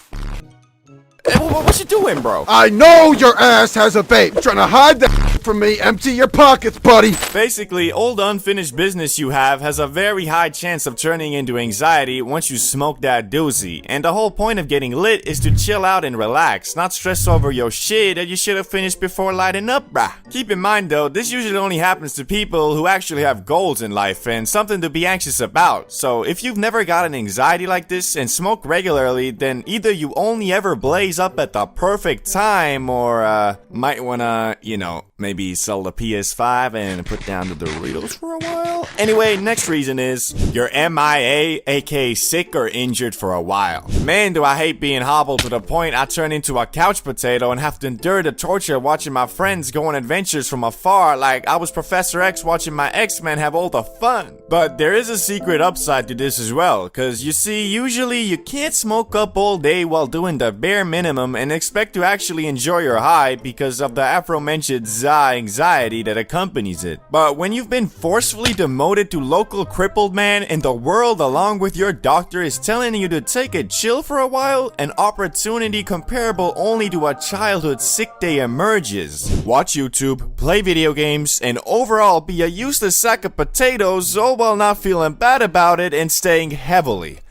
Hey, what you doing, bro? I know your ass has a vape. Trying to hide that from me. Empty your pockets, buddy. Basically, all the unfinished business you have has a very high chance of turning into anxiety once you smoke that doozy. And the whole point of getting lit is to chill out and relax, not stress over your shit that you should have finished before lighting up, brah. Keep in mind though, this usually only happens to people who actually have goals in life and something to be anxious about. So if you've never got an anxiety like this and smoke regularly, then either you only ever blaze up at the perfect time, or might wanna, you know, maybe sell the PS5 and put down the Doritos for a while. Anyway, next reason is you're MIA, aka sick or injured for a while. Man, do I hate being hobbled to the point I turn into a couch potato and have to endure the torture watching my friends go on adventures from afar like I was Professor X watching my X-Men have all the fun. But there is a secret upside to this as well, cause you see, usually you can't smoke up all day while doing the bare minimum and expect to actually enjoy your high because of the aforementioned za anxiety that accompanies it. But when you've been forcefully demoted promoted to local crippled man and the world along with your doctor is telling you to take a chill for a while, an opportunity comparable only to a childhood sick day emerges. Watch YouTube, play video games, and overall be a useless sack of potatoes, all while not feeling bad about it and staying heavily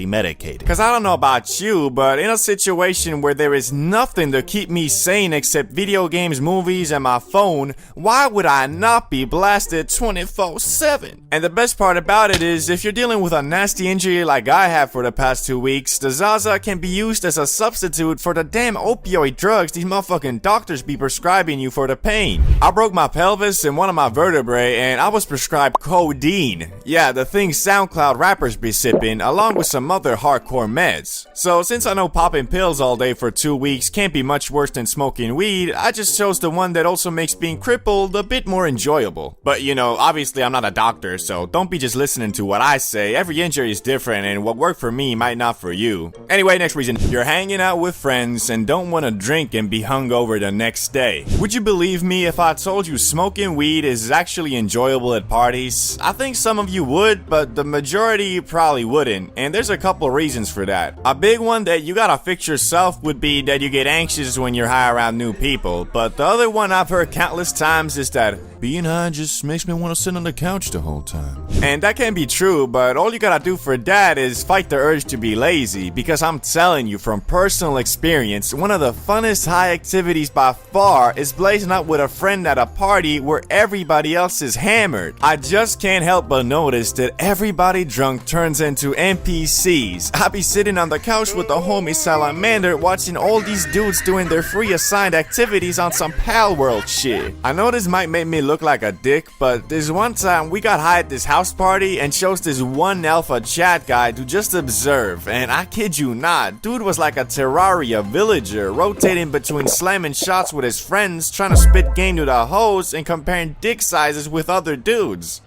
medicated. Cause I don't know about you, but in a situation where there is nothing to keep me sane except video games, movies, and my phone, why would I not be blasted 24/7? And the best part about it is, if you're dealing with a nasty injury like I have for the past 2 weeks, the Zaza can be used as a substitute for the damn opioid drugs these motherfucking doctors be prescribing you for the pain. I broke my pelvis and one of my vertebrae, and I was prescribed codeine. Yeah, the thing SoundCloud rappers be sipping, along with some other hardcore meds. So since I know popping pills all day for 2 weeks can't be much worse than smoking weed, I just chose the one that also makes being crippled a bit more enjoyable. But you know, obviously I'm not a doctor, so don't be just listening to what I say. Every injury is different and what worked for me might not for you. Anyway, next reason. You're hanging out with friends and don't want to drink and be hungover the next day. Would you believe me if I told you smoking weed is actually enjoyable at parties? I think some of you would, but the majority probably wouldn't. And there's a couple reasons for that. A big one that you gotta fix yourself would be that you get anxious when you're high around new people. But the other one I've heard countless times is that being high just makes me want to sit on the couch the whole time. And that can be true, but all you gotta do for that is fight the urge to be lazy. Because I'm telling you from personal experience, one of the funnest high activities by far is blazing up with a friend at a party where everybody else is hammered. I just can't help but notice that everybody drunk turns into NPCs. I be sitting on the couch with the homie Salamander watching all these dudes doing their free assigned activities on some Pal World shit. I know this might make me look like a dick, but this one time we got high at this house party and chose this one alpha chat guy to just observe, and I kid you not, dude was like a Terraria villager, rotating between slamming shots with his friends, trying to spit game to the hoes, and comparing dick sizes with other dudes.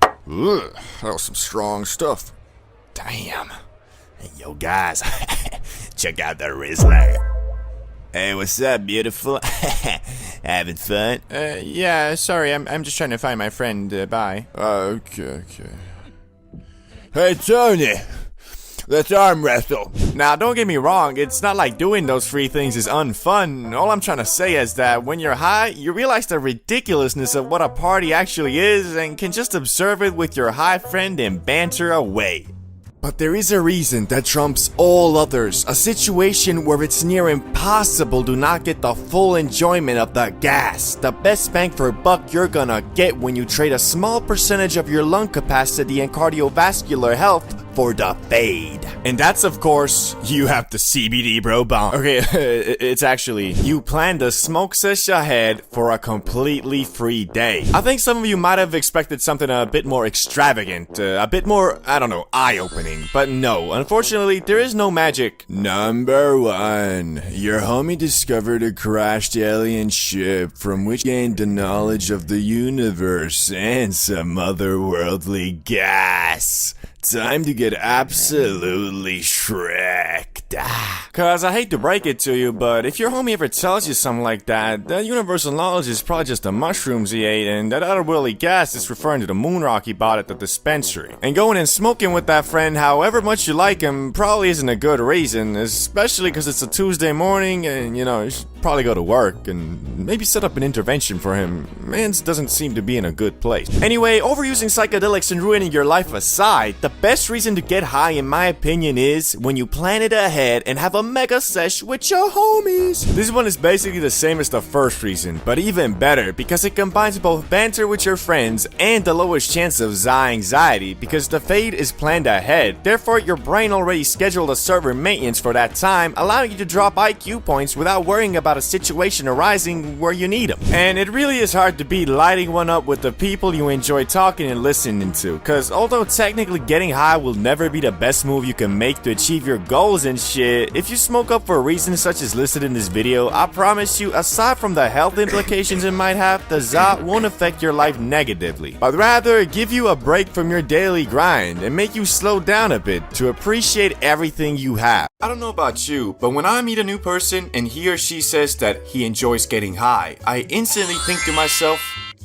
Ugh, that was some strong stuff. Damn. Hey, yo, guys, check out the Rizzler. Hey, what's up, beautiful? Having fun? Yeah, sorry, I'm just trying to find my friend, bye. Okay. Hey, Tony! Let's arm wrestle. Now, don't get me wrong, it's not like doing those free things is unfun. All I'm trying to say is that when you're high, you realize the ridiculousness of what a party actually is and can just observe it with your high friend and banter away. But there is a reason that trumps all others, a situation where it's near impossible to not get the full enjoyment of the gas. The best bang for buck you're gonna get when you trade a small percentage of your lung capacity and cardiovascular health for the fade. And that's, of course, you have the CBD bro bomb. Okay, it's actually, you plan the smoke sesh ahead for a completely free day. I think some of you might have expected something a bit more extravagant, a bit more, I don't know, eye-opening. But no, unfortunately, there is no magic. Number 1, your homie discovered a crashed alien ship from which gained the knowledge of the universe and some otherworldly gas. Time to get absolutely shreked. Cause I hate to break it to you, but if your homie ever tells you something like that, the universal knowledge is probably just the mushrooms he ate, and that otherworldly gas is referring to the moon rock he bought at the dispensary. And going and smoking with that friend, however much you like him, probably isn't a good reason, especially cause it's a Tuesday morning and, you know, you should probably go to work and maybe set up an intervention for him. Mans doesn't seem to be in a good place. Anyway, overusing psychedelics and ruining your life aside, the best reason to get high, in my opinion, is when you plan it ahead and have a mega sesh with your homies. This one is basically the same as the first reason, but even better because it combines both banter with your friends and the lowest chance of anxiety because the fade is planned ahead. Therefore, your brain already scheduled a server maintenance for that time, allowing you to drop IQ points without worrying about a situation arising where you need them. And it really is hard to beat lighting one up with the people you enjoy talking and listening to, cause although technically getting high will never be the best move you can make to achieve your goals and shit, if you smoke up for reasons such as listed in this video, I promise you, aside from the health implications it might have, the za won't affect your life negatively, but rather give you a break from your daily grind and make you slow down a bit to appreciate everything you have. I don't know about you, but when I meet a new person and he or she says that he enjoys getting high, I instantly think to myself,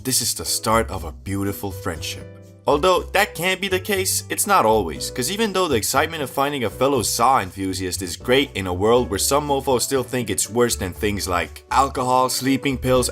this is the start of a beautiful friendship. Although that can be the case, it's not always, cause even though the excitement of finding a fellow saw enthusiast is great in a world where some mofos still think it's worse than things like alcohol, sleeping pills,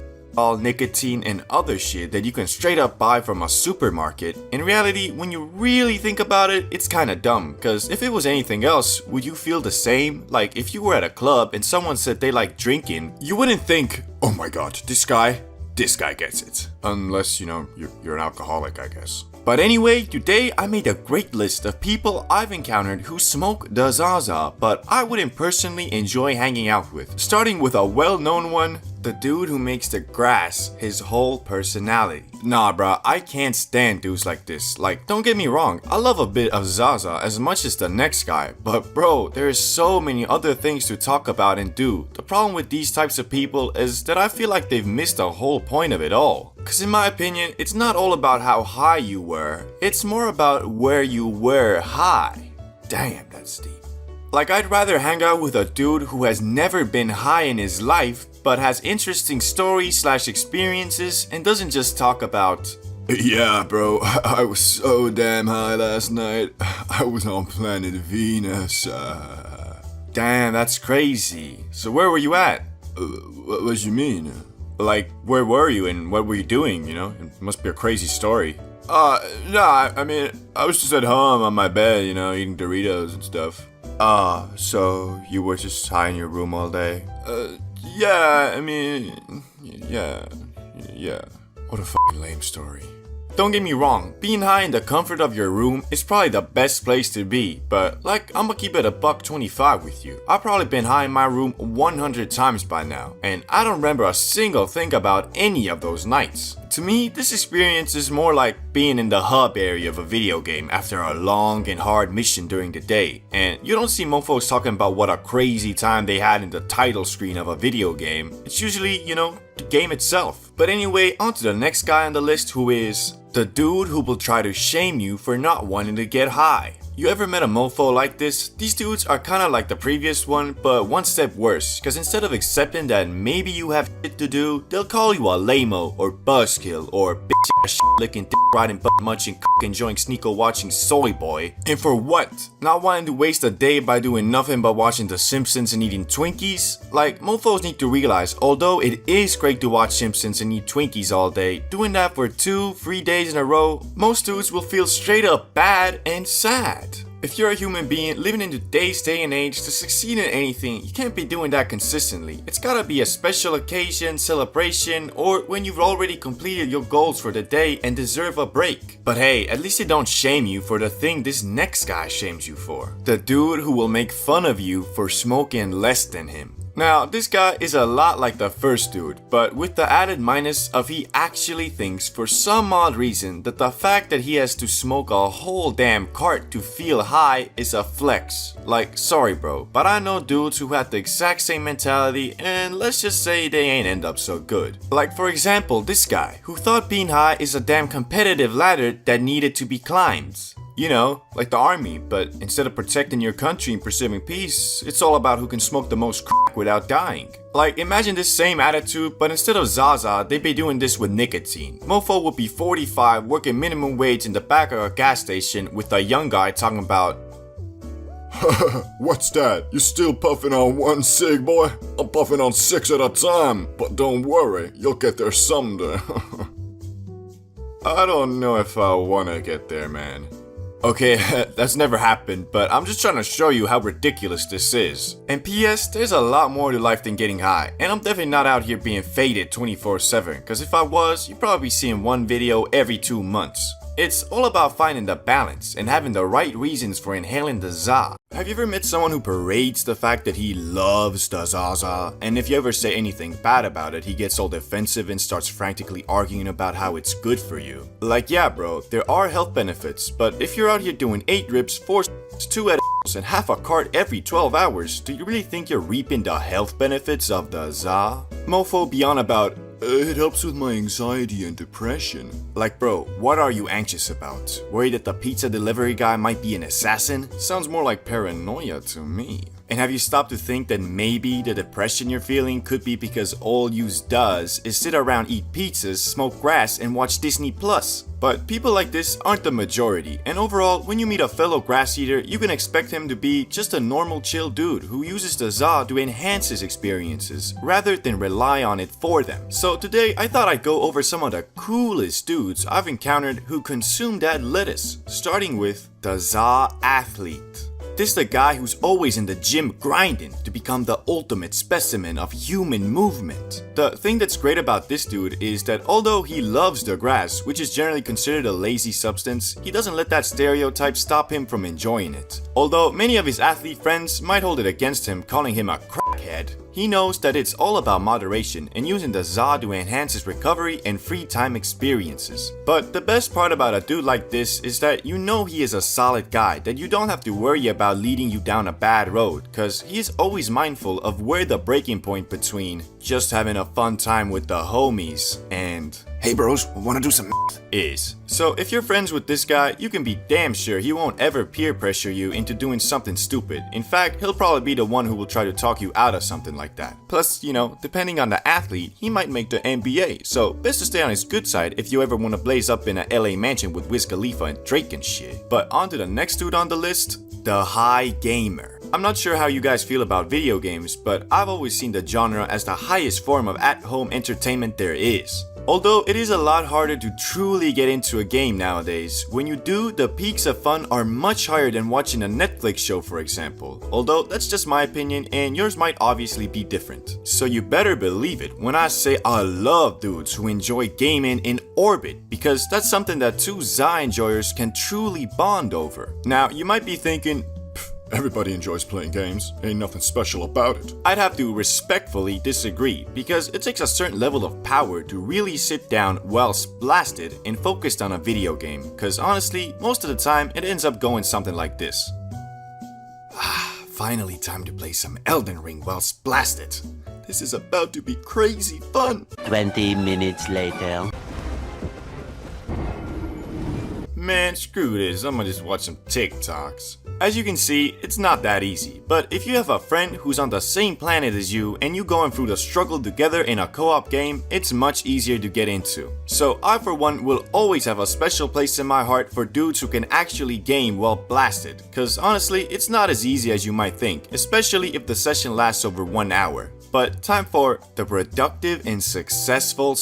nicotine, and other shit that you can straight up buy from a supermarket, in reality, when you really think about it, it's kinda dumb, cause if it was anything else, would you feel the same? Like, if you were at a club and someone said they like drinking, you wouldn't think, oh my god, this guy gets it. Unless, you know, you're an alcoholic, I guess. But anyway, today I made a great list of people I've encountered who smoke the Zaza, but I wouldn't personally enjoy hanging out with. Starting with a well-known one, the dude who makes the grass his whole personality. Nah bruh, I can't stand dudes like this. Like, don't get me wrong, I love a bit of Zaza as much as the next guy, but bro, there's so many other things to talk about and do. The problem with these types of people is that I feel like they've missed the whole point of it all. Cause in my opinion, it's not all about how high you were, it's more about where you were high. Damn, that's deep. Like, I'd rather hang out with a dude who has never been high in his life, but has interesting stories / experiences and doesn't just talk about, yeah bro, I was so damn high last night, I was on planet Venus. Damn, that's crazy. So where were you at? What you mean? Like, where were you and what were you doing, you know? It must be a crazy story. Nah, I mean, I was just at home on my bed, you know, eating Doritos and stuff. So you were just high in your room all day? Yeah, I mean, yeah. What a fucking lame story. Don't get me wrong, being high in the comfort of your room is probably the best place to be, but like, I'ma keep it a $1.25 with you. I've probably been high in my room 100 times by now, and I don't remember a single thing about any of those nights. To me, this experience is more like being in the hub area of a video game after a long and hard mission during the day, and you don't see mofos talking about what a crazy time they had in the title screen of a video game. It's usually, you know, the game itself. But anyway, on to the next guy on the list, who is the dude who will try to shame you for not wanting to get high. You ever met a mofo like this? These dudes are kinda like the previous one, but one step worse, cause instead of accepting that maybe you have shit to do, they'll call you a lame-o or buzzkill or bitch ass shit licking, dick riding, butt munching, cock enjoying, sneako watching soy boy. And for what? Not wanting to waste a day by doing nothing but watching The Simpsons and eating Twinkies? Like, mofos need to realize, although it is great to watch Simpsons and eat Twinkies all day, doing that for 2-3 days in a row, most dudes will feel straight up bad and sad. If you're a human being living in today's day and age, to succeed in anything, you can't be doing that consistently. It's gotta be a special occasion, celebration, or when you've already completed your goals for the day and deserve a break. But hey, at least they don't shame you for the thing this next guy shames you for. The dude who will make fun of you for smoking less than him. Now, this guy is a lot like the first dude, but with the added minus of he actually thinks for some odd reason that the fact that he has to smoke a whole damn cart to feel high is a flex. Like, sorry bro, but I know dudes who had the exact same mentality and let's just say they ain't end up so good. Like for example, this guy, who thought being high is a damn competitive ladder that needed to be climbed. You know, like the army, but instead of protecting your country and pursuing peace, it's all about who can smoke the most crack without dying. Like, imagine this same attitude, but instead of Zaza, they'd be doing this with nicotine. Mofo would be 45, working minimum wage in the back of a gas station with a young guy talking about, What's that? You still puffing on one cig, boy? I'm puffing on 6 at a time, but don't worry, you'll get there someday. I don't know if I wanna get there, man. Okay, that's never happened, but I'm just trying to show you how ridiculous this is. And P.S., there's a lot more to life than getting high, and I'm definitely not out here being faded 24/7, cause if I was, you'd probably be seeing one video every 2 months. It's all about finding the balance and having the right reasons for inhaling the za. Have you ever met someone who parades the fact that he loves the Zaza, and if you ever say anything bad about it, he gets all defensive and starts frantically arguing about how it's good for you? Like, yeah bro, there are health benefits, but if you're out here doing 8 rips, 4 2 edibles, and half a cart every 12 hours, do you really think you're reaping the health benefits of the za? Mofo be on about, it helps with my anxiety and depression. like bro, what are you anxious about? Worried that the pizza delivery guy might be an assassin? Sounds more like paranoia to me. And have you stopped to think that maybe the depression you're feeling could be because all you does is sit around, eat pizzas, smoke grass, and watch Disney Plus? But people like this aren't the majority, and overall, when you meet a fellow grass eater, you can expect him to be just a normal chill dude who uses the za to enhance his experiences, rather than rely on it for them. So today, I thought I'd go over some of the coolest dudes I've encountered who consume that lettuce, starting with the za athlete. This is the guy who's always in the gym grinding to become the ultimate specimen of human movement. The thing that's great about this dude is that although he loves the grass, which is generally considered a lazy substance, he doesn't let that stereotype stop him from enjoying it. Although many of his athlete friends might hold it against him, calling him a crackhead, he knows that it's all about moderation and using the za to enhance his recovery and free time experiences. But the best part about a dude like this is that you know he is a solid guy, that you don't have to worry about leading you down a bad road, cause he is always mindful of where the breaking point between just having a fun time with the homies and hey bros, wanna do some is. So if you're friends with this guy, you can be damn sure he won't ever peer pressure you into doing something stupid. In fact, he'll probably be the one who will try to talk you out of something like that. Plus, you know, depending on the athlete, he might make the NBA, so best to stay on his good side if you ever want to blaze up in a LA mansion with Wiz Khalifa and Drake and shit. But on to the next dude on the list, the high gamer. I'm not sure how you guys feel about video games, but I've always seen the genre as the highest form of at-home entertainment there is. Although it is a lot harder to truly get into a game nowadays, when you do, the peaks of fun are much higher than watching a Netflix show, for example. Although that's just my opinion and yours might obviously be different. So you better believe it when I say I love dudes who enjoy gaming in orbit, because that's something that two za enjoyers can truly bond over. Now you might be thinking, everybody enjoys playing games. Ain't nothing special about it. I'd have to respectfully disagree, because it takes a certain level of power to really sit down whilst blasted and focused on a video game, cause honestly, most of the time it ends up going something like this. Finally time to play some Elden Ring whilst blasted. This is about to be crazy fun. 20 minutes later. Man, screw this, I'm gonna just watch some TikToks. As you can see, it's not that easy, but if you have a friend who's on the same planet as you and you going through the struggle together in a co-op game, it's much easier to get into. So I for one will always have a special place in my heart for dudes who can actually game while blasted, cause honestly, it's not as easy as you might think, especially if the session lasts over 1 hour. But time for the productive and successful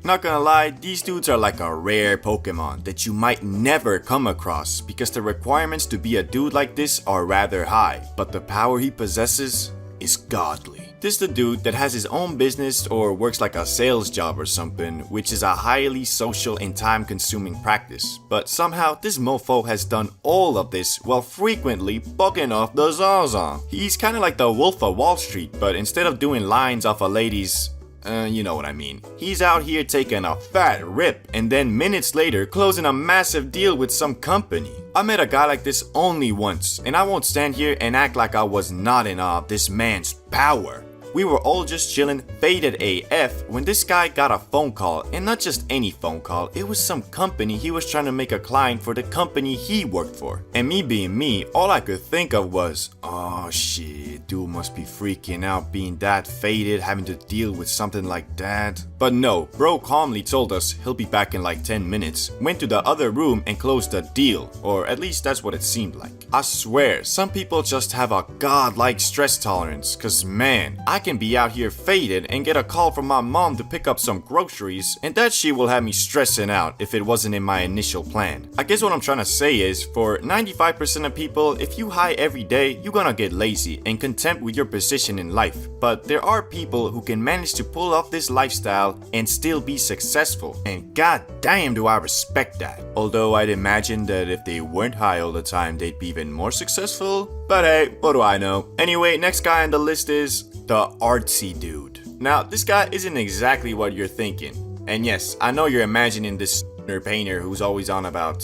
Not gonna lie, these dudes are like a rare Pokemon that you might never come across because the requirements to be a dude like this are rather high, but the power he possesses is godly. This is the dude that has his own business or works like a sales job or something, which is a highly social and time-consuming practice. But somehow, this mofo has done all of this while frequently bugging off the Zaza. He's kinda like the Wolf of Wall Street, but instead of doing lines off a lady's you know what I mean. He's out here taking a fat rip and then minutes later closing a massive deal with some company. I met a guy like this only once, and I won't stand here and act like I was not in awe of this man's power. We were all just chilling, faded AF, when this guy got a phone call, and not just any phone call, it was some company he was trying to make a client for the company he worked for. And me being me, all I could think of was, oh shit, dude must be freaking out being that faded, having to deal with something like that. But no, bro calmly told us he'll be back in like 10 minutes, went to the other room and closed the deal, or at least that's what it seemed like. I swear, some people just have a godlike stress tolerance, cause man, I can be out here faded and get a call from my mom to pick up some groceries, and that shit will have me stressing out if it wasn't in my initial plan. I guess what I'm trying to say is, for 95% of people, if you high every day, you're gonna get lazy and content with your position in life. But there are people who can manage to pull off this lifestyle and still be successful, and god damn do I respect that. Although I'd imagine that if they weren't high all the time, they'd be even more successful. But hey, what do I know? Anyway, next guy on the list is the artsy dude. Now, this guy isn't exactly what you're thinking. And yes, I know you're imagining this painter who's always on about,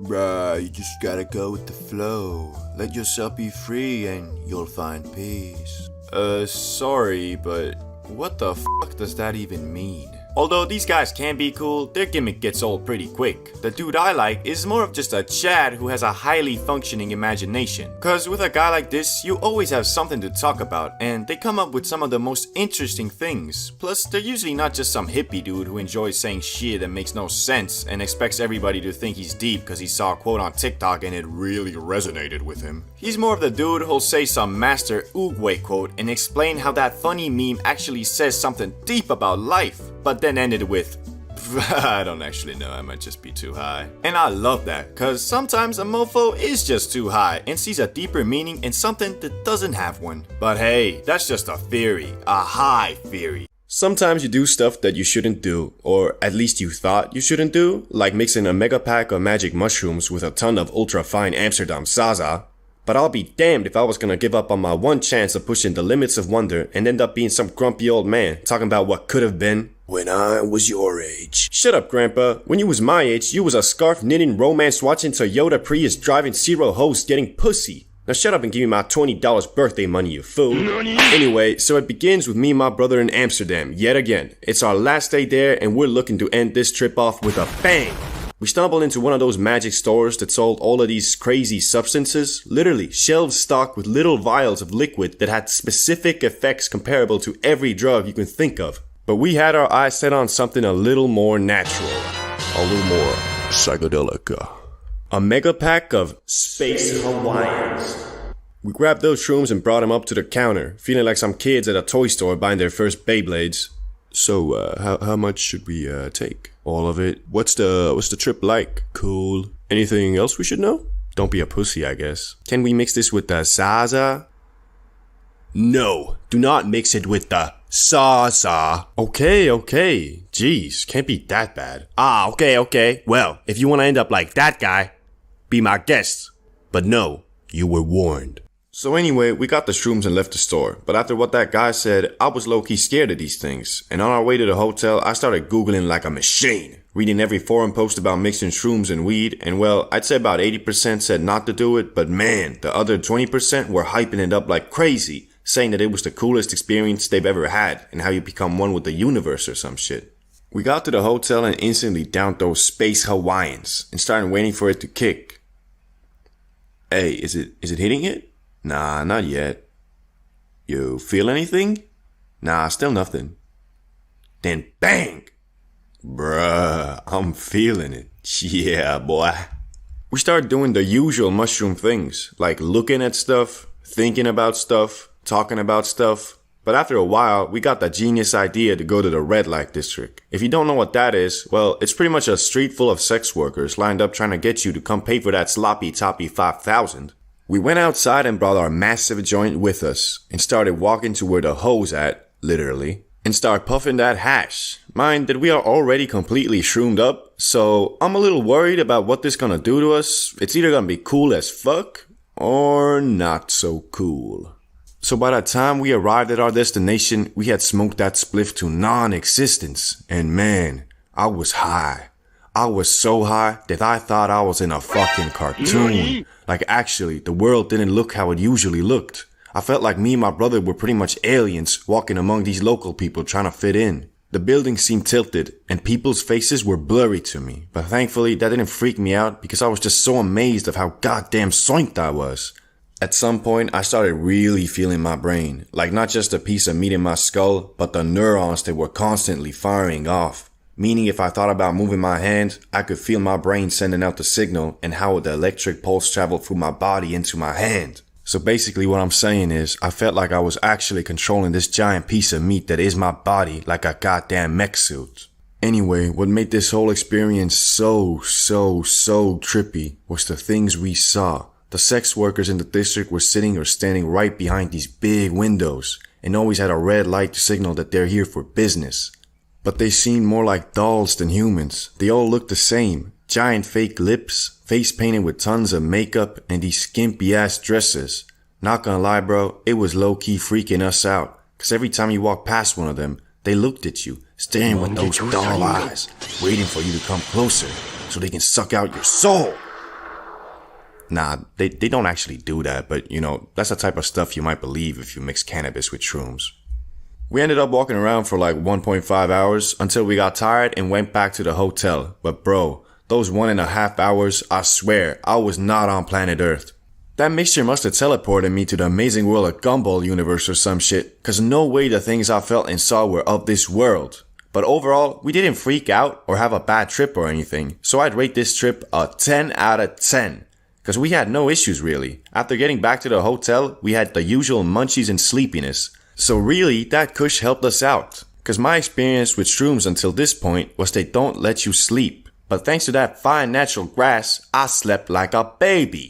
bruh, you just gotta go with the flow. Let yourself be free and you'll find peace. Sorry, but what the fuck does that even mean? Although these guys can be cool, their gimmick gets old pretty quick. The dude I like is more of just a Chad who has a highly functioning imagination. Cause with a guy like this, you always have something to talk about, and they come up with some of the most interesting things. Plus, they're usually not just some hippie dude who enjoys saying shit that makes no sense and expects everybody to think he's deep cause he saw a quote on TikTok and it really resonated with him. He's more of the dude who'll say some master Oogway quote and explain how that funny meme actually says something deep about life, but then ended with, I don't actually know, I might just be too high. And I love that, cause sometimes a mofo is just too high and sees a deeper meaning in something that doesn't have one. But hey, that's just a theory, a high theory. Sometimes you do stuff that you shouldn't do, or at least you thought you shouldn't do, like mixing a mega pack of magic mushrooms with a ton of ultra fine Amsterdam Zaza. But I'll be damned if I was gonna give up on my one chance of pushing the limits of wonder and end up being some grumpy old man talking about what could have been. When I was your age. Shut up, Grandpa. When you was my age, you was a scarf knitting, romance watching, Toyota Prius driving, zero host getting pussy. Now shut up and give me my $20 birthday money, you fool. Anyway, so it begins with me and my brother in Amsterdam, yet again. It's our last day there and we're looking to end this trip off with a bang. We stumbled into one of those magic stores that sold all of these crazy substances, literally shelves stocked with little vials of liquid that had specific effects comparable to every drug you can think of. But we had our eyes set on something a little more natural, a little more psychedelic. A mega pack of Space Hawaiians. We grabbed those shrooms and brought them up to the counter, feeling like some kids at a toy store buying their first Beyblades. So, how much should we take? All of it. What's the trip like? Cool. Anything else we should know? Don't be a pussy, I guess. Can we mix this with the Zaza? No, do not mix it with the Zaza. Okay. Jeez, can't be that bad. Okay. Well, if you want to end up like that guy, be my guest. But no, you were warned. So anyway, we got the shrooms and left the store, but after what that guy said, I was low-key scared of these things, and on our way to the hotel, I started googling like a machine, reading every forum post about mixing shrooms and weed, and well, I'd say about 80% said not to do it, but man, the other 20% were hyping it up like crazy, saying that it was the coolest experience they've ever had, and how you become one with the universe or some shit. We got to the hotel and instantly downed those Space Hawaiians, and started waiting for it to kick. Hey, is it hitting it? Nah, not yet. You feel anything? Nah, still nothing. Then bang! Bruh, I'm feeling it. Yeah, boy. We started doing the usual mushroom things, like looking at stuff, thinking about stuff, talking about stuff. But after a while, we got the genius idea to go to the red light district. If you don't know what that is, well, it's pretty much a street full of sex workers lined up trying to get you to come pay for that sloppy toppy 5,000. We went outside and brought our massive joint with us and started walking to where the hoe's at, literally, and start puffing that hash. Mind that we are already completely shroomed up, so I'm a little worried about what this gonna do to us. It's either gonna be cool as fuck or not so cool. So by the time we arrived at our destination, we had smoked that spliff to non-existence, and man, I was high. I was so high that I thought I was in a fucking cartoon. Like actually, the world didn't look how it usually looked. I felt like me and my brother were pretty much aliens walking among these local people trying to fit in. The building seemed tilted and people's faces were blurry to me, but thankfully that didn't freak me out because I was just so amazed of how goddamn soinked I was. At some point, I started really feeling my brain, like not just a piece of meat in my skull, but the neurons that were constantly firing off. Meaning if I thought about moving my hand, I could feel my brain sending out the signal and how the electric pulse traveled through my body into my hand. So basically what I'm saying is, I felt like I was actually controlling this giant piece of meat that is my body like a goddamn mech suit. Anyway, what made this whole experience so trippy was the things we saw. The sex workers in the district were sitting or standing right behind these big windows and always had a red light to signal that they're here for business. But they seemed more like dolls than humans. They all looked the same. Giant fake lips, face painted with tons of makeup, and these skimpy ass dresses. Not gonna lie bro, it was low key freaking us out. Cause every time you walked past one of them, they looked at you, staring with those doll eyes, waiting for you to come closer so they can suck out your soul. Nah, they don't actually do that, but you know, that's the type of stuff you might believe if you mix cannabis with shrooms. We ended up walking around for like 1.5 hours until we got tired and went back to the hotel. But bro, those 1.5 hours, I swear, I was not on planet Earth. That mixture must have teleported me to the amazing world of Gumball universe or some shit, cause no way the things I felt and saw were of this world. But overall, we didn't freak out or have a bad trip or anything, so I'd rate this trip a 10 out of 10. Cause we had no issues really. After getting back to the hotel, we had the usual munchies and sleepiness. So really, that kush helped us out. Cause my experience with shrooms until this point was they don't let you sleep. But thanks to that fine natural grass, I slept like a baby.